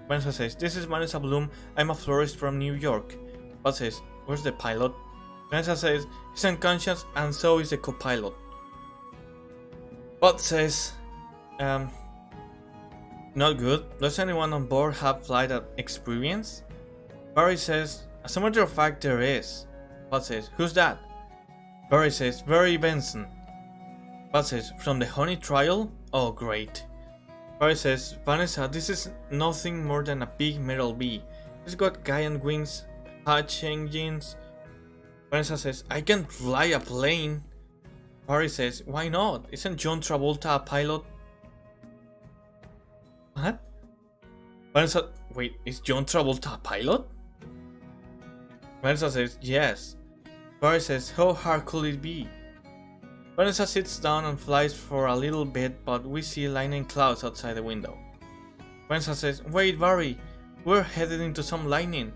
Speaker 1: Vanessa says, this is Vanessa Bloom, I'm a florist from New York. Bob says, where's the pilot? Vanessa says, he's unconscious and so is the co-pilot. Bob says, not good. Does anyone on board have flight experience? Barry says, as a matter of fact there is. Bob says, who's that? Barry says, Barry Benson. Bob says, from the honey trial? Oh great. Barry says, Vanessa, this is nothing more than a big metal bee. It's got giant wings, hatch engines. Vanessa says, I can't fly a plane. Barry says, why not? Isn't John Travolta a pilot? What? Vanessa, wait, is John Travolta a pilot? Vanessa says, yes. Barry says, how hard could it be? Vanessa sits down and flies for a little bit, but we see lightning clouds outside the window. Vanessa says, wait Barry, we're headed into some lightning.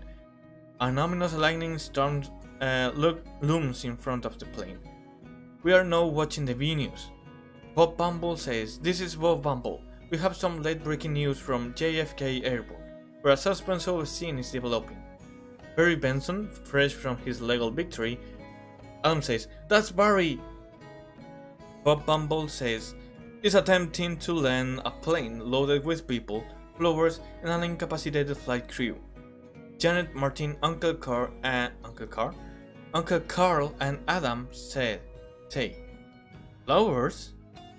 Speaker 1: An ominous lightning storm looms in front of the plane. We are now watching the V News. Bob Bumble says, this is Bob Bumble. We have some late breaking news from JFK Airport, where a suspenseful scene is developing. Barry Benson, fresh from his legal victory, Adam says, that's Barry! Bob Bumble says, he's attempting to land a plane loaded with people, flowers, and an incapacitated flight crew. Janet, Martin, Uncle Carl, and Adam say, flowers?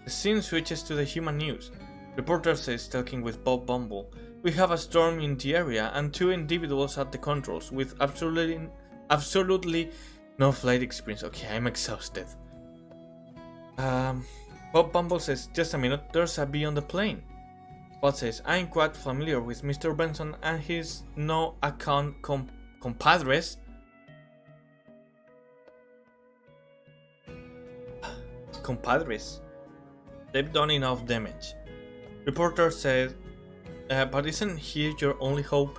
Speaker 1: The scene switches to the human news. Reporter says, talking with Bob Bumble, we have a storm in the area and 2 individuals at the controls with absolutely no flight experience. Okay, I'm exhausted. Bob Bumble says, just a minute, there's a bee on the plane. Bob says, I'm quite familiar with Mr. Benson and his no-account compadres. Compadres. They've done enough damage. Reporter says, but isn't here your only hope?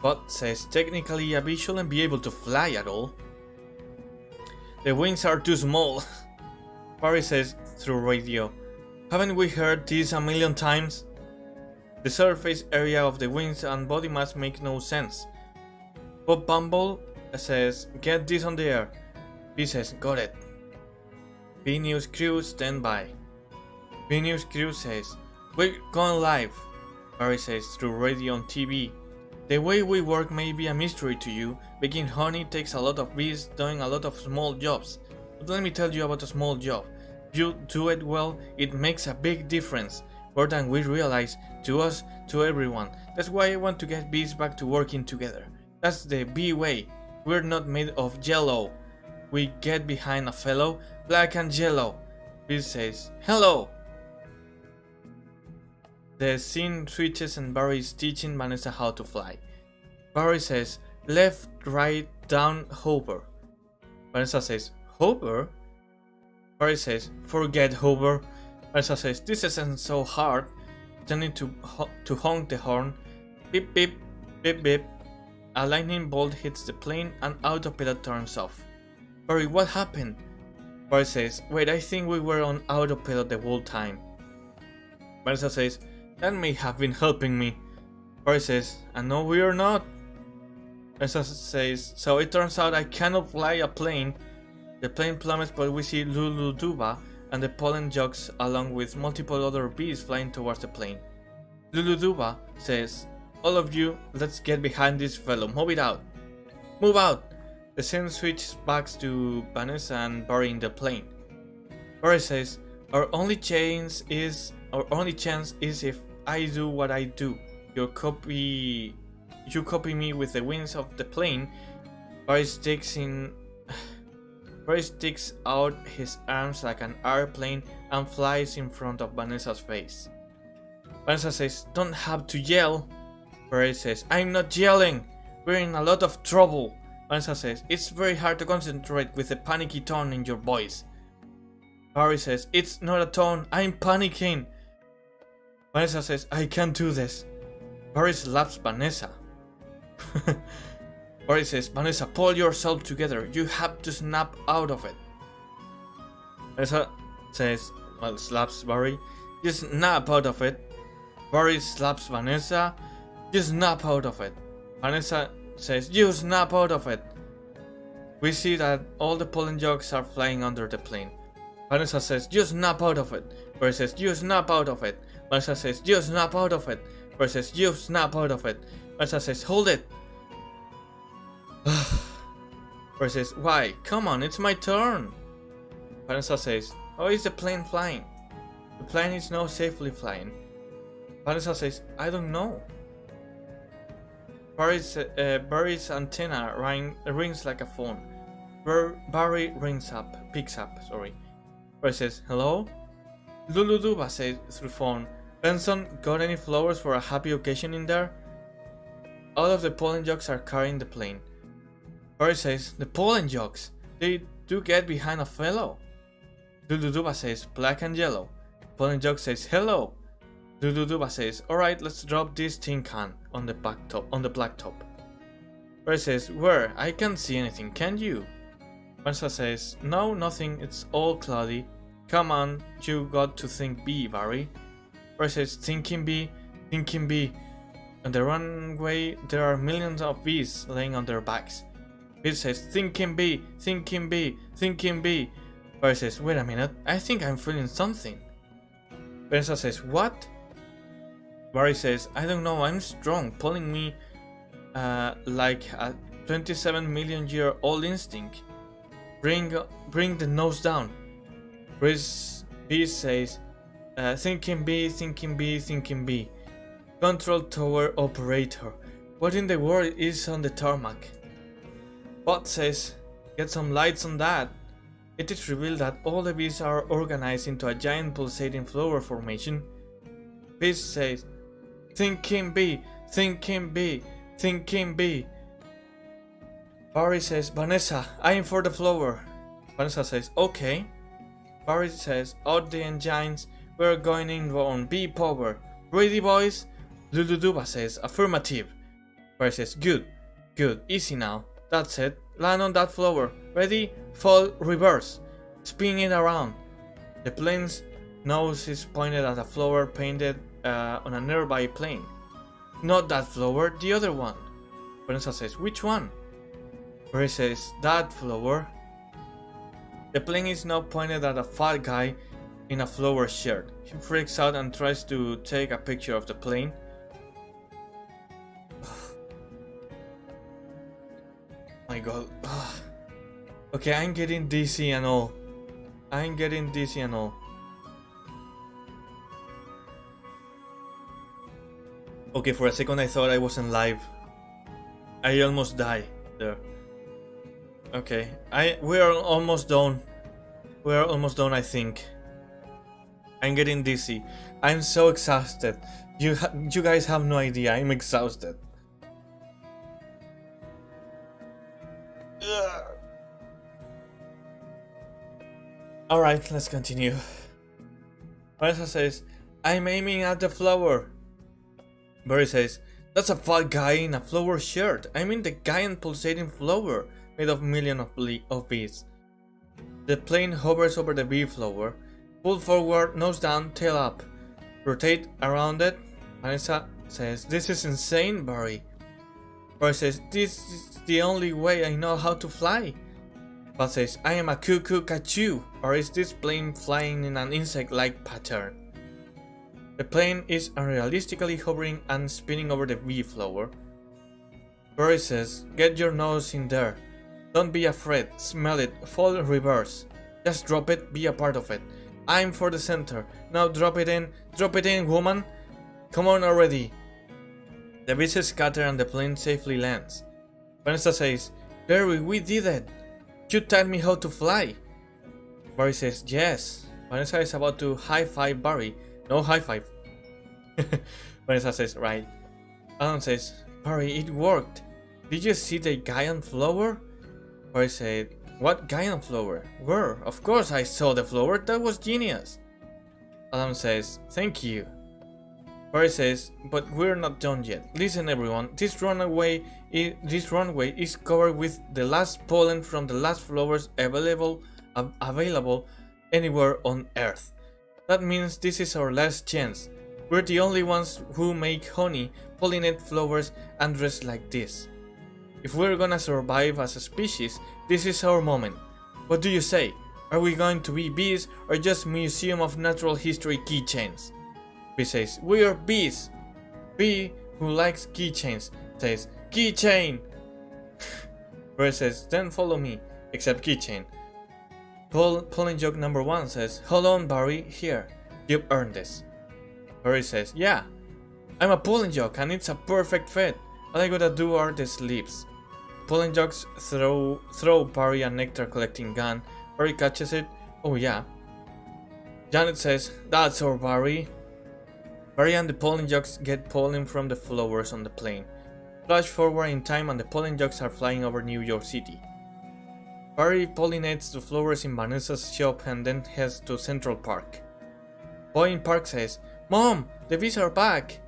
Speaker 1: Bob says, technically a bee shouldn't be able to fly at all. The wings are too small. Barry says through radio, haven't we heard this a million times? The surface area of the wings and body mass make no sense. Bob Bumble says, get this on the air. B says, got it. B News crew stand by. B News crew says, we're going live. Barry says through radio and TV. The way we work may be a mystery to you. Making honey takes a lot of bees doing a lot of small jobs. But let me tell you about a small job. If you do it well, it makes a big difference. More than we realize, to us, to everyone. That's why I want to get bees back to working together. That's the bee way. We're not made of jello. We get behind a fellow, black and yellow. Bill says, hello! The scene switches and Barry is teaching Vanessa how to fly. Barry says, left, right, down, hover. Vanessa says, hover? Barry says, forget hover. Vanessa says, this isn't so hard. Turning to honk the horn. Beep beep, beep beep. A lightning bolt hits the plane and autopilot turns off. Barry, what happened? Barry says, wait, I think we were on autopilot the whole time. Vanessa says, that may have been helping me. Barry says, and no we are not. Vanessa says, so it turns out I cannot fly a plane. The plane plummets but we see Luluduba and the pollen jugs along with multiple other bees flying towards the plane. Luluduba says, all of you, let's get behind this fellow, move it out. Move out! The scene switches back to Vanessa and Barry in the plane. Barry says, our only chance is if I do what I do. You copy me with the wings of the plane. Barry sticks out his arms like an airplane and flies in front of Vanessa's face. Vanessa says, don't have to yell. Barry says, I'm not yelling. We're in a lot of trouble. Vanessa says, it's very hard to concentrate with a panicky tone in your voice. Barry says, it's not a tone, I'm panicking. Vanessa says, I can't do this. Barry slaps Vanessa. Barry says, Vanessa, pull yourself together. You have to snap out of it. Vanessa says, well, slaps Barry. You snap out of it. Barry slaps Vanessa. You snap out of it. Vanessa says, "You snap out of it." We see that all the pollen jugs are flying under the plane. Vanessa says, "You snap out of it." Barry says, "You snap out of it." Vanessa says, "You snap out of it." Barry says, "You snap out of it." Vanessa says, "Hold it." Barry says, "Why? Come on, it's my turn." Vanessa says, "How is the plane flying?" "The plane is now safely flying." Vanessa says, "I don't know." Barry's antenna rings like a phone. Barry picks up. Barry says, "Hello?" Luluduba says through phone, "Benson, got any flowers for a happy occasion in there?" All of the pollen jugs are carrying the plane. Barry says, "The pollen jugs, they do get behind a fellow." Luluduba says, "Black and yellow." Pollen jug says, "Hello." Luluduba says, "Alright, let's drop this tin can on the black top." Barry says, "Where? I can't see anything, can you?" Vanessa says, "No, nothing, it's all cloudy. Come on, you got to think bee, Barry." Barry says, thinking bee. On the runway, there are millions of bees laying on their backs. Bill says, thinking bee. Barry says, "Wait a minute, I think I'm feeling something." Vanessa says, "What?" Barry says, "I don't know, I'm strong, pulling me like a 27 million year old instinct. Bring the nose down." B says, thinking bee. Control tower operator. What in the world is on the tarmac? Bot says, "Get some lights on that." It is revealed that all the bees are organized into a giant pulsating flower formation. B says, thinking bee. Barry says, "Vanessa, aim for the flower." Vanessa says, "Okay." Barry says, "Out the engines, we're going in on bee power. Ready, boys?" Luluduba says, "Affirmative." Barry says, Good, easy now. That's it. Land on that flower. Ready? Fall, reverse. Spin it around." The plane's nose is pointed at a flower painted on a nearby plane. "Not that flower, the other one." Vanessa says, "Which one?" Barry says, "That flower." The plane is now pointed at a fat guy in a flower shirt. He freaks out and tries to take a picture of the plane. My god. Okay, I'm getting dizzy and all. Okay, for a second I thought I wasn't live. I almost died there. Okay, we are almost done. I think. I'm getting dizzy. I'm so exhausted. You guys have no idea. I'm exhausted. Alright, let's continue. Vanessa says, "I'm aiming at the flower." Barry says, "That's a fat guy in a flower shirt. I mean the giant pulsating flower made of millions of bees." The plane hovers over the bee flower. Pull forward, nose down, tail up. Rotate around it. Vanessa says, "This is insane, Barry." Barry says, "This is the only way I know how to fly." Buzz says, "I am a cuckoo catchoo," or is this plane flying in an insect-like pattern? The plane is unrealistically hovering and spinning over the bee flower. Barry says, "Get your nose in there. Don't be afraid, smell it, fall reverse. Just drop it, be a part of it. Aim for the center. Now drop it in, woman. Come on already." The bees scatter and the plane safely lands. Vanessa says, "Barry, we did it. You taught me how to fly." Barry says, "Yes." Vanessa is about to high-five Barry. No high five. Vanessa says, "Right." Alan says, "Barry, it worked. Did you see the giant flower?" Barry said, "What giant flower? Where? Of course I saw the flower. That was genius." Adam says, "Thank you." Barry says, "But we're not done yet. Listen everyone, this runway is covered with the last pollen from the last flowers available anywhere on Earth. That means this is our last chance. We're the only ones who make honey, pollinate flowers, and dress like this." If we're gonna survive as a species, this is our moment. What do you say? Are we going to be bees or just Museum of Natural History keychains? B says, we are bees. B, who likes keychains, says, keychain. Barry says, then follow me, except keychain. Polling joke number 1 says, hold on Barry, here, you've earned this. Barry says, yeah, I'm a polling joke and it's a perfect fit. All I gotta do are the sleeves. Polling jokes throw Barry a nectar collecting gun. Barry catches it. Oh yeah. Janet says, that's our Barry. Barry and the pollen jocks get pollen from the flowers on the plane. Flash forward in time and the pollen jocks are flying over New York City. Barry pollinates the flowers in Vanessa's shop and then heads to Central Park. Boy in Park says, Mom, the bees are back.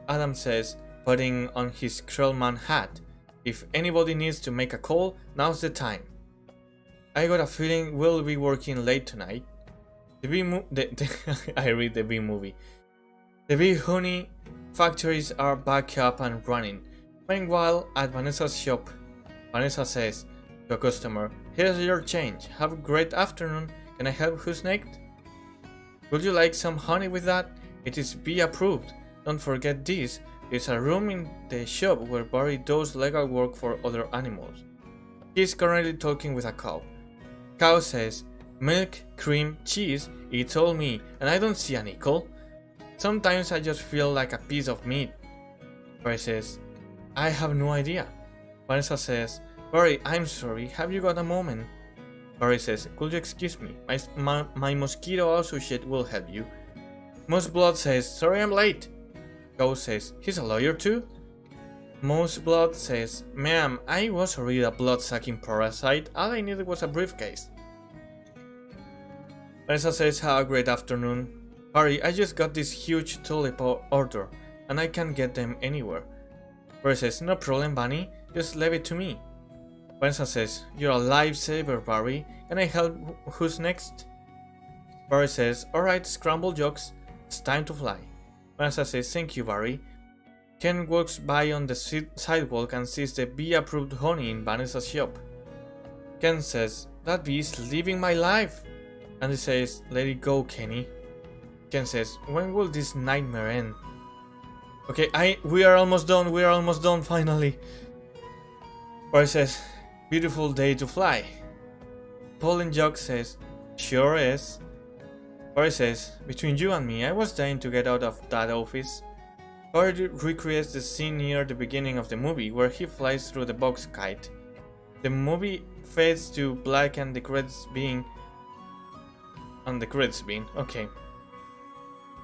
Speaker 1: Adam says, putting on his Krellman hat, if anybody needs to make a call, now's the time. I got a feeling we'll be working late tonight. I read the bee movie. The bee honey factories are back up and running. Meanwhile, at Vanessa's shop, Vanessa says to a customer, here's your change. Have a great afternoon. Can I help who's next? Would you like some honey with that? It is bee approved. Don't forget this. There's a room in the shop where Barry does legal work for other animals. He's currently talking with a cow. Cow says, milk, cream, cheese, it's all me, and I don't see a nickel. Sometimes I just feel like a piece of meat. Barry says, I have no idea. Vanessa says, Barry, I'm sorry, have you got a moment? Barry says, could you excuse me? My mosquito associate will help you. Most Blood says, sorry I'm late. Cow says, he's a lawyer too? Most Blood says, ma'am, I was already a blood-sucking parasite, all I needed was a briefcase. Vanessa says, have a great afternoon. Barry, I just got this huge tulip order, and I can't get them anywhere. Barry says, no problem, Bunny, just leave it to me. Vanessa says, you're a lifesaver, Barry, can I help who's next? Barry says, alright, scramble jokes, it's time to fly. Vanessa says, thank you, Barry. Ken walks by on the sidewalk and sees the bee-approved honey in Vanessa's shop. Ken says, that bee is living my life. And he says, let it go, Kenny. Ken says, when will this nightmare end? Okay, we are almost done, finally. Barry says, beautiful day to fly. Pollen Jock says, sure is. Barry says, between you and me, I was dying to get out of that office. Barry recreates the scene near the beginning of the movie where he flies through the box kite. The movie fades to black and the credits being... okay.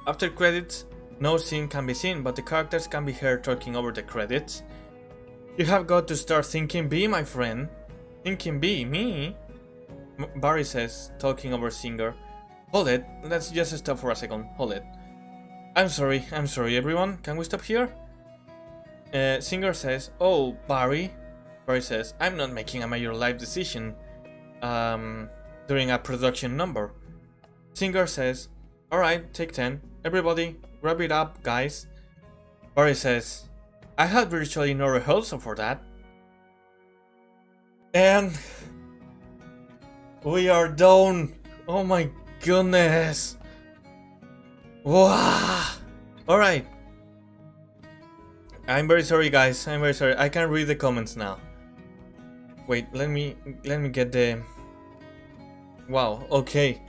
Speaker 1: After credits, no scene can be seen, but the characters can be heard talking over the credits. You have got to start thinking bee, my friend. Thinking bee, me? Barry says, talking over Singer. Hold it, let's just stop for a second, hold it. I'm sorry everyone, can we stop here? Singer says, oh, Barry. Barry says, I'm not making a major life decision during a production number. Singer says, alright, take 10. Everybody, wrap it up, guys. Barry says, I had virtually no rehearsal for that. And we are done. Oh my goodness. Wow. Alright. I'm very sorry, guys. I'm very sorry. I can't read the comments now. Wait, let me get the... Wow, okay.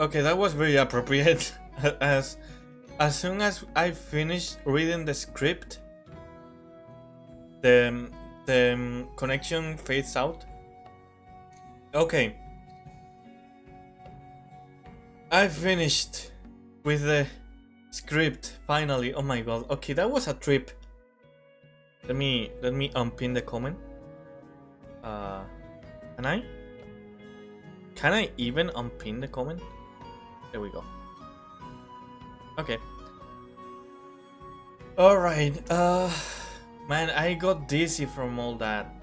Speaker 1: Okay, that was very appropriate. As soon as I finished reading the script, the connection fades out. Okay. I finished with the script finally. Oh my god. Okay, that was a trip. Let me unpin the comment. Can I? Can I even unpin the comment? There we go. Okay. Alright, man, I got dizzy from all that.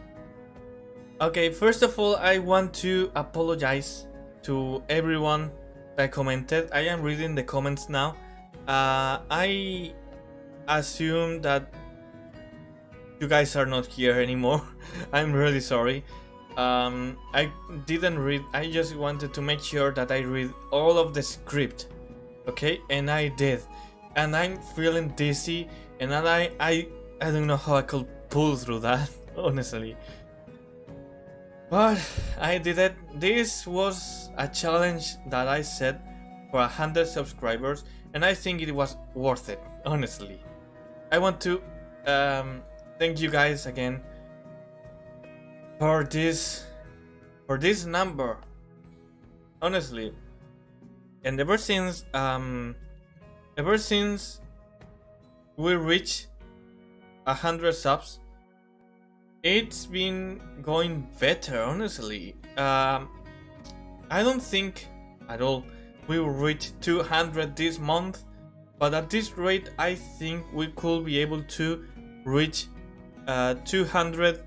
Speaker 1: Okay, first of all, I want to apologize to everyone that commented. I am reading the comments now. I assume that you guys are not here anymore. I'm really sorry. I didn't read. I just wanted to make sure that I read all of the script, okay? And I did. And I'm feeling dizzy, and I don't know how I could pull through that, honestly. But I did it. This was a challenge that I set for 100 subscribers, and I think it was worth it, honestly. I want to thank you guys again for this number, honestly. And ever since we reached 100 subs, it's been going better, honestly. I don't think at all we will reach 200 this month, but at this rate I think we could be able to reach 200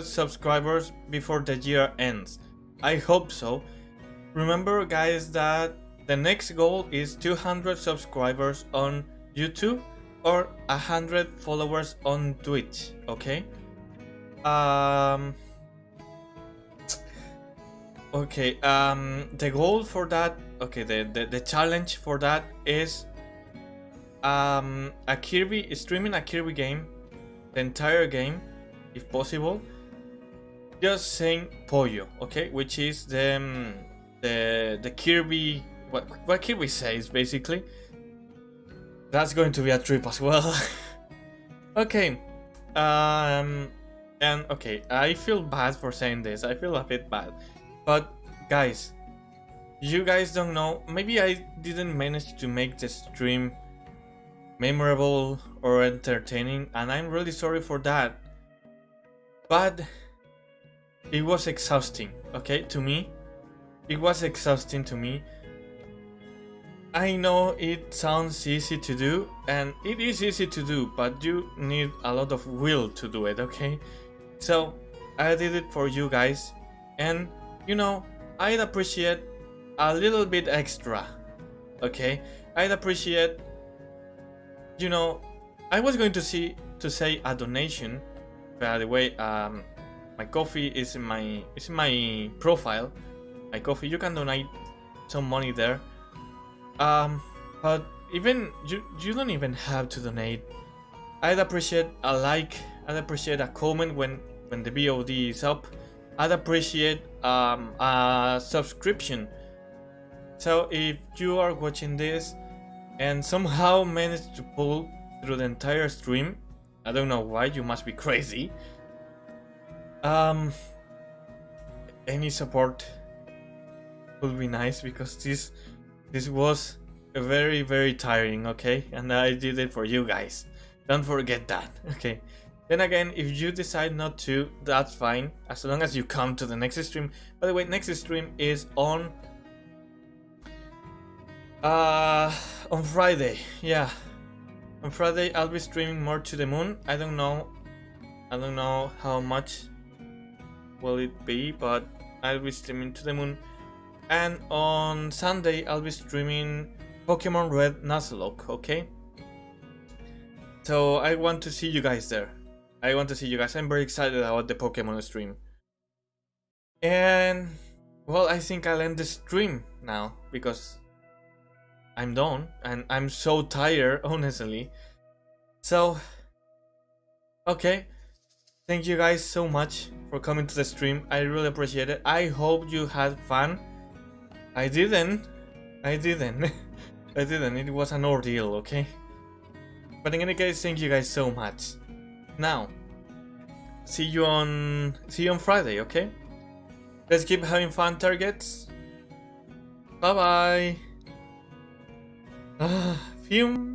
Speaker 1: subscribers before the year ends. I hope so. Remember, guys, that the next goal is 200 subscribers on YouTube or 100 followers on Twitch, okay? Okay, the goal for that, okay, the challenge for that is streaming a Kirby game, the entire game, if possible, just saying Pollo, okay, which is the Kirby, what Kirby says, basically. That's going to be a trip as well. Okay, and okay, I feel bad for saying this. I feel a bit bad, but guys, you guys don't know. Maybe I didn't manage to make the stream memorable or entertaining, and I'm really sorry for that. But it was exhausting. Okay, to me, it was exhausting to me. I know it sounds easy to do, and it is easy to do, but you need a lot of will to do it, okay? So I did it for you guys, and you know, I'd appreciate a little bit extra, okay? I'd appreciate, you know, I was going to say a donation. By the way, my coffee is in my profile. My coffee, you can donate some money there. But even you don't even have to donate. I'd appreciate a like. I'd appreciate a comment when the VOD is up. I'd appreciate a subscription. So if you are watching this and somehow managed to pull through the entire stream, I don't know why, you must be crazy. Any support would be nice, because this was very, very tiring, okay? And I did it for you guys. Don't forget that, okay? Then again, if you decide not to, that's fine, as long as you come to the next stream. By the way, next stream is on Friday. Yeah, on Friday I'll be streaming more to the moon. I don't know how much will it be, but I'll be streaming to the moon. And on Sunday I'll be streaming Pokemon Red Nuzlocke, okay? So I want to see you guys there. I'm very excited about the Pokemon stream. And well, I think I'll end the stream now, because I'm done and I'm so tired, honestly. So okay, thank you guys so much for coming to the stream. I really appreciate it. I hope you had fun. I didn't. It was an ordeal, okay? But in any case, thank you guys so much. Now, see you on Friday, okay? Let's keep having fun, targets. Bye bye. Fume.